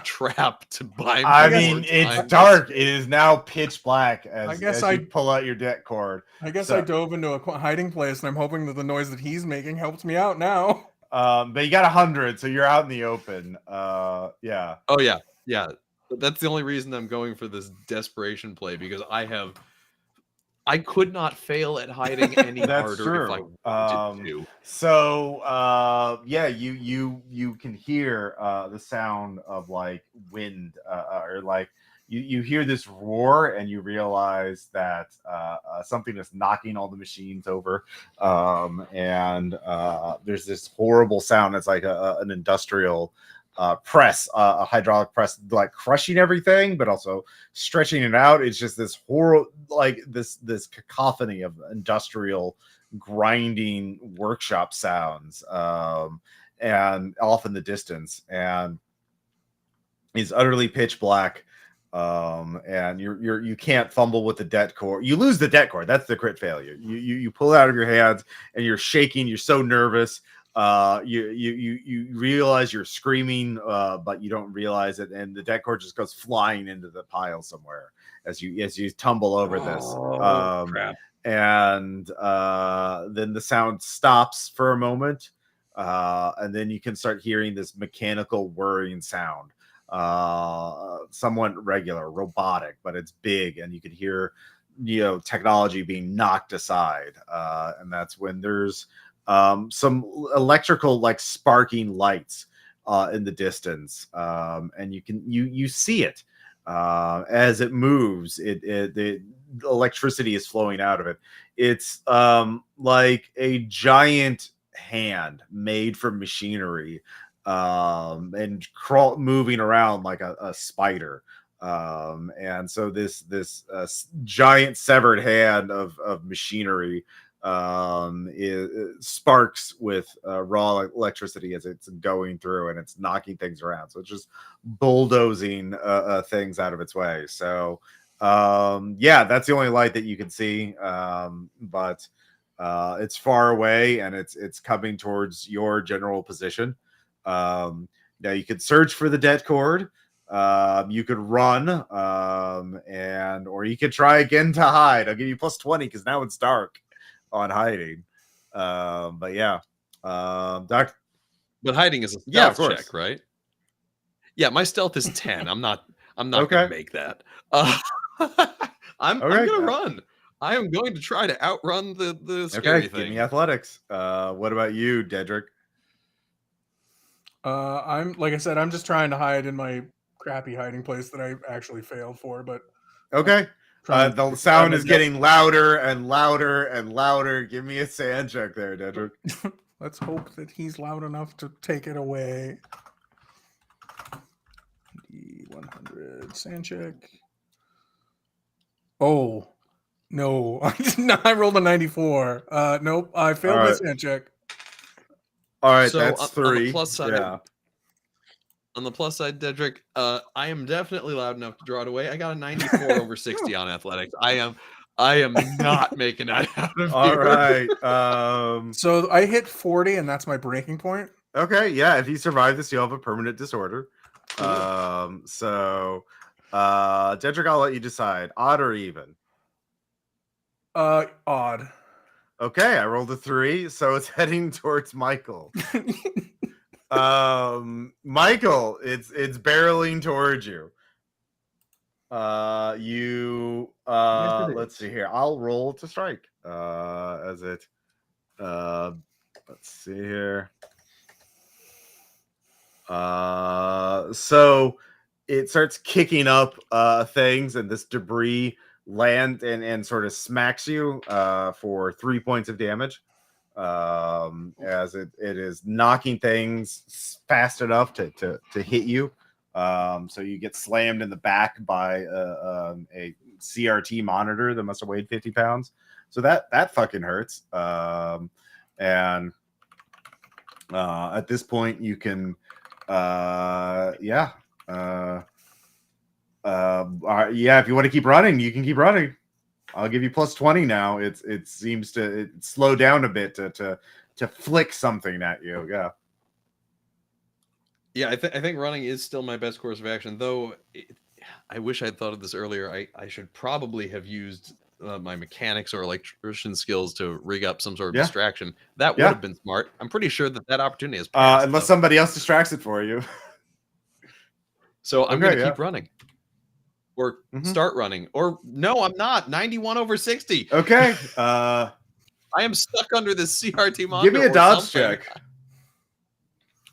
trap to buy me? I mean, it's dark. It is now pitch black as you pull out your debt cord. I guess I dove into a hiding place, and I'm hoping that the noise that he's making helps me out now. But you got 100, so you're out in the open. Yeah. Oh yeah. That's the only reason I'm going for this desperation play, because I could not fail at hiding any harder if I wanted to. So yeah, you can hear the sound of like wind, or like you hear this roar, and you realize that something is knocking all the machines over, and there's this horrible sound. It's like an industrial press, a hydraulic press, like crushing everything, but also stretching it out. It's just this horrible, like this cacophony of industrial grinding workshop sounds, and off in the distance, and it's utterly pitch black. And you can't fumble with the debt cord. You lose the debt cord. That's the crit failure. You pull it out of your hands, and you're shaking. You're so nervous. You realize you're screaming, but you don't realize it, and the debt cord just goes flying into the pile somewhere as you tumble over this. Crap. And then the sound stops for a moment, and then you can start hearing this mechanical whirring sound, somewhat regular, robotic, but it's big, and you can hear technology being knocked aside, and that's when there's some electrical, like sparking lights in the distance, and you see it as it moves. The electricity is flowing out of it. It's like a giant hand made from machinery, and moving around like a spider. And so this giant severed hand of machinery sparks with raw electricity as it's going through, and it's knocking things around. So it's just bulldozing things out of its way. So yeah, that's the only light that you can see, but it's far away, and it's coming towards your general position. Now you could search for the debt cord. You could run, or you could try again to hide. I'll give you +20 because now it's dark on hiding. But yeah, but hiding is a stealth check, right? Yeah, my stealth is 10. I'm not gonna make that. I'm gonna run. I am going to try to outrun the scary thing. Give me athletics. What about you, Dedrick? I'm like I said, I'm just trying to hide in my crappy hiding place that I actually failed for, but okay. The sound is getting louder and louder and louder. Give me a sand check there, Dedrick. Let's hope that he's loud enough to take it away. D100 sand check. Oh no! I rolled a 94. Nope, I failed my sand check. All right, so that's 3. On the plus side, on the plus side, Dedrick, I am definitely loud enough to draw it away. I got a 94 over 60 on athletics. I am not making that out of All here. Right. So I hit 40, and that's my breaking point. Okay, yeah. If you survive this, you'll have a permanent disorder. So Dedrick, I'll let you decide. Odd or even? Odd. Okay, I rolled a 3, so it's heading towards Michael. Michael, it's barreling towards you. Let's see here. I'll roll to strike. As it let's see here. So it starts kicking up things, and this debris land and sort of smacks you for 3 points of damage, as it is knocking things fast enough to hit you. So you get slammed in the back by a CRT monitor that must have weighed 50 pounds. So that fucking hurts. And at this point, you can Yeah. Yeah, if you want to keep running, you can keep running. I'll give you plus 20 now. It seems to slow down a bit to flick something at you. Yeah. Yeah, I think running is still my best course of action, though. I wish I'd thought of this earlier. I should probably have used my mechanics or electrician skills to rig up some sort of distraction. That would have been smart. I'm pretty sure that opportunity has passed. Unless somebody else distracts it for you. So I'm going to keep running. Or start running. Or no, I'm not. 91 over 60. Okay. I am stuck under this CRT monitor. Give me a dodge check.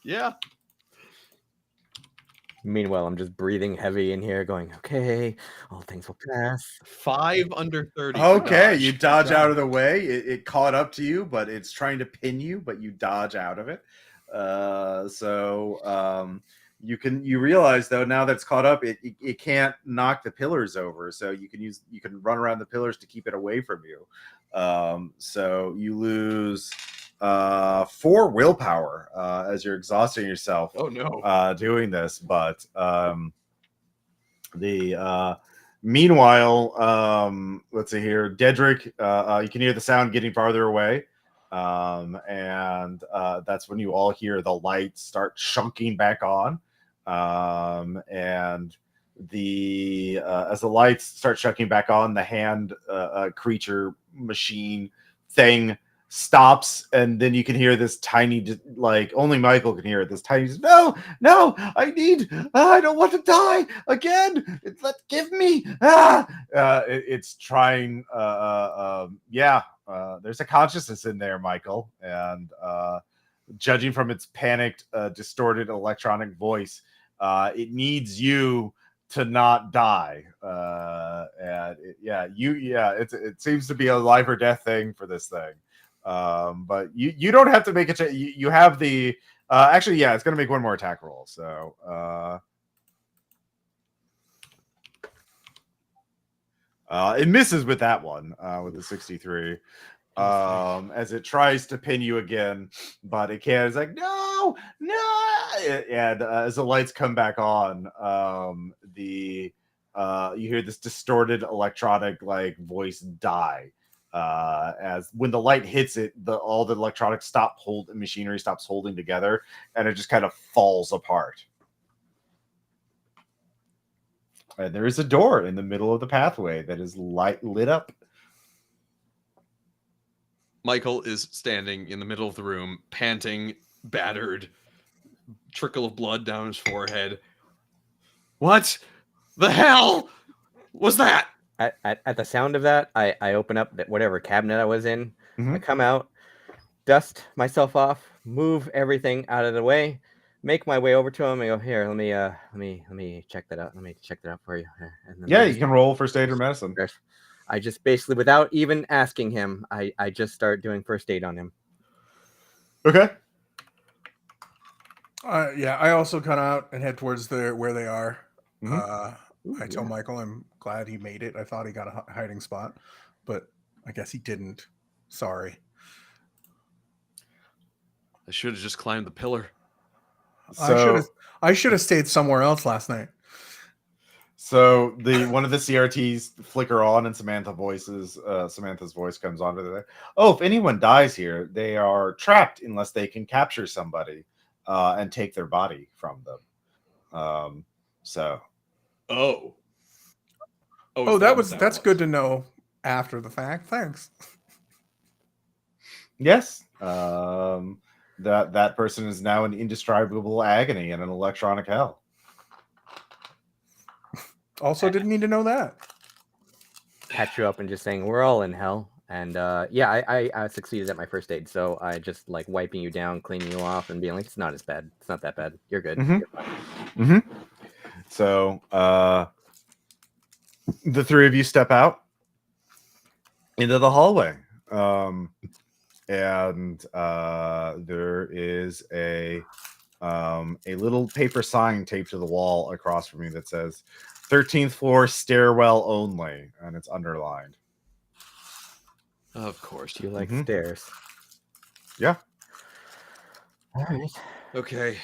Yeah. Meanwhile, I'm just breathing heavy in here, going, okay, all things will pass. 5 under 30. Okay, you dodge out of the way. It caught up to you, but it's trying to pin you, but you dodge out of it. You realize though, now that it's caught up, it can't knock the pillars over. So you can run around the pillars to keep it away from you. So you lose 4 willpower as you're exhausting yourself. Oh no! Doing this, but meanwhile, let's see here, Dedrick, you can hear the sound getting farther away, and that's when you all hear the lights start chunking back on, and as the lights start chunking back on, the hand creature machine thing stops, and then you can hear this tiny, like only Michael can hear it, this tiny, no, I don't want to die again, give me, it's trying, there's a consciousness in there, Michael, and judging from its panicked, distorted electronic voice, it needs you to not die, it seems to be a life or death thing for this thing. But you don't have to make it. You have the actually, yeah, it's gonna make one more attack roll. So it misses with that one, with the 63. As it tries to pin you again, but it can't. It's like no, and as the lights come back on, you hear this distorted electronic like voice die. As when the light hits it, all the electronics machinery stops holding together, and it just kind of falls apart. And there is a door in the middle of the pathway that is lit up. Michael is standing in the middle of the room, panting, battered, trickle of blood down his forehead. What the hell was that? At the sound of that, I open up whatever cabinet I was in. Mm-hmm. I come out, dust myself off, move everything out of the way, make my way over to him, and go, here, let me check that out. Let me check that out for you. And then you can roll first aid or medicine. I just basically, without even asking him, I just start doing first aid on him. Okay. I also cut out and head towards where they are. Mm-hmm. I tell Michael I'm glad he made it. I thought he got a hiding spot, but I guess he didn't. Sorry. I should have just climbed the pillar. I should have stayed somewhere else last night. So one of the CRTs flicker on, and Samantha's voice comes on. If anyone dies here, they are trapped unless they can capture somebody and take their body from them. That's good to know after the fact. Thanks. Yes. That person is now in indescribable agony and an electronic hell. Also, didn't need to know that. Patch you up and just saying we're all in hell. And I succeeded at my first aid, so I just like wiping you down, cleaning you off, and being like, it's not as bad. It's not that bad. You're good. Mm-hmm. You're fine. Mm-hmm. So the three of you step out into the hallway, and there is a little paper sign taped to the wall across from you that says 13th floor stairwell only, and it's underlined. Of course. You like stairs. Yeah. All right. Okay.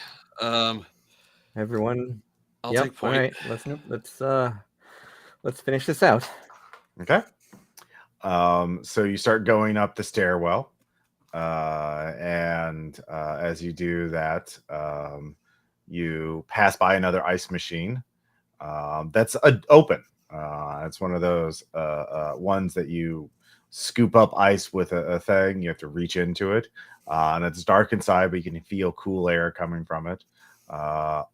Everyone. I'll Yep. take point. All right. Let's finish this out. Okay. So you start going up the stairwell, and as you do that, you pass by another ice machine that's open. It's one of those ones that you scoop up ice with a thing. You have to reach into it, and it's dark inside, but you can feel cool air coming from it. Yeah.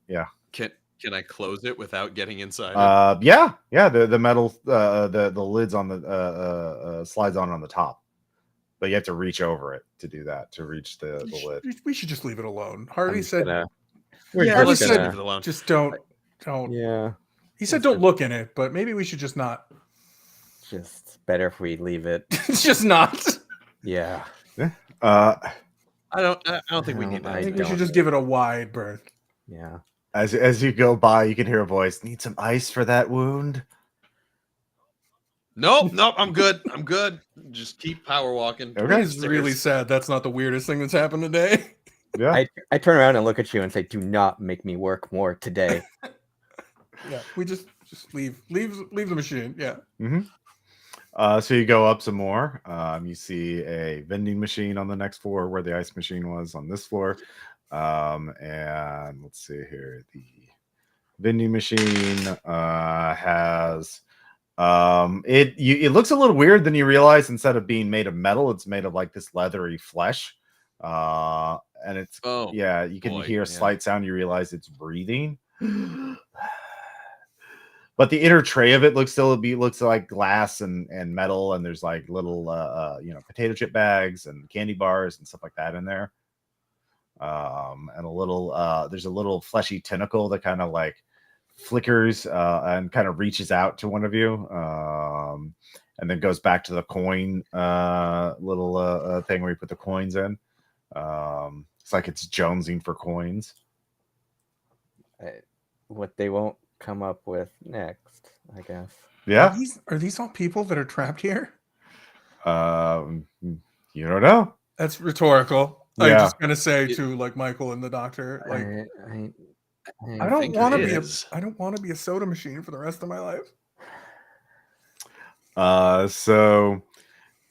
Can I close it without getting inside it? Yeah. The metal, the lids on the slides on the top, but you have to reach over it to do that, to reach the lid. We should just leave it alone. Harvey I'm said, gonna- Yeah, Harvey let's just said, leave it alone. just don't. Yeah. He said, don't look in it, but maybe we should just not. Just better if we leave it. Just not. Yeah. I don't think we need that. I think we should just give it a wide berth. Yeah. As you go by, you can hear a voice. Need some ice for that wound? Nope, I'm good. I'm good. Just keep power walking. Okay. He's really sad. That's not the weirdest thing that's happened today. Yeah. I turn around and look at you and say, "Do not make me work more today." Yeah, we just leave the machine. Yeah. Mm-hmm. So you go up some more. You see a vending machine on the next floor where the ice machine was on this floor. And let's see here. The vending machine has it looks a little weird than you realize. Instead of being made of metal, it's made of like this leathery flesh. And it's you can hear a slight sound. You realize it's breathing. But the inner tray of it looks like glass and metal, and there's like little potato chip bags and candy bars and stuff like that in there. And there's a little fleshy tentacle that kind of like flickers and kind of reaches out to one of you, and then goes back to the coin little thing where you put the coins in. It's like it's jonesing for coins. What they won't come up with next, I guess. Yeah. Are these all people that are trapped here? You don't know. That's rhetorical. Yeah. I'm just gonna say to like Michael and the doctor, like I don't want to be a soda machine for the rest of my life. So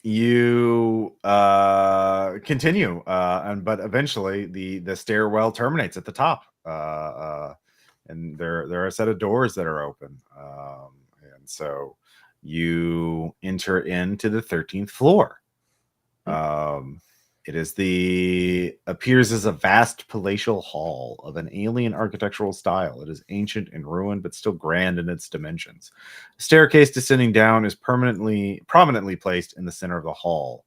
you continue, but eventually the stairwell terminates at the top, and there are a set of doors that are open, and so you enter into the 13th floor. It appears as a vast palatial hall of an alien architectural style. It is ancient and ruined, but still grand in its dimensions. A staircase descending down is prominently placed in the center of the hall.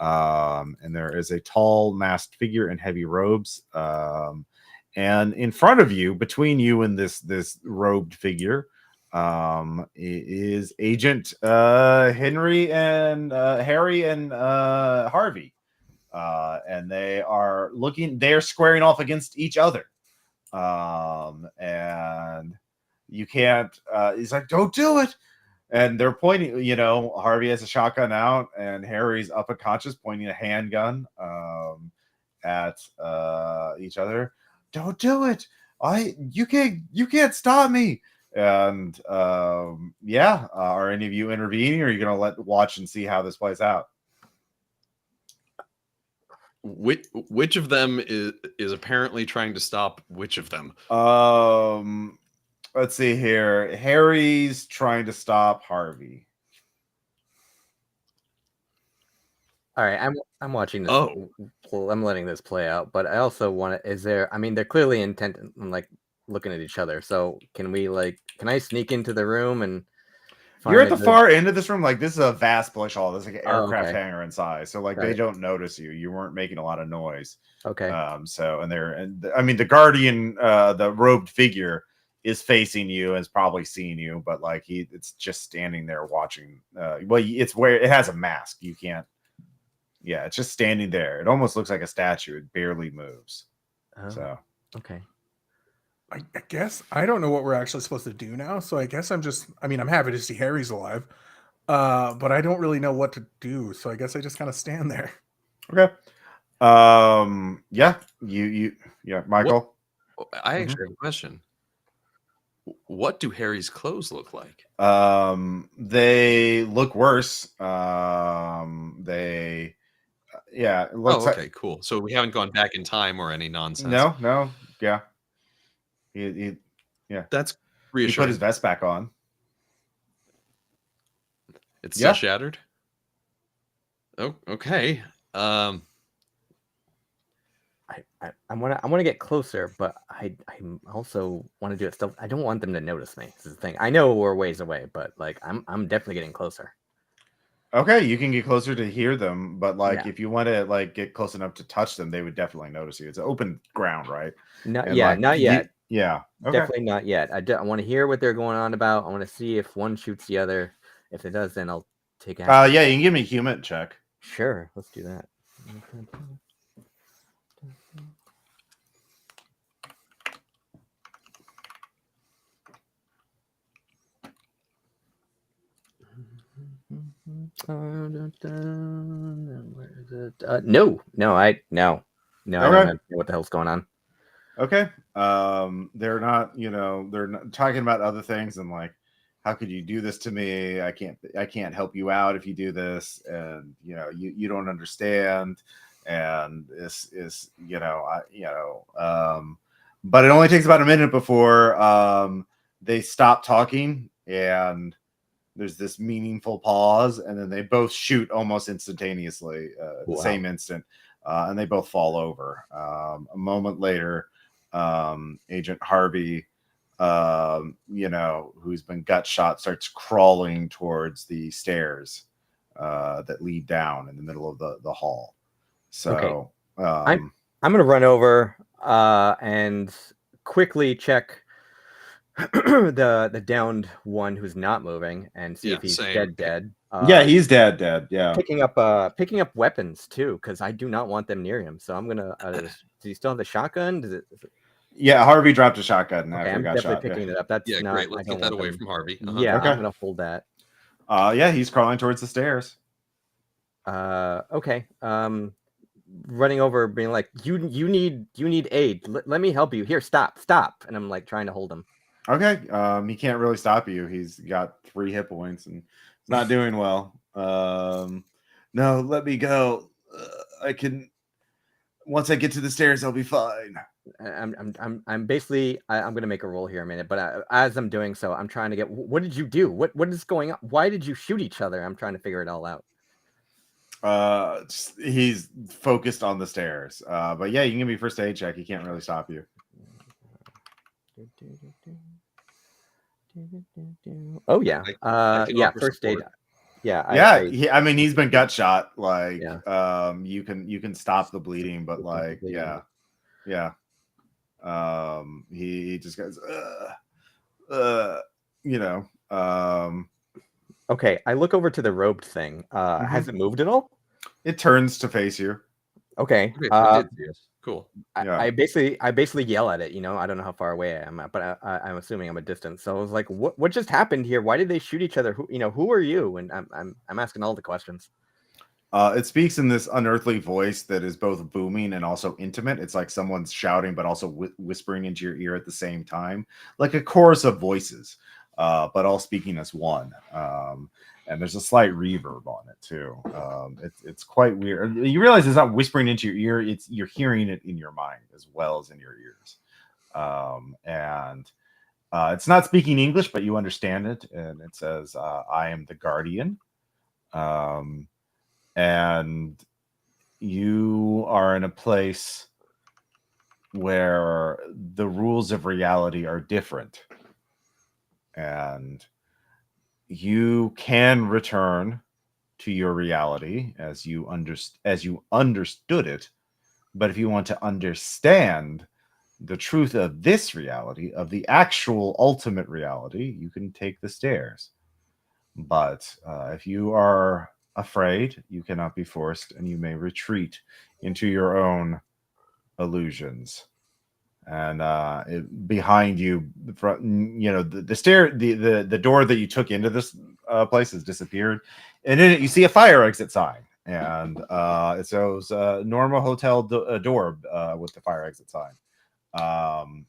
And there is a tall masked figure in heavy robes. And in front of you, between you and this robed figure, is Agent Harry and Harvey. And they're squaring off against each other. And you can't, he's like, don't do it. And they're pointing, Harvey has a shotgun out and Harry's up unconscious, pointing a handgun at each other. Don't do it. You can't stop me. And are any of you intervening, or are you going to watch and see how this plays out? Which of them is apparently trying to stop which of them? Let's see here. Harry's trying to stop Harvey. All right, I'm watching this. I'm letting this play out, but I also want to. They're clearly intent on like looking at each other. So can I sneak into the room and? You're at the far end of this room. Like, this is a vast plush hall. There's like an aircraft hangar inside. So like, They don't notice you. You weren't making a lot of noise. Okay. The guardian, the robed figure is facing you and is probably seeing you, but like it's just standing there watching. It's where it has a mask. You can't. Yeah, it's just standing there. It almost looks like a statue. It barely moves. Oh, so okay. I guess I don't know what we're actually supposed to do now. So I guess I'm happy to see Harry's alive. But I don't really know what to do. So I guess I just kind of stand there. Okay. Michael. I actually have a question. What do Harry's clothes look like? They look worse. It looks okay, cool. So we haven't gone back in time or any nonsense. No, yeah. He That's he reassuring. put his vest back on. It's still shattered. Oh, okay. I want to get closer, but I also want to do it still. I don't want them to notice me. This is the thing. I know we're ways away, but like I'm definitely getting closer. Okay, you can get closer to hear them, but like if you want to like get close enough to touch them, they would definitely notice you. It's open ground, right? Not And, yet. Not yet. Yeah. Okay. Definitely not yet. I want to hear what they're going on about. I want to see if one shoots the other. If it does, then I'll take action. Yeah, you can give me a human check. Sure, let's do that. Where is it? No, I don't know what the hell's going on. Okay. They're not, they're not talking about other things and like, how could you do this to me? I can't help you out if you do this, and you don't understand, and this is but it only takes about a minute before they stop talking, and there's this meaningful pause, and then they both shoot almost instantaneously at the same instant, and they both fall over. A moment later, Agent Harvey, who's been gut shot, starts crawling towards the stairs that lead down in the middle of the hall. So I'm gonna run over and quickly check the downed one who's not moving and see if he's dead. He's dead. Yeah. Picking up weapons too, because I do not want them near him. So I'm gonna. Does he still have the shotgun? Does it? Yeah, Harvey dropped a shotgun after I'm he got definitely shot. picking it up. That's not great. Let's get that away from Harvey. Yeah, okay. I'm gonna hold that. He's crawling towards the stairs. Okay. Running over, being like, you need aid. Let me help you. Here, stop. And I'm like trying to hold him. Okay. He can't really stop you. He's got 3 hit points and he's not doing well. No, let me go. I can. Once I get to the stairs, I'll be fine. I'm basically I'm gonna make a roll here in a minute, but as I'm doing so, I'm trying to get. What did you do? What is going on? Why did you shoot each other? I'm trying to figure it all out. He's focused on the stairs. But yeah, you can give me first aid check. He can't really stop you. Oh yeah. First aid. I mean, he's been gut shot. Like, you can stop the bleeding, but like, he just goes, Okay, I look over to the robed thing. Has it moved at all? It turns to face you. Okay. Cool. I basically yell at it. I don't know how far away I am, but I'm assuming I'm a distance. So I was like, "What just happened here? Why did they shoot each other? Who are you?" And I'm asking all the questions. It speaks in this unearthly voice that is both booming and also intimate. It's like someone's shouting, but also whispering into your ear at the same time, like a chorus of voices, but all speaking as one. And there's a slight reverb on it too. It's quite weird. You realize it's not whispering into your ear; you're hearing it in your mind as well as in your ears. And it's not speaking English, but you understand it, and it says, "I am the Guardian." And you are in a place where the rules of reality are different, and you can return to your reality as you understood it. But if you want to understand the truth of this reality, of the actual ultimate reality, you can take the stairs. But if you are afraid, you cannot be forced, and you may retreat into your own illusions. And behind you, the door that you took into this place has disappeared, and in it you see a fire exit sign, and it shows normal hotel door with the fire exit sign. And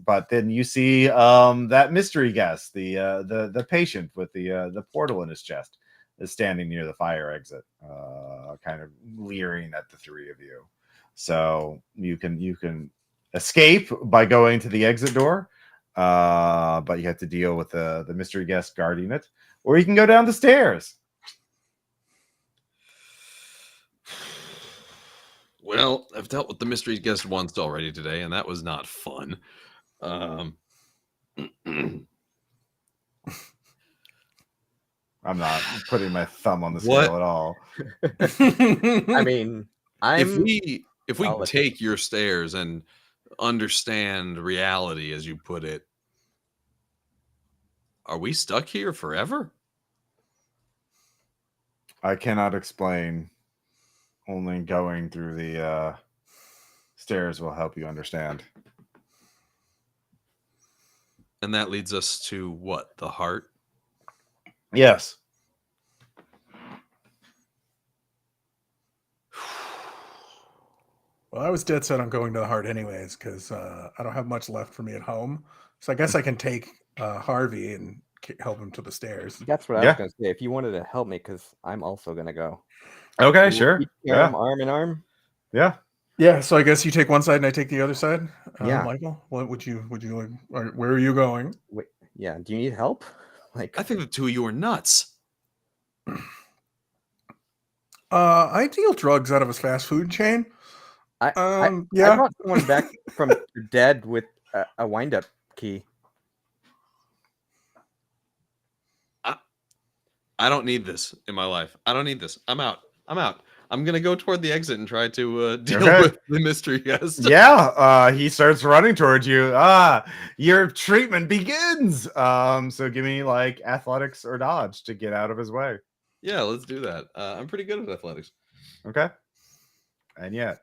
but then you see that mystery guest, the patient with the portal in his chest, is standing near the fire exit, kind of leering at the three of you. So you can escape by going to the exit door, but you have to deal with the mystery guest guarding it, or you can go down the stairs. Well, I've dealt with the mystery guest once already today, and that was not fun. I'm not putting my thumb on the What? scale at all. I mean, if we I'll let take your stairs and understand reality, as you put it, are we stuck here forever? I cannot explain. Only going through the stairs will help you understand. And that leads us to what? The heart? Yes. Well, I was dead set on going to the heart anyways, because I don't have much left for me at home. So I guess I can take Harvey and help him to the stairs. that's what I Yeah. was going to say. If you wanted to help me, because I'm also going to go. Okay, We'll sure. each Yeah. arm in arm. Yeah. Yeah, so I guess you take one side and I take the other side. Yeah. Michael, what would you like? Where are you going? Wait, yeah. Do you need help? Like, I think the two of you are nuts. I deal drugs out of his fast food chain. I Yeah. brought someone back from the dead with a wind-up key. I don't need this in my life. I don't need this. I'm out. I'm gonna go toward the exit and try to deal Okay. with the mystery guest. Yeah. He starts running towards you. Your treatment begins. So give me like athletics or dodge to get out of his way. Yeah, let's do that. I'm pretty good at athletics. Okay. And yet.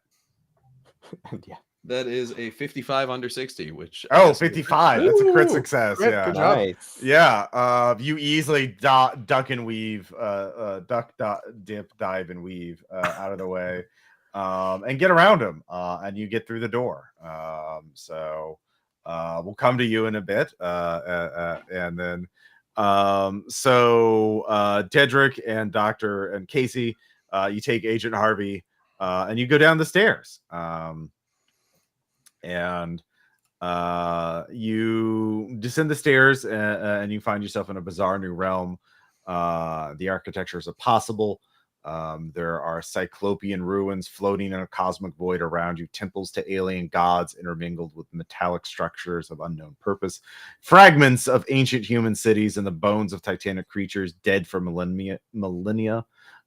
Yeah. That is a 55 under 60, which Oh, yes, 55. That's a crit Ooh, success. crit, Yeah. good job. Nice. Yeah. You easily duck and weave, dip, dive, and weave out of the way, and get around him, and you get through the door. So we'll come to you in a bit, and then Dedrick and Doctor and Casey, you take Agent Harvey, and you go down the stairs. And you descend the stairs, and you find yourself in a bizarre new realm. The architecture is impossible. There are cyclopean ruins floating in a cosmic void around you, temples to alien gods intermingled with metallic structures of unknown purpose, fragments of ancient human cities, and the bones of titanic creatures dead for millennia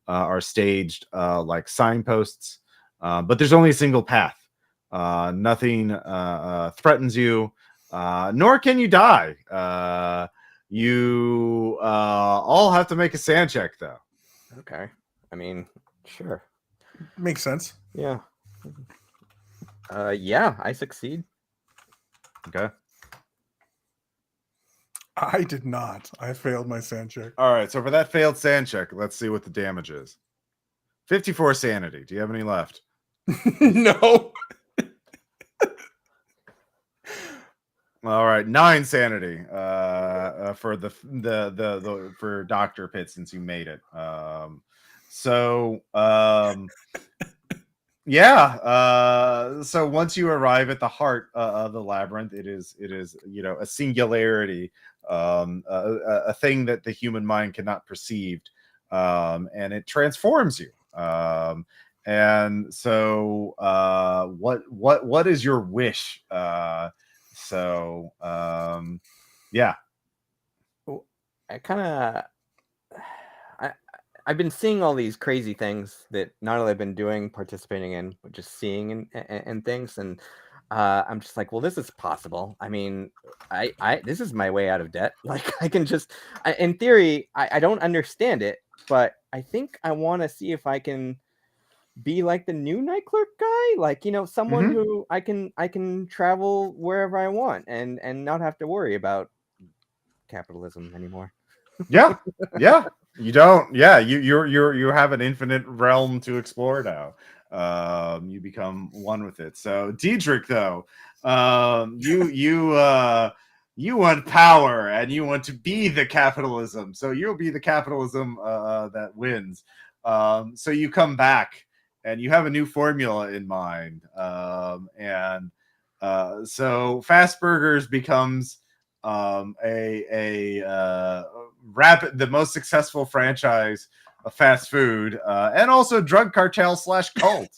are staged like signposts. But there's only a single path. Nothing threatens you, nor can you die. You all have to make a sand check, though. Okay. I mean, sure. Makes sense. Yeah. Yeah, I succeed. Okay. I did not. I failed my sand check. All right. So for that failed sand check, let's see what the damage is. 54 sanity. Do you have any left? No. All right, 9 sanity for the for Dr. Pitt, since you made it. Yeah. So once you arrive at the heart of the labyrinth, it is a singularity, a thing that the human mind cannot perceive, and it transforms you. And so what is your wish? Yeah. I kind of I've been seeing all these crazy things that not only I've been doing, participating in, but just seeing and things, and I'm just like, well, this is possible. I mean, I this is my way out of debt. Like, I can just, in theory, I don't understand it, but I think I want to see if I can be like the new Night Clerk guy, like, someone who I can travel wherever I want and not have to worry about capitalism anymore. Yeah, yeah. You don't. Yeah, you have an infinite realm to explore now. You become one with it. So, Diedrich, though, you want power and you want to be the capitalism. So you'll be the capitalism that wins. So you come back and you have a new formula in mind. So Fast Burgers becomes the most successful franchise of fast food, and also drug cartel / cult.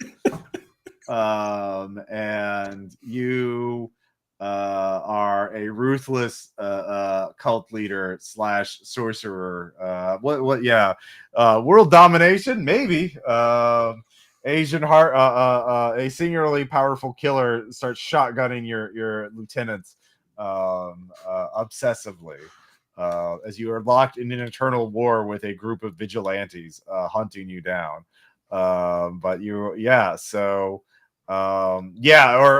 And you are a ruthless cult leader / sorcerer. World domination, maybe. Asian heart, a singularly powerful killer starts shotgunning your lieutenants obsessively, as you are locked in an eternal war with a group of vigilantes hunting you down. Or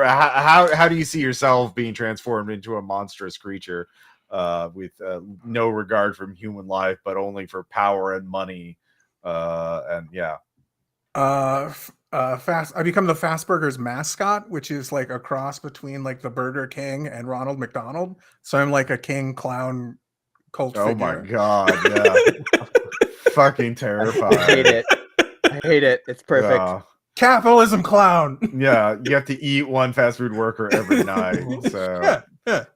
how do you see yourself being transformed into a monstrous creature with no regard from human life, but only for power and money? I become the Fast Burgers mascot, which is like a cross between like the Burger King and Ronald McDonald. So I'm like a king clown cult Oh figure. my god, yeah. Fucking terrifying. I hate it. I hate it. It's perfect. Capitalism clown. Yeah, you have to eat one fast food worker every night.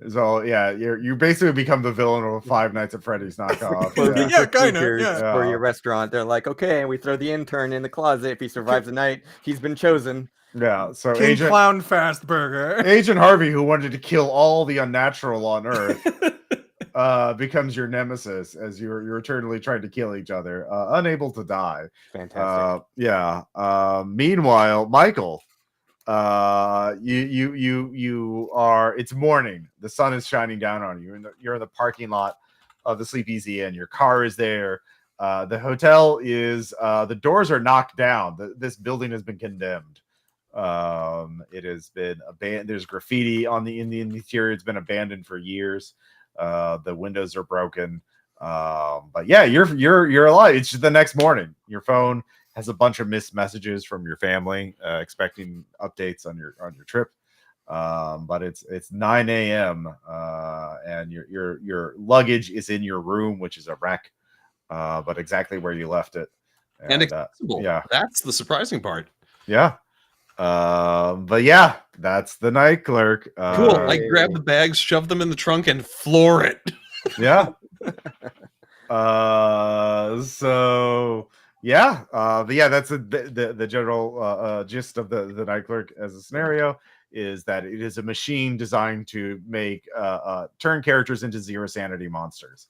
So you basically become the villain of a Five Nights at Freddy's knockoff. Kind of. For your restaurant, they're like, okay, we throw the intern in the closet. If he survives the night, he's been chosen. Yeah, so King Clown Fast Burger. Agent Harvey, who wanted to kill all the unnatural on Earth, becomes your nemesis as you're eternally trying to kill each other, unable to die. Fantastic. Meanwhile, Michael, you are. It's morning. The sun is shining down on you. You're in the parking lot of the Sleepeasy Inn. Your car is there. The hotel is. The doors are knocked down. This building has been condemned. It has been abandoned. There's graffiti in the interior. It's been abandoned for years. The windows are broken. But yeah, you're alive. It's just the next morning. Your phone has a bunch of missed messages from your family, expecting updates on your trip. But it's 9 a.m. And your luggage is in your room, which is a wreck, but exactly where you left it. And accessible. Yeah, that's the surprising part. Yeah. But yeah, that's the Night Clerk. Cool. I grab the bags, shove them in the trunk, and floor it. Yeah. That's the general gist of the Night Clerk as a scenario, is that it is a machine designed to make turn characters into zero sanity monsters.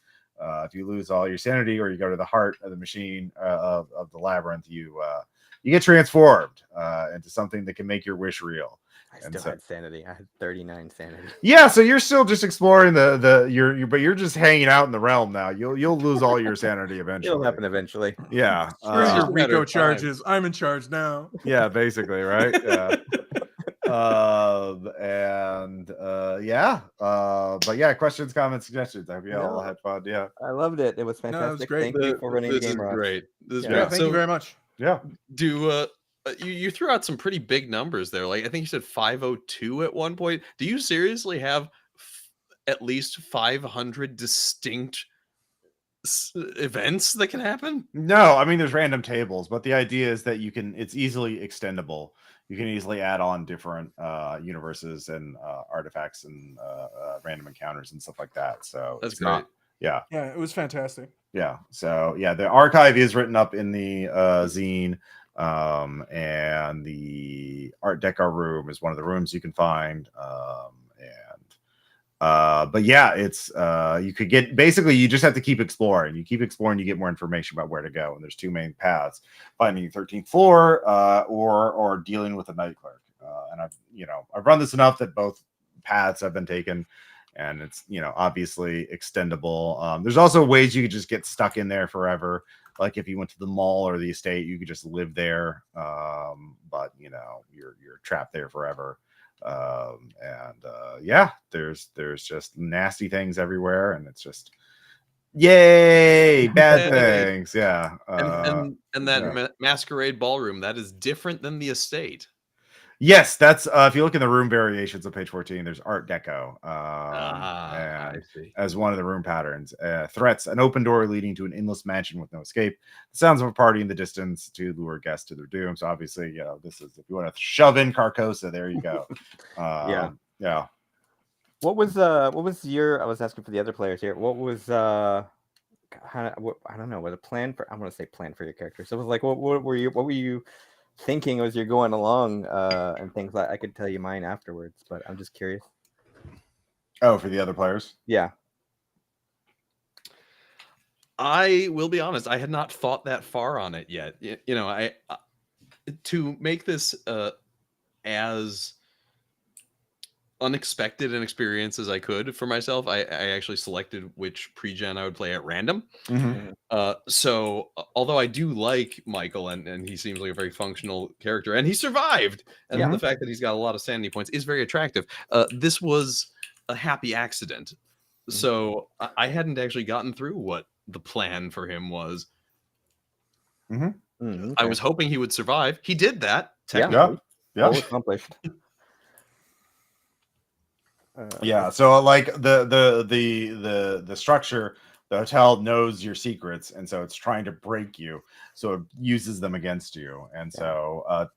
If you lose all your sanity or you go to the heart of the machine of the labyrinth, you get transformed into something that can make your wish real. I still had sanity. I had 39 sanity. Yeah, so you're still just exploring but you're just hanging out in the realm now. You'll lose all your sanity eventually. It'll happen eventually. Yeah. Your Rico charges. I'm in charge now. Yeah, basically, right? Yeah. But yeah, questions, comments, suggestions. I hope you all had fun. Yeah, I loved it. It was fantastic. No, it was great. Thank you for running the game, Ross. Great. This is great. Thank you very much. Yeah. You threw out some pretty big numbers there. Like I think you said 502 at one point. Do you seriously have at least 500 distinct events that can happen? No, I mean there's random tables, but the idea is that it's easily extendable. You can easily add on different universes and artifacts and random encounters and stuff like that. So that's great. Yeah, it was fantastic. Yeah, so yeah, the archive is written up in the zine, and the Art Deco room is one of the rooms you can find. But yeah, it's you could get, basically you just have to keep exploring. You keep exploring, you get more information about where to go, and there's two main paths: finding the 13th floor, or dealing with the Night Clerk. And I've run this enough that both paths have been taken, and it's obviously extendable. There's also ways you could just get stuck in there forever. Like if you went to the mall or the estate, you could just live there, but you're trapped there forever. There's just nasty things everywhere, and it's just Yay, bad Yay. things. Yeah. And that yeah. masquerade ballroom, that is different than the estate. Yes, that's if you look in the room variations on page 14, there's Art Deco. I And see. as one of the room patterns. Threats, an open door leading to an endless mansion with no escape. The sounds of a party in the distance to lure guests to their doom. So obviously, this is if you want to shove in Carcosa, there you go. Yeah. Yeah. What was your? I was asking for the other players here. What was I don't know. What a plan for? I'm gonna say plan for your character. So it was like, what were you thinking as you're going along and things like? I could tell you mine afterwards, but I'm just curious. Oh, for the other players? Yeah. I will be honest, I had not thought that far on it yet. I to make this as unexpected an experience as I could for myself, I actually selected which pre-gen I would play at random. So although I do like Michael and he seems like a very functional character and he survived, and the fact that he's got a lot of sanity points is very attractive. This was a happy accident. So I hadn't actually gotten through what the plan for him was. Okay. I was hoping he would survive. He did that. Yeah. Yeah. All accomplished. Yeah. So like the structure, the hotel knows your secrets, and so it's trying to break you. So it uses them against you. And so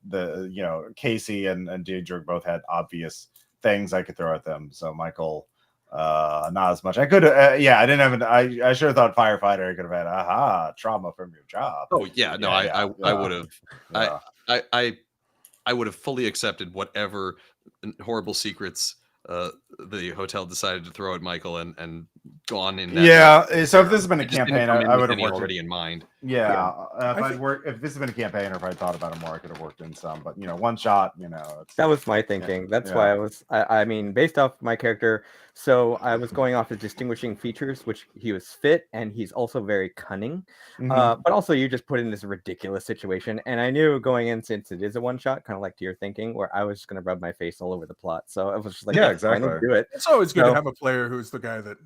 Casey and Deidre both had obvious things I could throw at them. So Michael, not as much. I could I didn't have I should have thought firefighter. I could have had trauma from your job. Oh yeah, no, I would have. Yeah. I would have fully accepted whatever horrible secrets the hotel decided to throw at Michael and gone in that so if this has been a campaign, I would have worked already in mind. If this has been a campaign, or if I thought about it more, I could have worked in some. But one shot, that was my thinking. That's why I mean, based off my character, so I was going off his distinguishing features, which he was fit and he's also very cunning. But also you just put in this ridiculous situation, and I knew going in, since it is a one shot, kind of like to your thinking, where I was just going to rub my face all over the plot. So I was just like, exactly. Fine, do it. It's always good to have a player who's the guy that,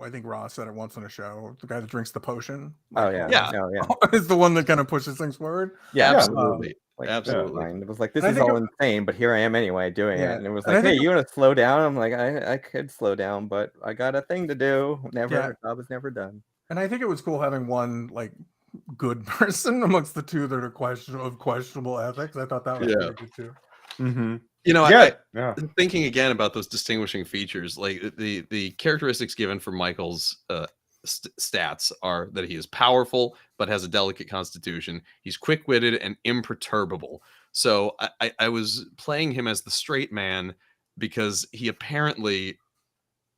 I think Ross said it once on a show, the guy that drinks the potion. Is the one that kind of pushes things forward. Yeah, absolutely. Absolutely. It was like, this is all insane, but here I am anyway doing it. And it was like, hey, you want to slow down? I'm like, I could slow down, but I got a thing to do. Job is never done. And I think it was cool having one like good person amongst the two that are questionable ethics. I thought that was pretty good too. Thinking again about those distinguishing features, like the characteristics given for Michael's stats are that he is powerful but has a delicate constitution. He's quick-witted and imperturbable. So I was playing him as the straight man because he apparently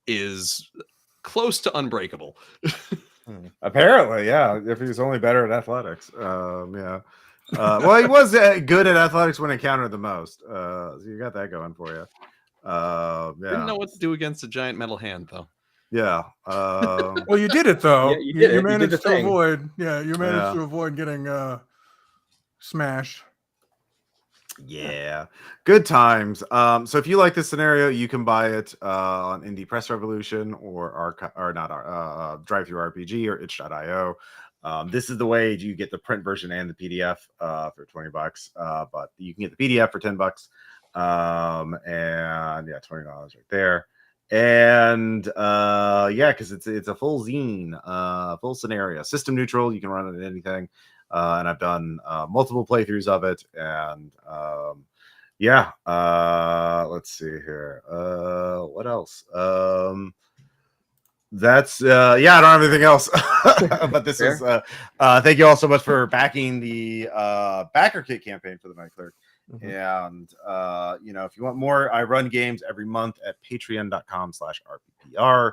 is close to unbreakable. Apparently, yeah. If he's only better at athletics, well, he was good at athletics when encountered the most. So you got that going for you. Didn't know what to do against a giant metal hand, though. Yeah. Well, you did it though. Yeah, you did you it. managed You did the to thing. avoid. Yeah, you managed to avoid getting smashed. Yeah, good times. So if you like this scenario, you can buy it on Indie Press Revolution or Drive Through RPG or itch.io. This is the way you get the print version and the PDF for $20, but you can get the PDF for $10. And $20 right there. And because it's a full zine, full scenario, system neutral. You can run it in anything. And I've done multiple playthroughs of it, and let's see here. What else? That's I don't have anything else. But this is thank you all so much for backing the backer kit campaign for the Night Clerk. And if you want more, I run games every month at patreon.com/RPPR.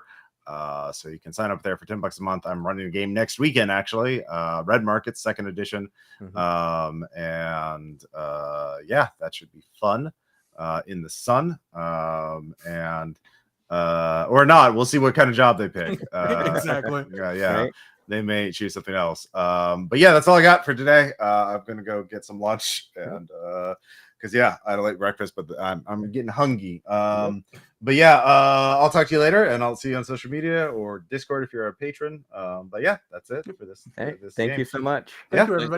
So you can sign up there for $10 a month. I'm running a game next weekend, actually. Red Market 2nd edition. That should be fun in the sun. Or not. We'll see what kind of job they pick. Exactly. Right? They may choose something else. But that's all I got for today. I'm gonna go get some lunch and because yeah, I don't like breakfast, but I'm getting hungry. But yeah, I'll talk to you later, and I'll see you on social media or Discord if you're a patron. But yeah, that's it for this. Hey, this thank game. you so much. Thank Yeah. you, everybody.